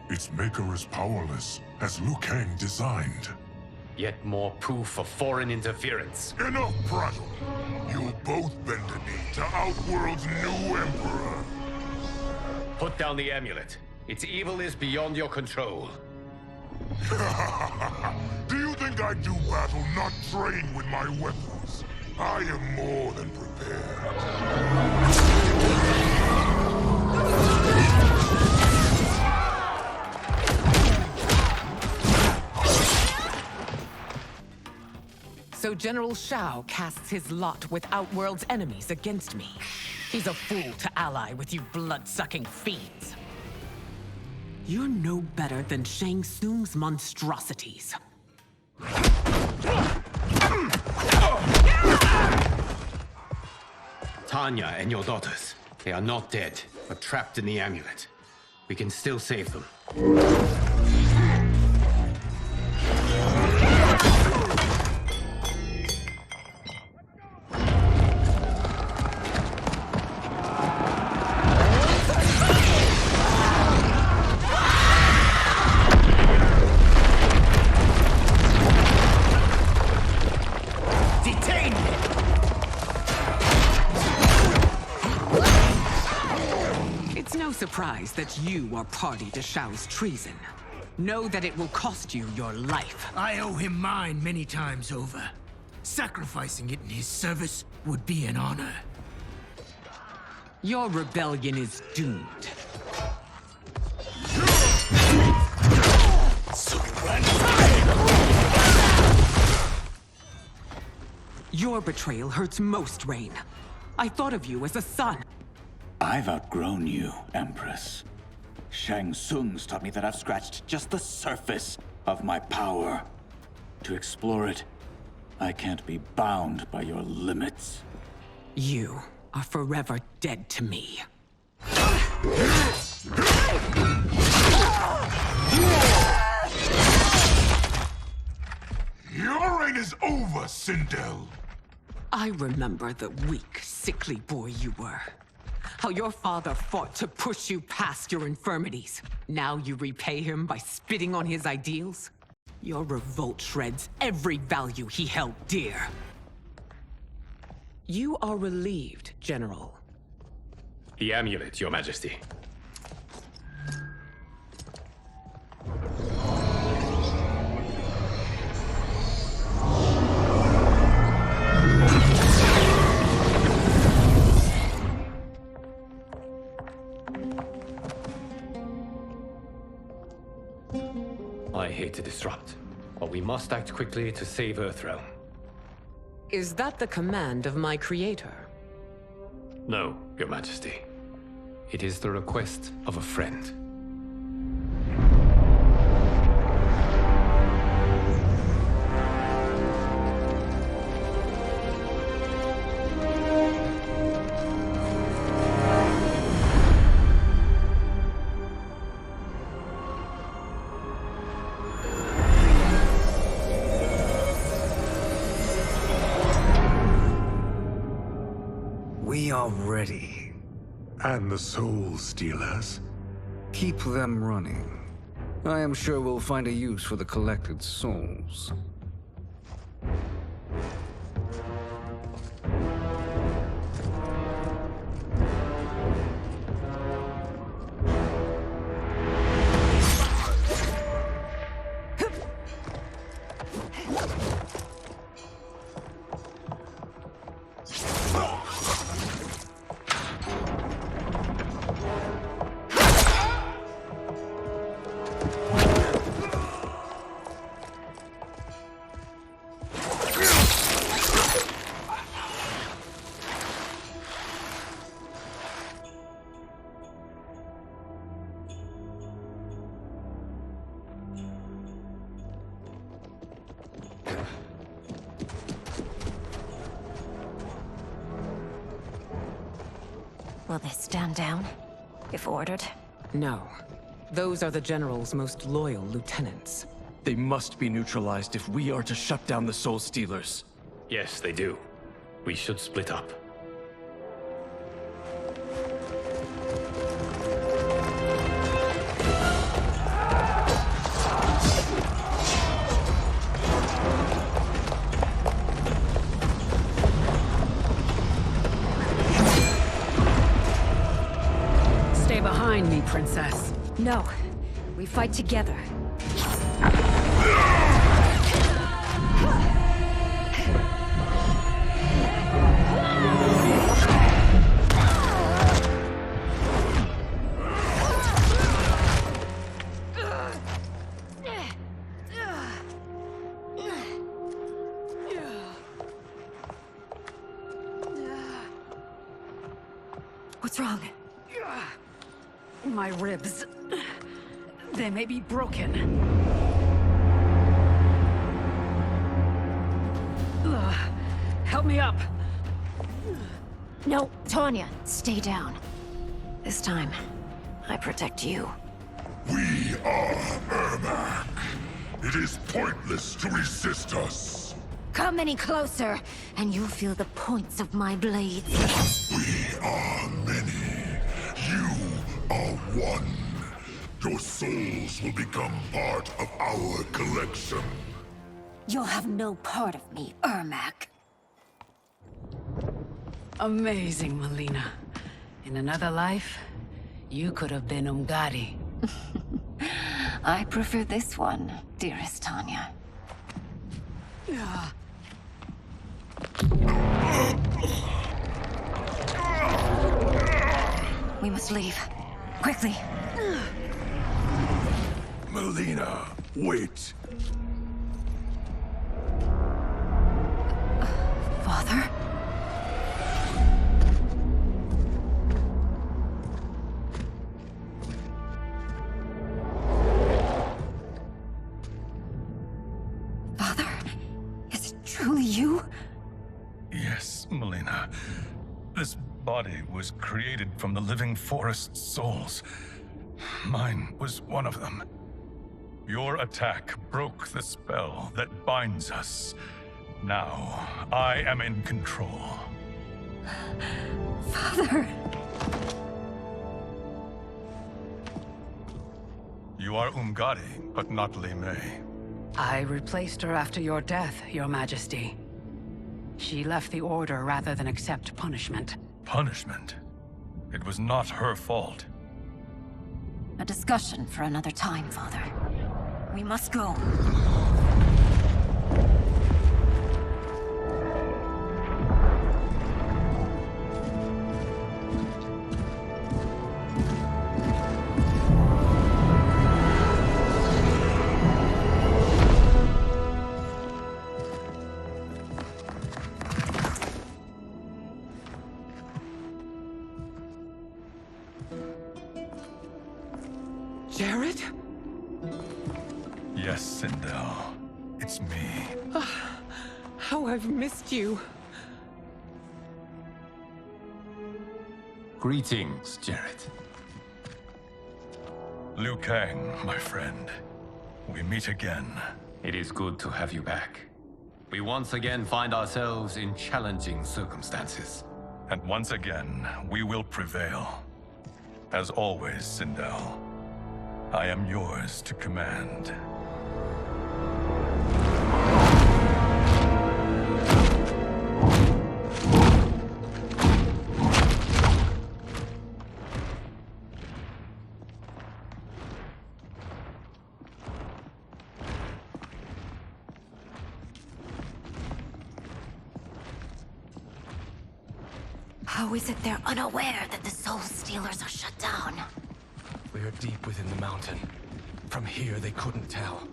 Its maker is powerless, as Liu Kang designed. Yet more proof of foreign interference. Enough prattle. You'll both bend a knee to Outworld's new emperor. Put down the amulet. Its evil is beyond your control. Do you think I do battle not trained with my weapons? I am more than prepared. So General Shao casts his lot with Outworld's enemies against me. He's a fool to ally with you blood-sucking fiends. You're no better than Shang Tsung's monstrosities. Tanya and your daughters, they are not dead, but trapped in the amulet. We can still save them. Surprised that you are party to Shao's treason. Know that it will cost you your life. I owe him mine many times over. Sacrificing it in his service would be an honor. Your rebellion is doomed. Your betrayal hurts most, Rain. I thought of you as a son. I've outgrown you, Empress. Shang Tsung's taught me that I've scratched just the surface of my power. To explore it, I can't be bound by your limits. You are forever dead to me. Your reign is over, Sindel. I remember the weak, sickly boy you were. How your father fought to push you past your infirmities. Now you repay him by spitting on his ideals? Your revolt shreds every value he held dear. You are relieved, General. The amulet, Your Majesty. I hate to disrupt, but we must act quickly to save Earthrealm. Is that the command of my creator? No, Your Majesty. It is the request of a friend. We are ready. And the Soul Stealers? Keep them running. I am sure we'll find a use for the collected souls. Will they stand down, if ordered? No. Those are the General's most loyal lieutenants. They must be neutralized if we are to shut down the Soul Stealers. Yes, they do. We should split up. Stay behind me, Princess. No. We fight together. What's wrong? My ribs. They may be broken. Help me up. No, Tanya, stay down. This time, I protect you. We are Ermac. It is pointless to resist us. Come any closer, and you'll feel the points of my blades. We are many. You are one. Your souls will become part of our collection. You'll have no part of me, Ermac. Amazing, Mileena. In another life, you could have been Umgadi. I prefer this one, dearest Tanya. We must leave. Quickly. Mileena, wait. Father? Father? Is it truly you? Yes, Mileena. This body was created from the living forest's souls. Mine was one of them. Your attack broke the spell that binds us. Now, I am in control. Father! You are Umgadi, but not Li Mei. I replaced her after your death, Your Majesty. She left the Order rather than accept punishment. Punishment? It was not her fault. A discussion for another time, Father. We must go. Sindel. It's me. How I've missed you. Greetings, Jared. Liu Kang, my friend. We meet again. It is good to have you back. We once again find ourselves in challenging circumstances. And once again, we will prevail. As always, Sindel, I am yours to command. How is it they're unaware that the Soul Stealers are shut down? We are deep within the mountain. From here, they couldn't tell.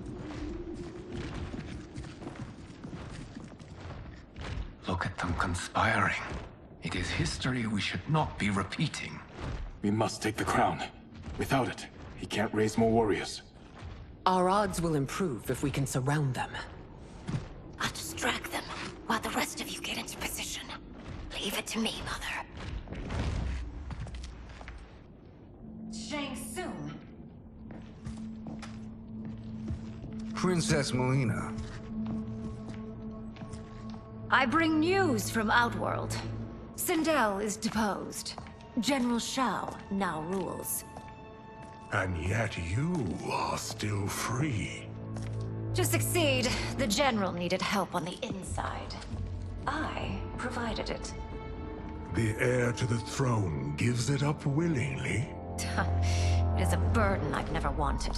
Look at them conspiring. It is history we should not be repeating. We must take the crown. Without it, he can't raise more warriors. Our odds will improve if we can surround them. I'll distract them while the rest of you get into position. Leave it to me, Mother. Shang Tsung. Princess Mileena. I bring news from Outworld. Sindel is deposed. General Shao now rules. And yet you are still free. To succeed, the General needed help on the inside. I provided it. The heir to the throne gives it up willingly. It is a burden I've never wanted.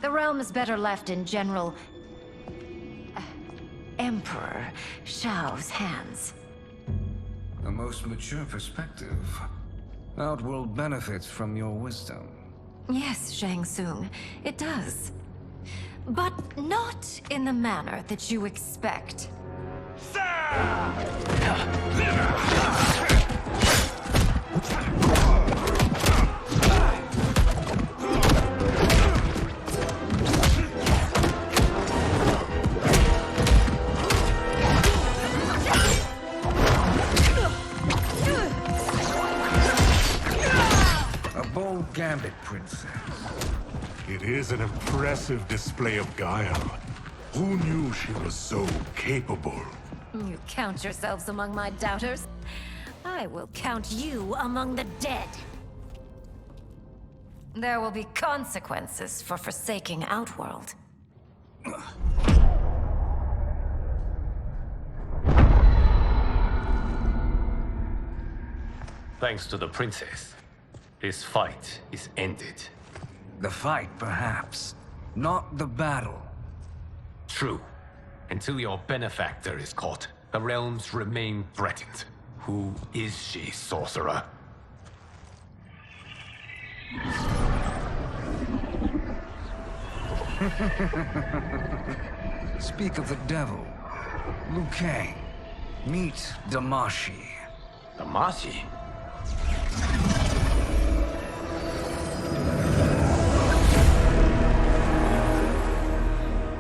The realm is better left in General... Emperor Shao's hands. A most mature perspective. Outworld benefits from your wisdom. Yes, Shang Tsung, it does. But not in the manner that you expect. A bold Gambit, princess. It is an impressive display of guile. Who knew she was so capable? You count yourselves among my doubters. I will count you among the dead. There will be consequences for forsaking Outworld. Thanks to the princess, this fight is ended. The fight, perhaps. Not the battle. True. Until your benefactor is caught, the realms remain threatened. Who is she, sorcerer? Speak of the devil. Liu Kang. Meet Damashi. Damashi?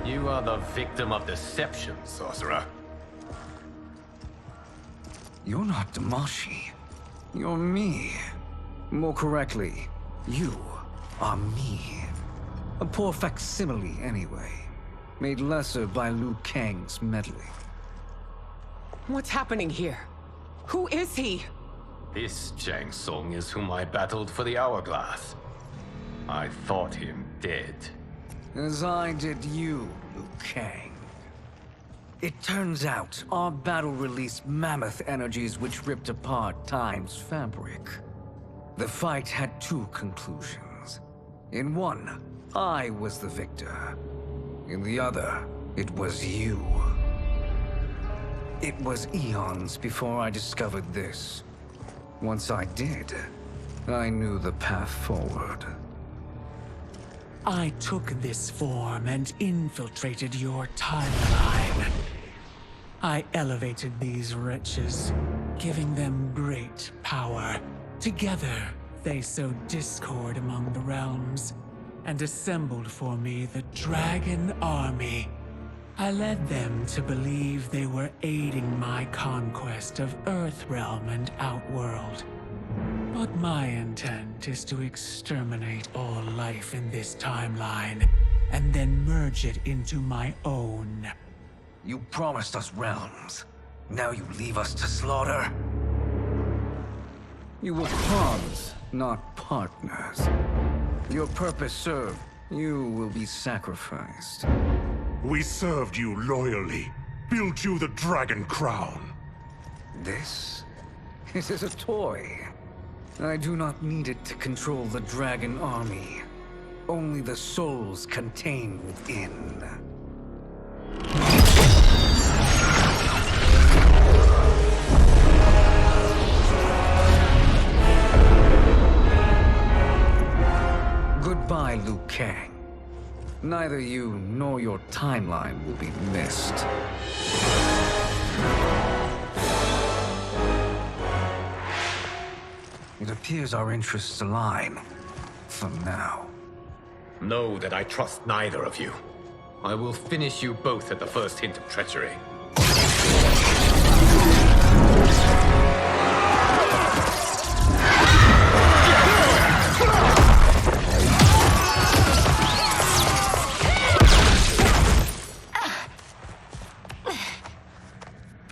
You are the victim of deception, sorcerer. You're not Damashi. You're me. More correctly, you are me. A poor facsimile, anyway. Made lesser by Liu Kang's meddling. What's happening here? Who is he? This Shang Tsung is whom I battled for the Hourglass. I thought him dead. As I did you, Liu Kang. It turns out our battle released mammoth energies which ripped apart time's fabric. The fight had two conclusions. In one, I was the victor. In the other, it was you. It was eons before I discovered this. Once I did, I knew the path forward. I took this form and infiltrated your timeline. I elevated these wretches, giving them great power. Together, they sowed discord among the realms. and assembled for me the Dragon Army. I led them to believe they were aiding my conquest of Earthrealm and Outworld. But my intent is to exterminate all life in this timeline, and then merge it into my own. You promised us realms. Now you leave us to slaughter? You were pawns, not partners. Your purpose served. You will be sacrificed. We served you loyally, built you the Dragon Crown. This is a toy. I do not need it to control the Dragon Army. Only the souls contained within. Goodbye, Liu Kang. Neither you nor your timeline will be missed. It appears our interests align. For now. Know that I trust neither of you. I will finish you both at the first hint of treachery.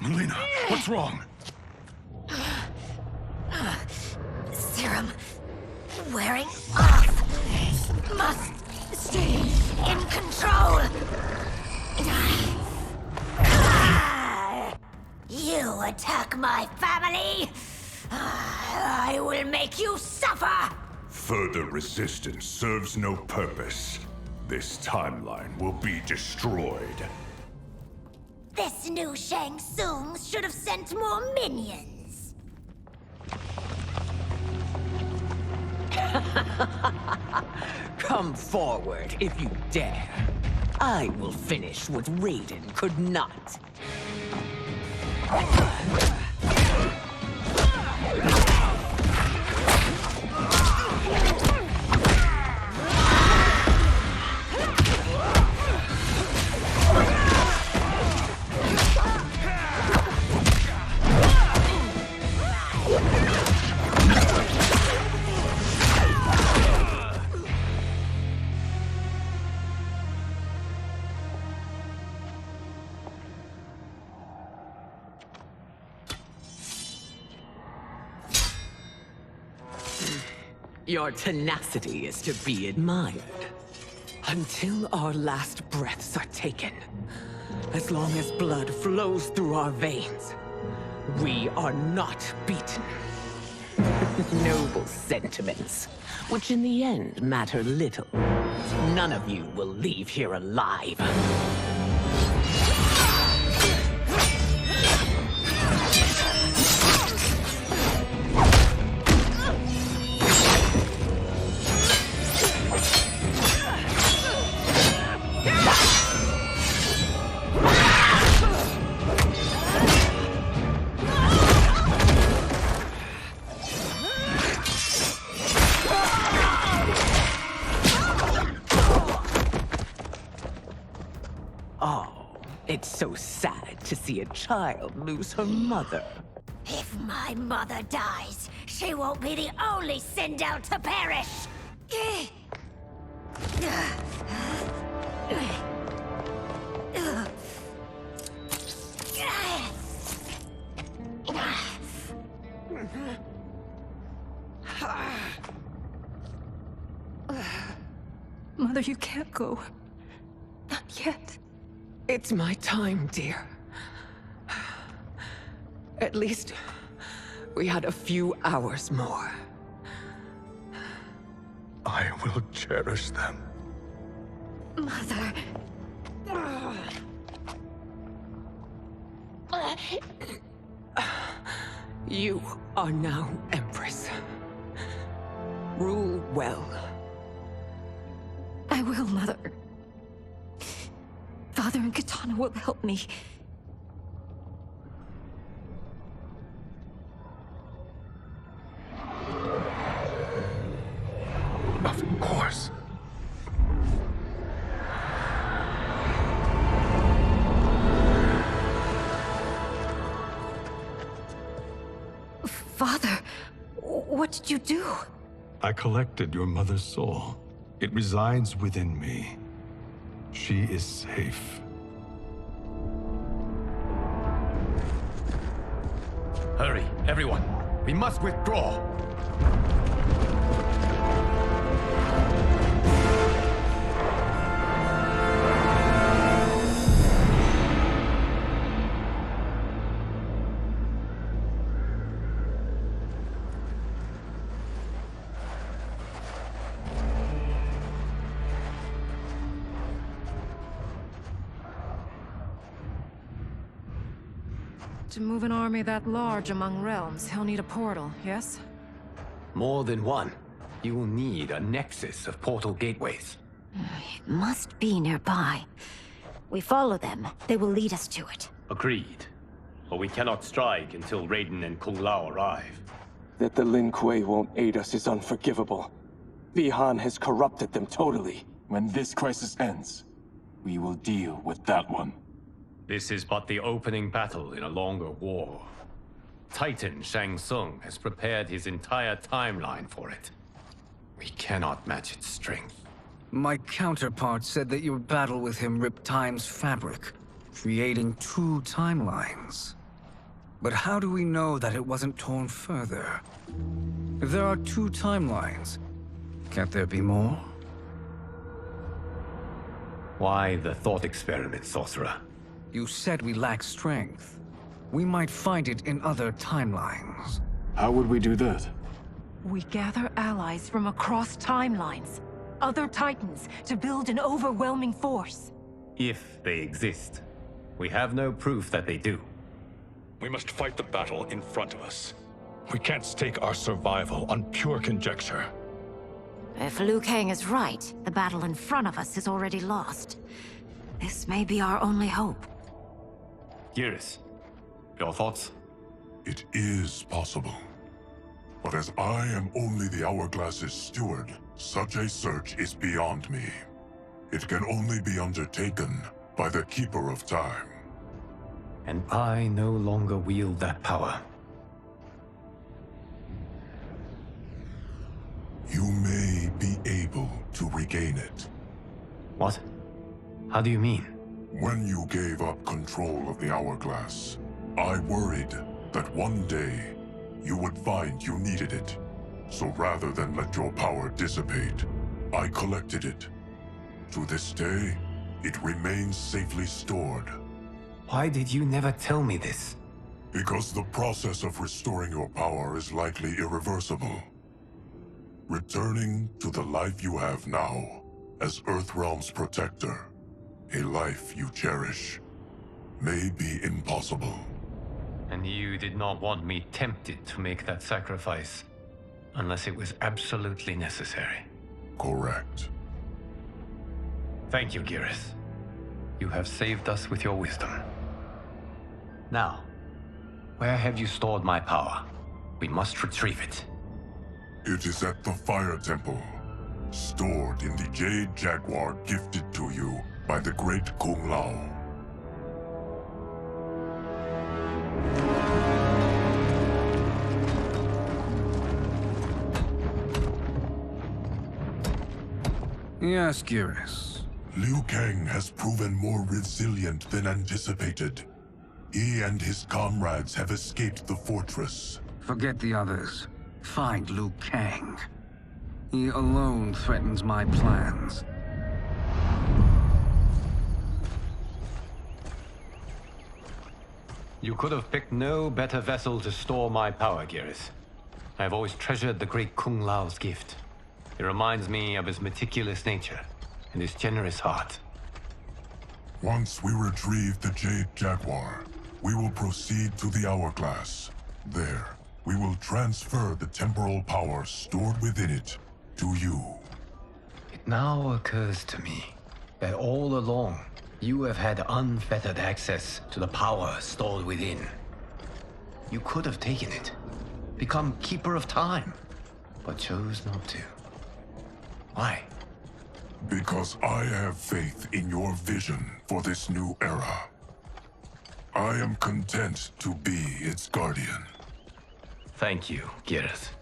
Mileena, what's wrong? Serum wearing off. Must stay in control. You attack my family, I will make you suffer. Further resistance serves no purpose. This timeline will be destroyed. This new Shang Tsung should have sent more minions. Come forward if you dare. I will finish what Raiden could not. Your tenacity is to be admired. Until our last breaths are taken, as long as blood flows through our veins, we are not beaten. Noble sentiments, which in the end matter little. None of you will leave here alive. It's so sad to see a child lose her mother. If my mother dies, she won't be the only Sindel to perish. Mother, you can't go. Not yet. It's my time, dear. At least, we had a few hours more. I will cherish them. Mother. You are now Empress. Rule well. I will, Mother. Father and Kitana will help me. Of course. Father, what did you do? I collected your mother's soul. It resides within me. She is safe. Hurry, everyone. We must withdraw. To move an army that large among realms, he'll need a portal, yes? More than one. You will need a nexus of portal gateways. It must be nearby. We follow them. They will lead us to it. Agreed. But we cannot strike until Raiden and Kung Lao arrive. That the Lin Kuei won't aid us is unforgivable. Bihan has corrupted them totally. When this crisis ends, we will deal with that one. This is but the opening battle in a longer war. Titan Shang Tsung has prepared his entire timeline for it. We cannot match its strength. My counterpart said that your battle with him ripped time's fabric, creating 2 timelines. But how do we know that it wasn't torn further? If there are 2 timelines, can't there be more? Why the thought experiment, sorcerer? You said we lack strength. We might find it in other timelines. How would we do that? We gather allies from across timelines, other titans, to build an overwhelming force. If they exist. We have no proof that they do. We must fight the battle in front of us. We can't stake our survival on pure conjecture. If Liu Kang is right, the battle in front of us is already lost. This may be our only hope. Geras, your thoughts? It is possible. But as I am only the Hourglass's steward, such a search is beyond me. It can only be undertaken by the Keeper of Time. And I no longer wield that power. You may be able to regain it. What? How do you mean? When you gave up control of the Hourglass, I worried that one day you would find you needed it. So rather than let your power dissipate, I collected it. To this day, it remains safely stored. Why did you never tell me this? Because the process of restoring your power is likely irreversible. Returning to the life you have now, as Earthrealm's protector, a life you cherish, may be impossible. And you did not want me tempted to make that sacrifice, unless it was absolutely necessary. Correct. Thank you, Geras. You have saved us with your wisdom. Now, where have you stored my power? We must retrieve it. It is at the Fire Temple, stored in the Jade Jaguar gifted to you by the great Kung Lao. Yes, Geras. Liu Kang has proven more resilient than anticipated. He and his comrades have escaped the fortress. Forget the others. Find Liu Kang. He alone threatens my plans. You could have picked no better vessel to store my power, Geras. I have always treasured the great Kung Lao's gift. It reminds me of his meticulous nature and his generous heart. Once we retrieve the Jade Jaguar, we will proceed to the Hourglass. There, we will transfer the temporal power stored within it to you. It now occurs to me that all along, you have had unfettered access to the power stored within. You could have taken it, become Keeper of Time, but chose not to. Why? Because I have faith in your vision for this new era. I am content to be its guardian. Thank you, Gareth.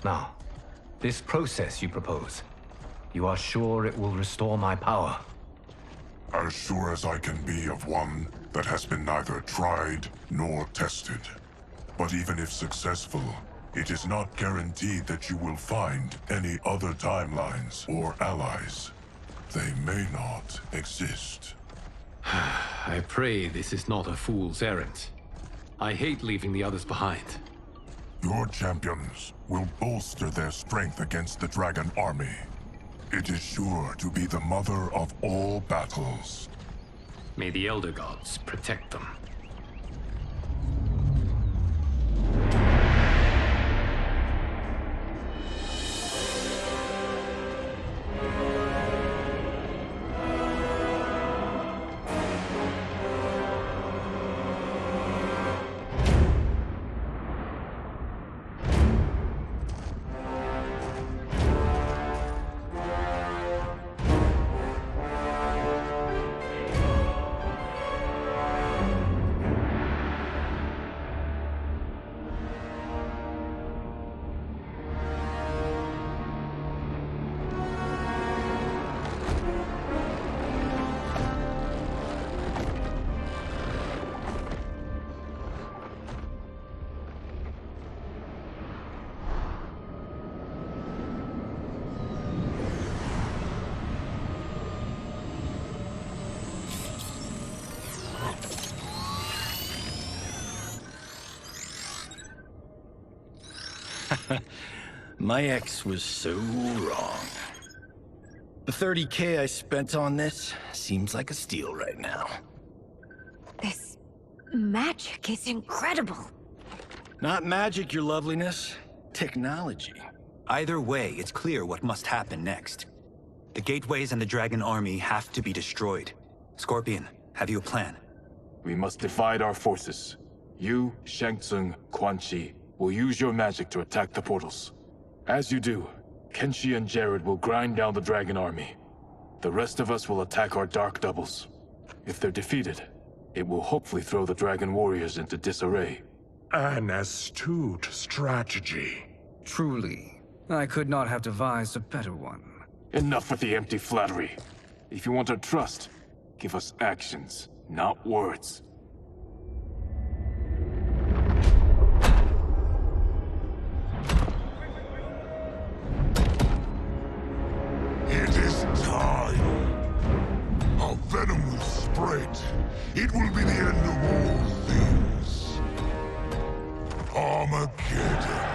Now, this process you propose, you are sure it will restore my power? As sure as I can be of one that has been neither tried nor tested. But even if successful, it is not guaranteed that you will find any other timelines or allies. They may not exist. I pray this is not a fool's errand. I hate leaving the others behind. Your champions will bolster their strength against the Dragon Army. It is sure to be the mother of all battles. May the Elder Gods protect them. My ex was so wrong. The 30K I spent on this seems like a steal right now. This magic is incredible. Not magic, your loveliness. Technology. Either way, it's clear what must happen next. The gateways and the Dragon Army have to be destroyed. Scorpion, have you a plan? We must divide our forces. You, Shang Tsung, Quan Chi, will use your magic to attack the portals. As you do, Kenshi and Jared will grind down the Dragon Army. The rest of us will attack our Dark Doubles. If they're defeated, it will hopefully throw the Dragon Warriors into disarray. An astute strategy. Truly, I could not have devised a better one. Enough with the empty flattery. If you want our trust, give us actions, not words. It is time. Our venom will spread. It will be the end of all things. Armageddon.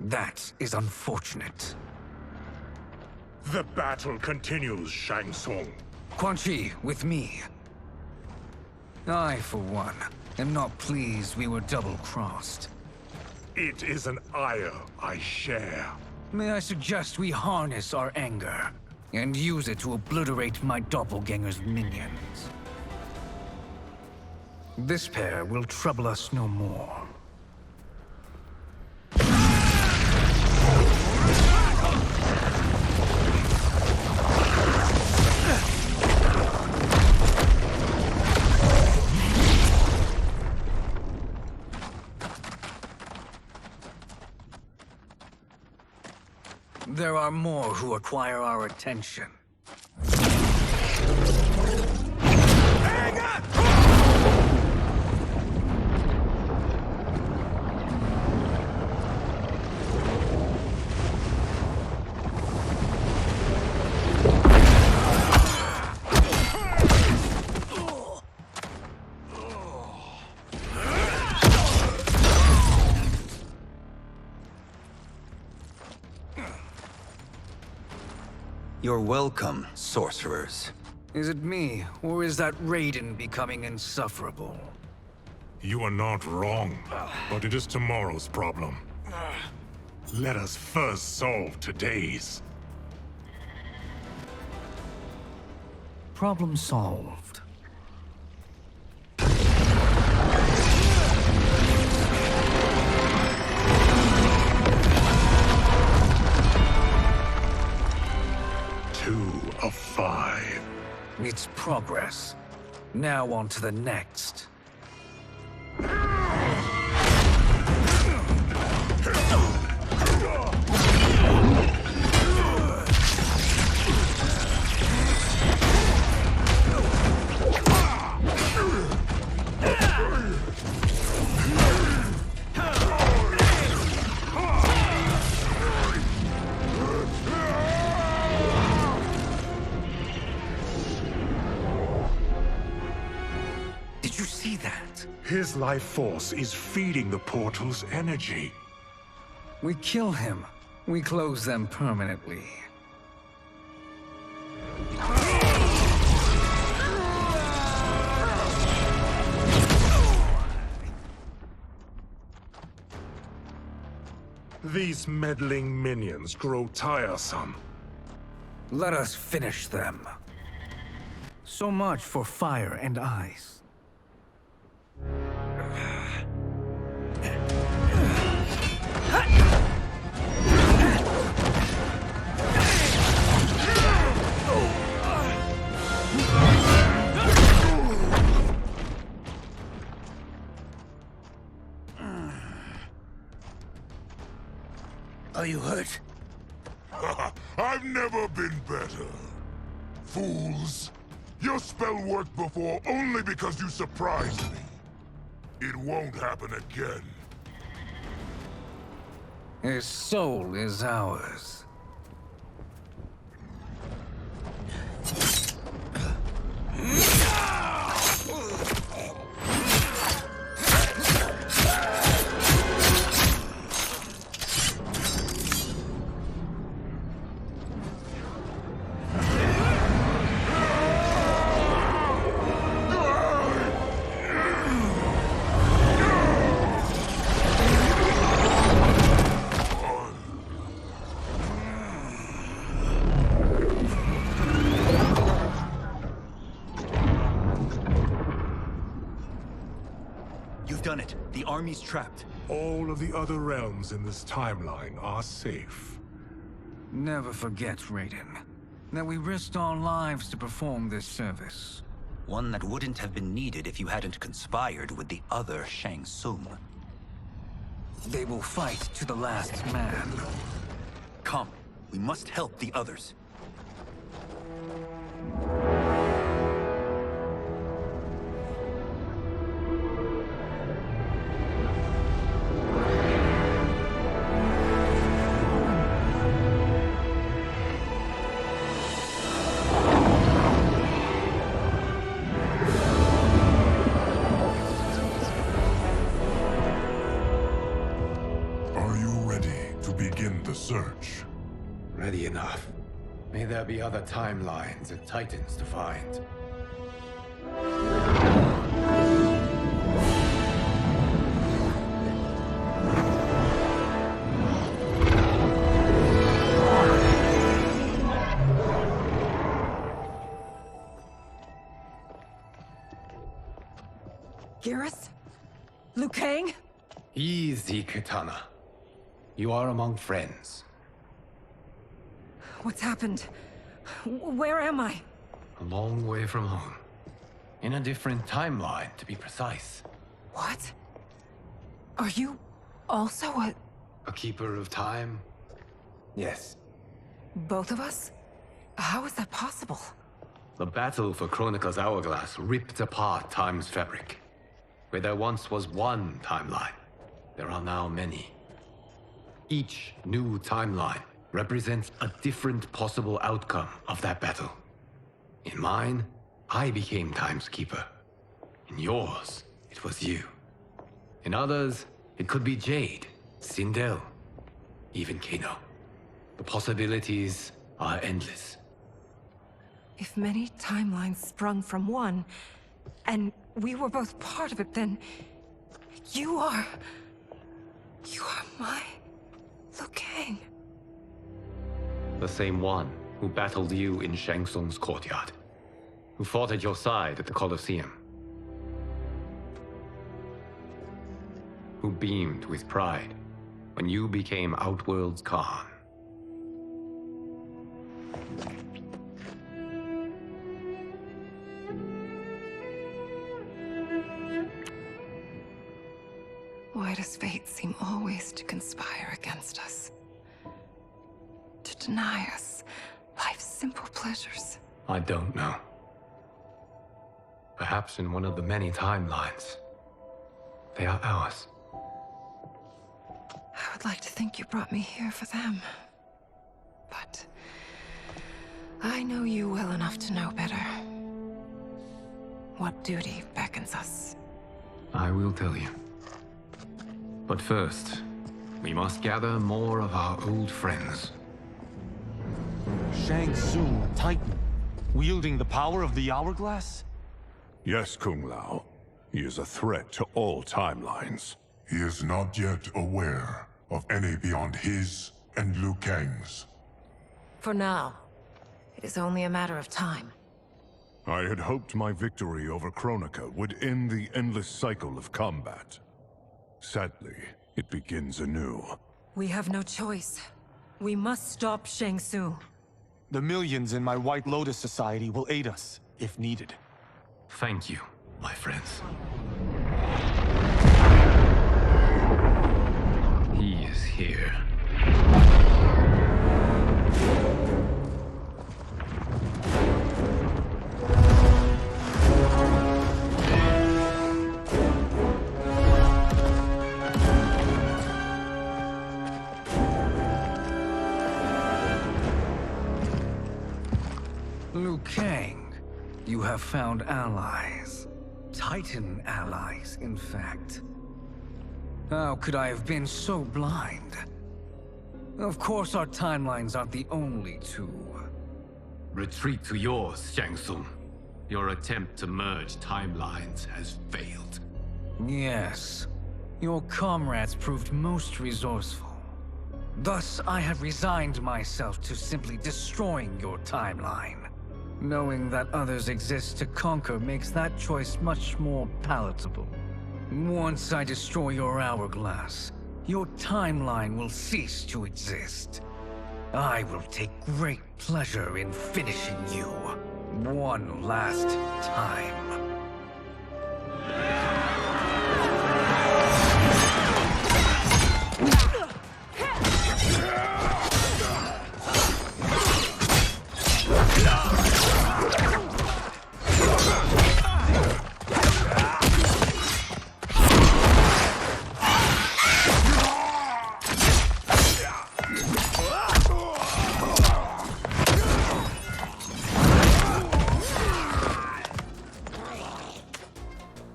That is unfortunate. The battle continues, Shang Tsung. Quan Chi, with me. I, for one, am not pleased we were double-crossed. It is an ire I share. May I suggest we harness our anger and use it to obliterate my doppelganger's minions? This pair will trouble us no more. there are more who require our attention. You're welcome, sorcerers. Is it me, or is that Raiden becoming insufferable? You are not wrong, but it is tomorrow's problem. Let us first solve today's. Problem solved. Of 5. It's progress. Now on to the next. His life force is feeding the portal's energy. We kill him. We close them permanently. These meddling minions grow tiresome. Let us finish them. So much for fire and ice. Are you hurt? I've never been better. Fools! Your spell worked before only because you surprised me. It won't happen again. His soul is ours. Done it. The army's trapped. All of the other realms in this timeline are safe. Never forget, Raiden, that we risked our lives to perform this service. One that wouldn't have been needed if you hadn't conspired with the other Shang Tsung. They will fight to the last man. Come, we must help the others. Search. Ready enough. May there be other timelines and titans to find. Geras? Liu Kang? Easy, Kitana. You are among friends. What's happened? Where am I? A long way from home. In a different timeline, to be precise. What? Are you also a... A keeper of time? Yes. Both of us? How is that possible? The battle for Chronica's Hourglass ripped apart time's fabric. Where there once was one timeline, there are now many. Each new timeline represents a different possible outcome of that battle. In mine, I became Time's Keeper. In yours, it was you. In others, it could be Jade, Sindel, even Kano. The possibilities are endless. If many timelines sprung from one, and we were both part of it, then you are my Liu Kang. The same one who battled you in Shang Tsung's courtyard, who fought at your side at the Colosseum, who beamed with pride when you became Outworld's Khan. Why does fate seem always to conspire against us? To deny us life's simple pleasures? I don't know. Perhaps in one of the many timelines, they are ours. I would like to think you brought me here for them. But I know you well enough to know better. What duty beckons us? I will tell you. But first, we must gather more of our old friends. Shang Tsung, Titan, wielding the power of the Hourglass? Yes, Kung Lao. He is a threat to all timelines. He is not yet aware of any beyond his and Liu Kang's. For now, it is only a matter of time. I had hoped my victory over Chronica would end the endless cycle of combat. Sadly, it begins anew. We have no choice. We must stop Shang Tsung. The millions in my White Lotus Society will aid us, if needed. Thank you, my friends. He is here. Liu Kang, you have found allies. Titan allies, in fact. How could I have been so blind? Of course our timelines aren't the only two. Retreat to yours, Shang Tsung. Your attempt to merge timelines has failed. Yes. Your comrades proved most resourceful. Thus, I have resigned myself to simply destroying your timeline. Knowing that others exist to conquer makes that choice much more palatable. Once I destroy your hourglass, your timeline will cease to exist. I will take great pleasure in finishing you one last time.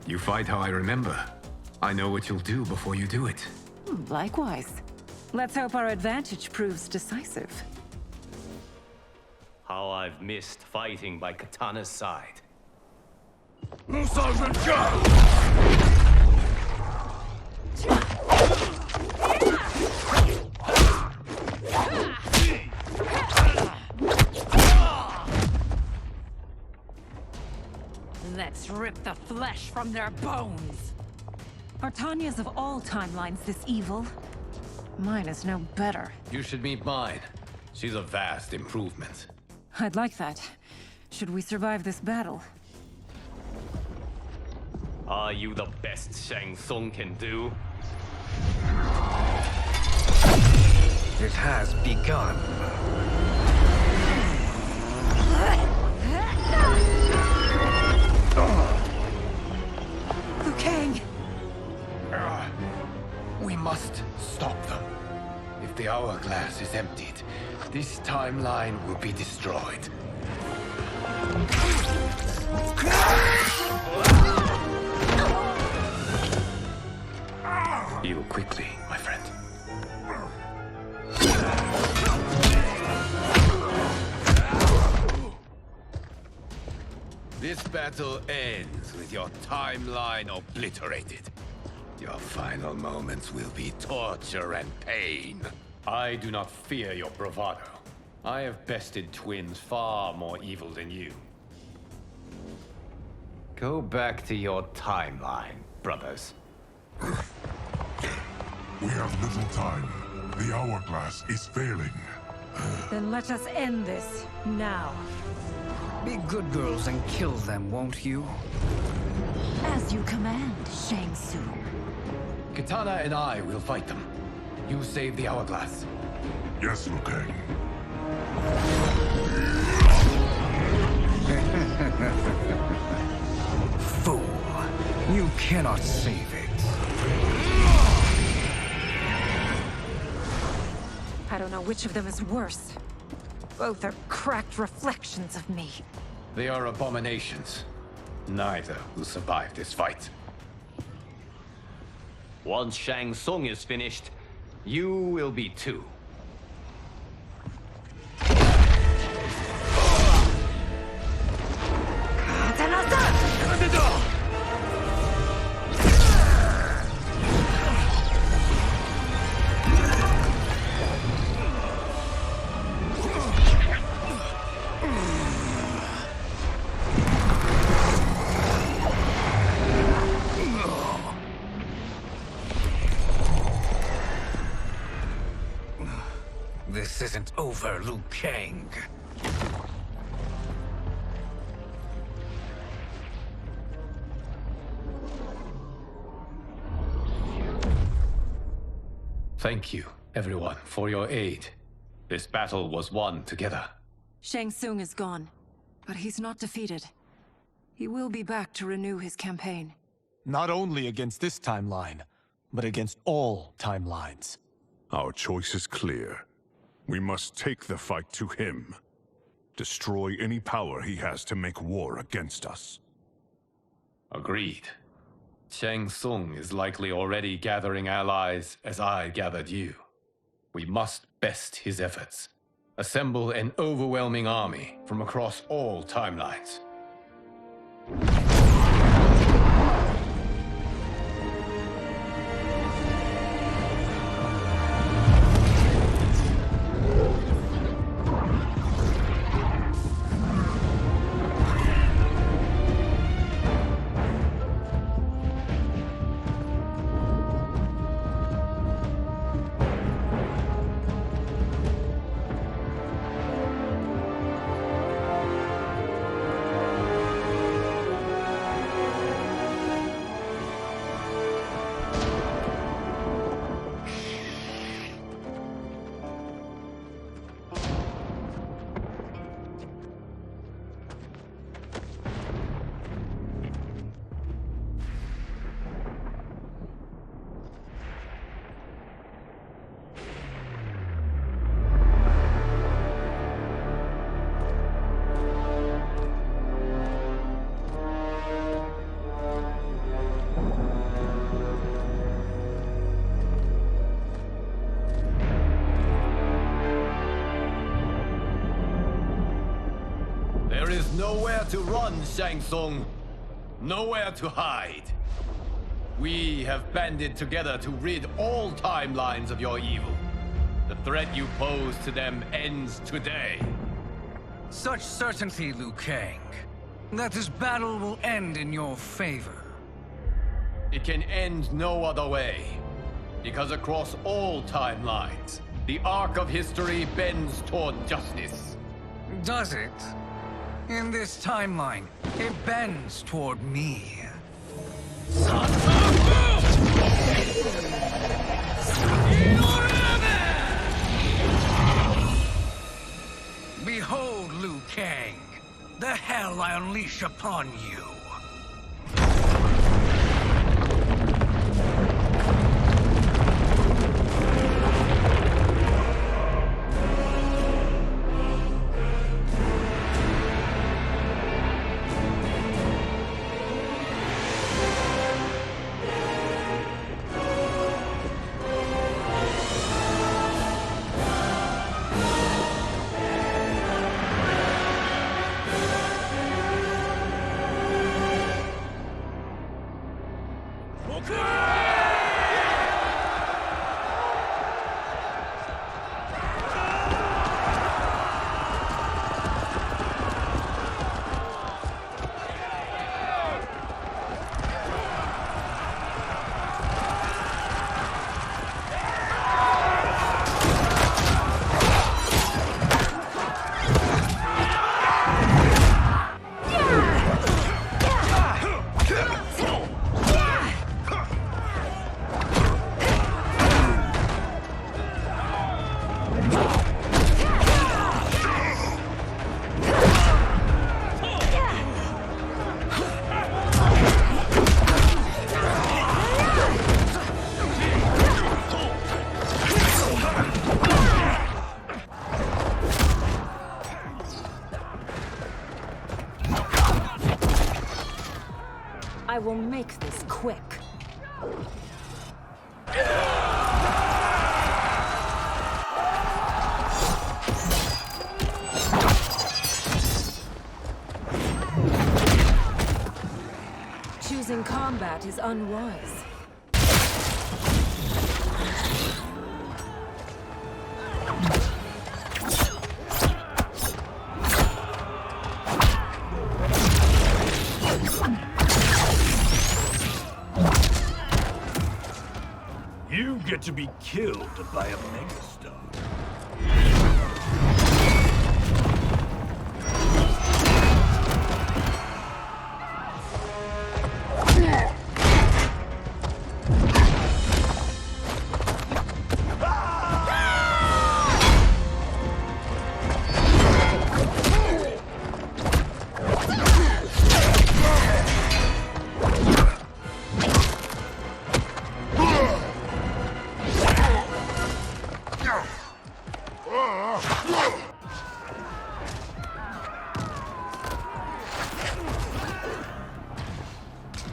You fight how I remember. I know what you'll do before you do it. Likewise. Let's hope our advantage proves decisive. How I've missed fighting by Kitana's side. Sergeant Shang! Let's rip the flesh from their bones. Are Tanya's of all timelines this evil? Mine is no better. You should meet mine. She's a vast improvement. I'd like that. Should we survive this battle? Are you the best Shang Tsung can do? It has begun. Liu Kang! We must stop them. If the hourglass is emptied, this timeline will be destroyed. Heal quickly, my friend. This battle ends with your timeline obliterated. Your final moments will be torture and pain. I do not fear your bravado. I have bested twins far more evil than you. Go back to your timeline, brothers. We have little time. The hourglass is failing. Then let us end this, now. Be good girls and kill them, won't you? As you command, Shang Tsung. Kitana and I will fight them. You save the hourglass. Yes, Liu Kang. Fool. You cannot save it. I don't know which of them is worse. Both are cracked reflections of me. They are abominations. Neither will survive this fight. Once Shang Tsung is finished, you will be too. This isn't over, Liu Kang. Thank you, everyone, for your aid. This battle was won together. Shang Tsung is gone, but he's not defeated. He will be back to renew his campaign. Not only against this timeline, but against all timelines. Our choice is clear. We must take the fight to him. Destroy any power he has to make war against us. Agreed. Shang Tsung is likely already gathering allies as I gathered you. We must best his efforts. Assemble an overwhelming army from across all timelines. There is nowhere to run, Shang Tsung. Nowhere to hide. We have banded together to rid all timelines of your evil. The threat you pose to them ends today. Such certainty, Liu Kang, that this battle will end in your favor. It can end no other way. Because across all timelines, the arc of history bends toward justice. Does it? In this timeline, it bends toward me. Behold, Liu Kang. the hell I unleash upon you. I will make this quick. Choosing combat is unwise. You get to be killed by a megastar.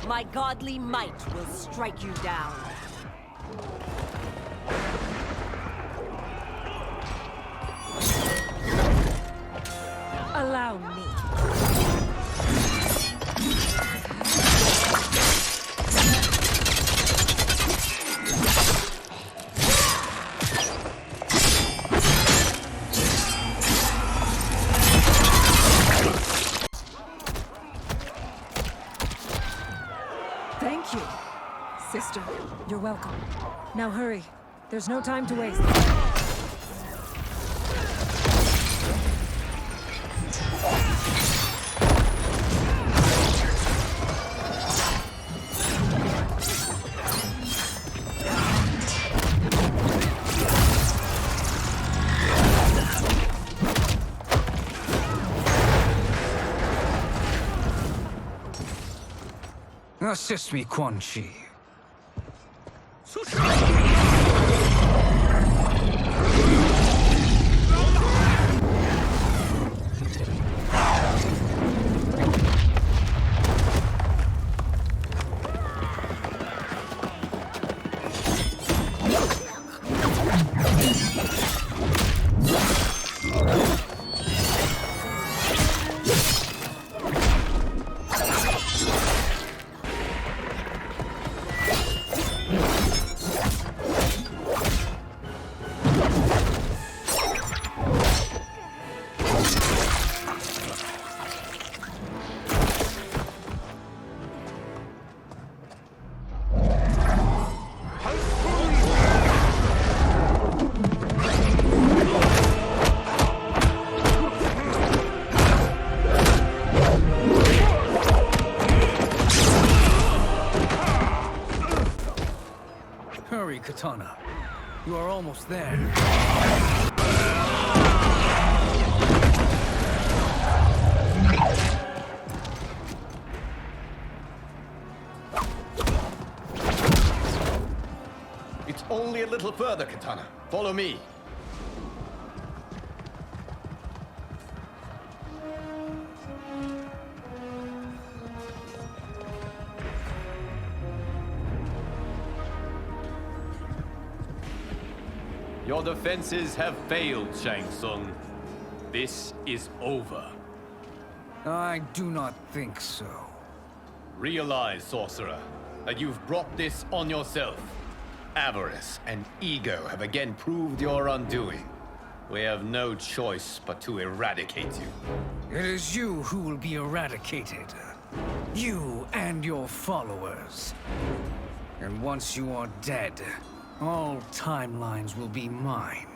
My godly might will strike you down. Allow me. Thank you, sister. You're welcome. Now hurry. There's no time to waste. Assist me, Quan Chi. Hurry, Kitana. You are almost there. It's only a little further, Kitana. Follow me. Your defenses have failed, Shang Tsung. This is over. I do not think so. Realize, sorcerer, that you've brought this on yourself. Avarice and ego have again proved your undoing. We have no choice but to eradicate you. It is you who will be eradicated. You and your followers. And once you are dead, all timelines will be mine.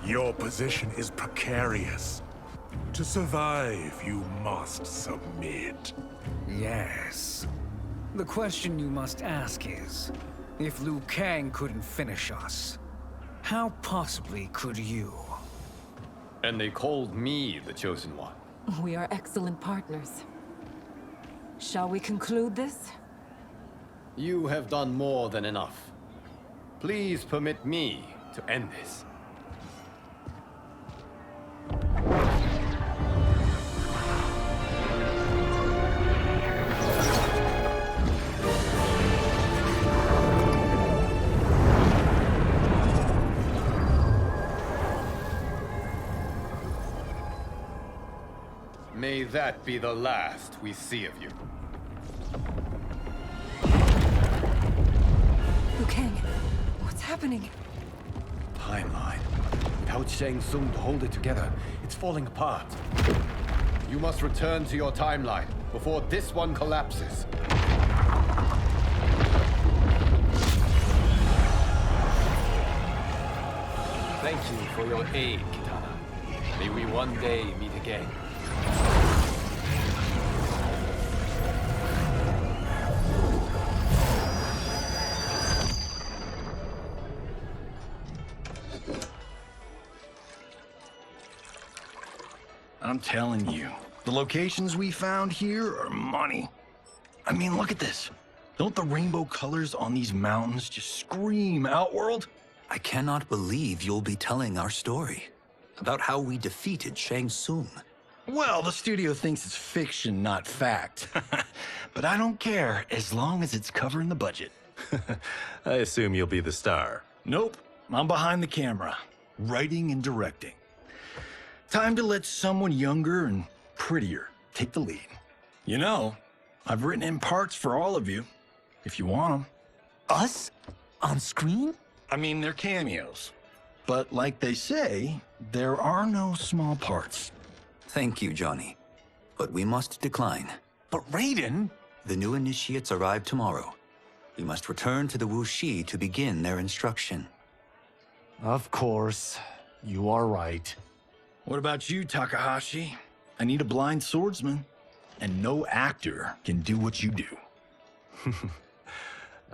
Your position is precarious. To survive, you must submit. Yes. The question you must ask is, if Liu Kang couldn't finish us, how possibly could you? And they called me the Chosen One. We are excellent partners. Shall we conclude this? You have done more than enough. Please permit me to end this. May that be the last we see of you. Liu Kang, what's happening? Timeline. Without Shang Tsung to hold it together, it's falling apart. You must return to your timeline before this one collapses. Thank you for your aid, Kitana. May we one day meet again. I'm telling you, the locations we found here are money. I mean, look at this. Don't the rainbow colors on these mountains just scream Outworld? I cannot believe you'll be telling our story about how we defeated Shang Tsung. Well, the studio thinks it's fiction, not fact. But I don't care, as long as it's covering the budget. I assume you'll be the star. Nope, I'm behind the camera, writing and directing. Time to let someone younger and prettier take the lead. You know, I've written in parts for all of you, if you want them. Us? On screen? I mean, they're cameos. But like they say, there are no small parts. Thank you, Johnny. But we must decline. But Raiden? The new initiates arrive tomorrow. We must return to the Wu Shi to begin their instruction. Of course. You are right. What about you, Takahashi? I need a blind swordsman, and no actor can do what you do.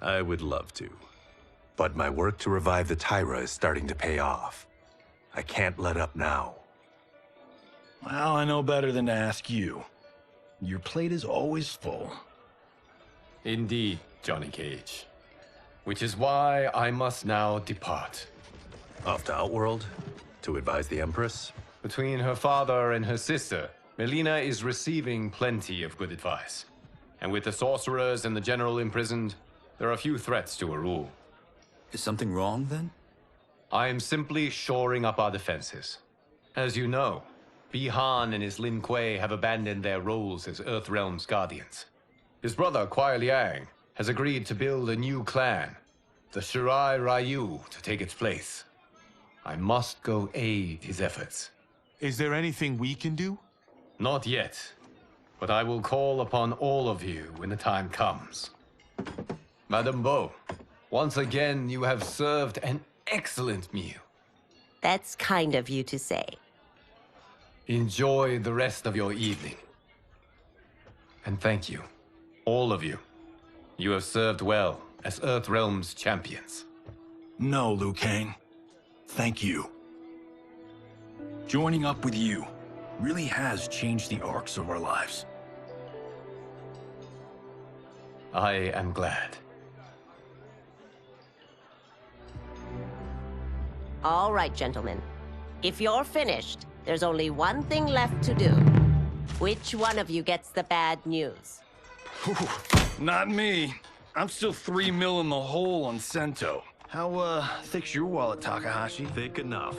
I would love to. But my work to revive the Tyra is starting to pay off. I can't let up now. Well, I know better than to ask you. Your plate is always full. Indeed, Johnny Cage. Which is why I must now depart. Off to Outworld? To advise the Empress? Between her father and her sister, Mileena is receiving plenty of good advice. And with the sorcerers and the general imprisoned, there are few threats to her rule. Is something wrong, then? I am simply shoring up our defenses. As you know, Bi-Han and his Lin Kuei have abandoned their roles as Earthrealm's guardians. His brother, Kuai Liang, has agreed to build a new clan, the Shirai Ryu, to take its place. I must go aid his efforts. Is there anything we can do? Not yet, but I will call upon all of you when the time comes. Madame Bo, once again you have served an excellent meal. That's kind of you to say. Enjoy the rest of your evening. And thank you, all of you. You have served well as Earthrealm's champions. No, Liu Kang. Thank you. Joining up with you really has changed the arcs of our lives. I am glad. All right, gentlemen. If you're finished, there's only one thing left to do. Which one of you gets the bad news? Not me. I'm still 3 mil in the hole on Sento. How, thick's your wallet, Takahashi? Thick enough.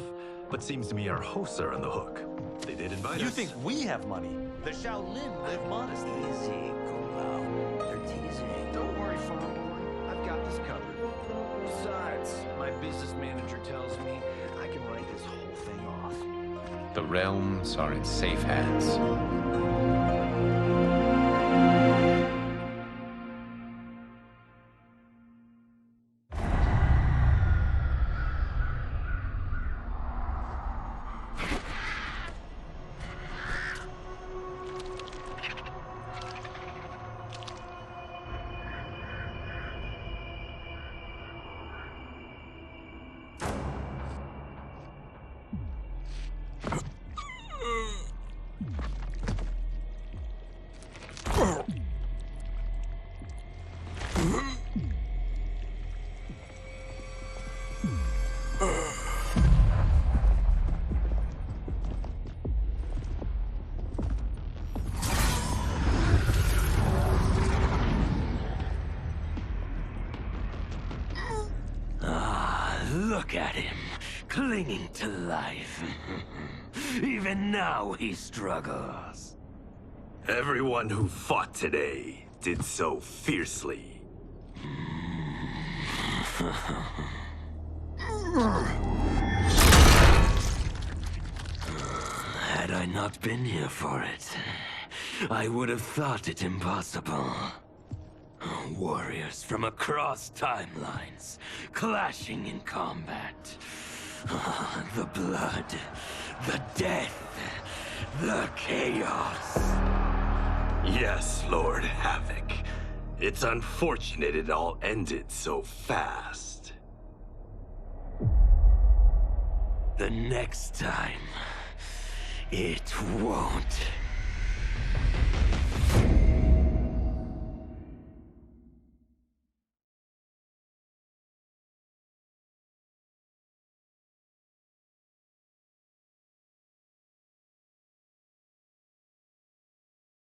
But seems to me our hosts are on the hook. They did invite us. You think we have money? The Shaolin live modestly. Easy, Kung They're teasing. Don't worry, farm boy. I've got this covered. Besides, my business manager tells me I can write this whole thing off. The realms are in safe hands. Look at him, clinging to life. Even now he struggles. Everyone who fought today did so fiercely. Had I not been here for it, I would have thought it impossible. Warriors from across timelines, clashing in combat. The blood, the death, the chaos. Yes, Lord Havoc. It's unfortunate it all ended so fast. The next time, it won't.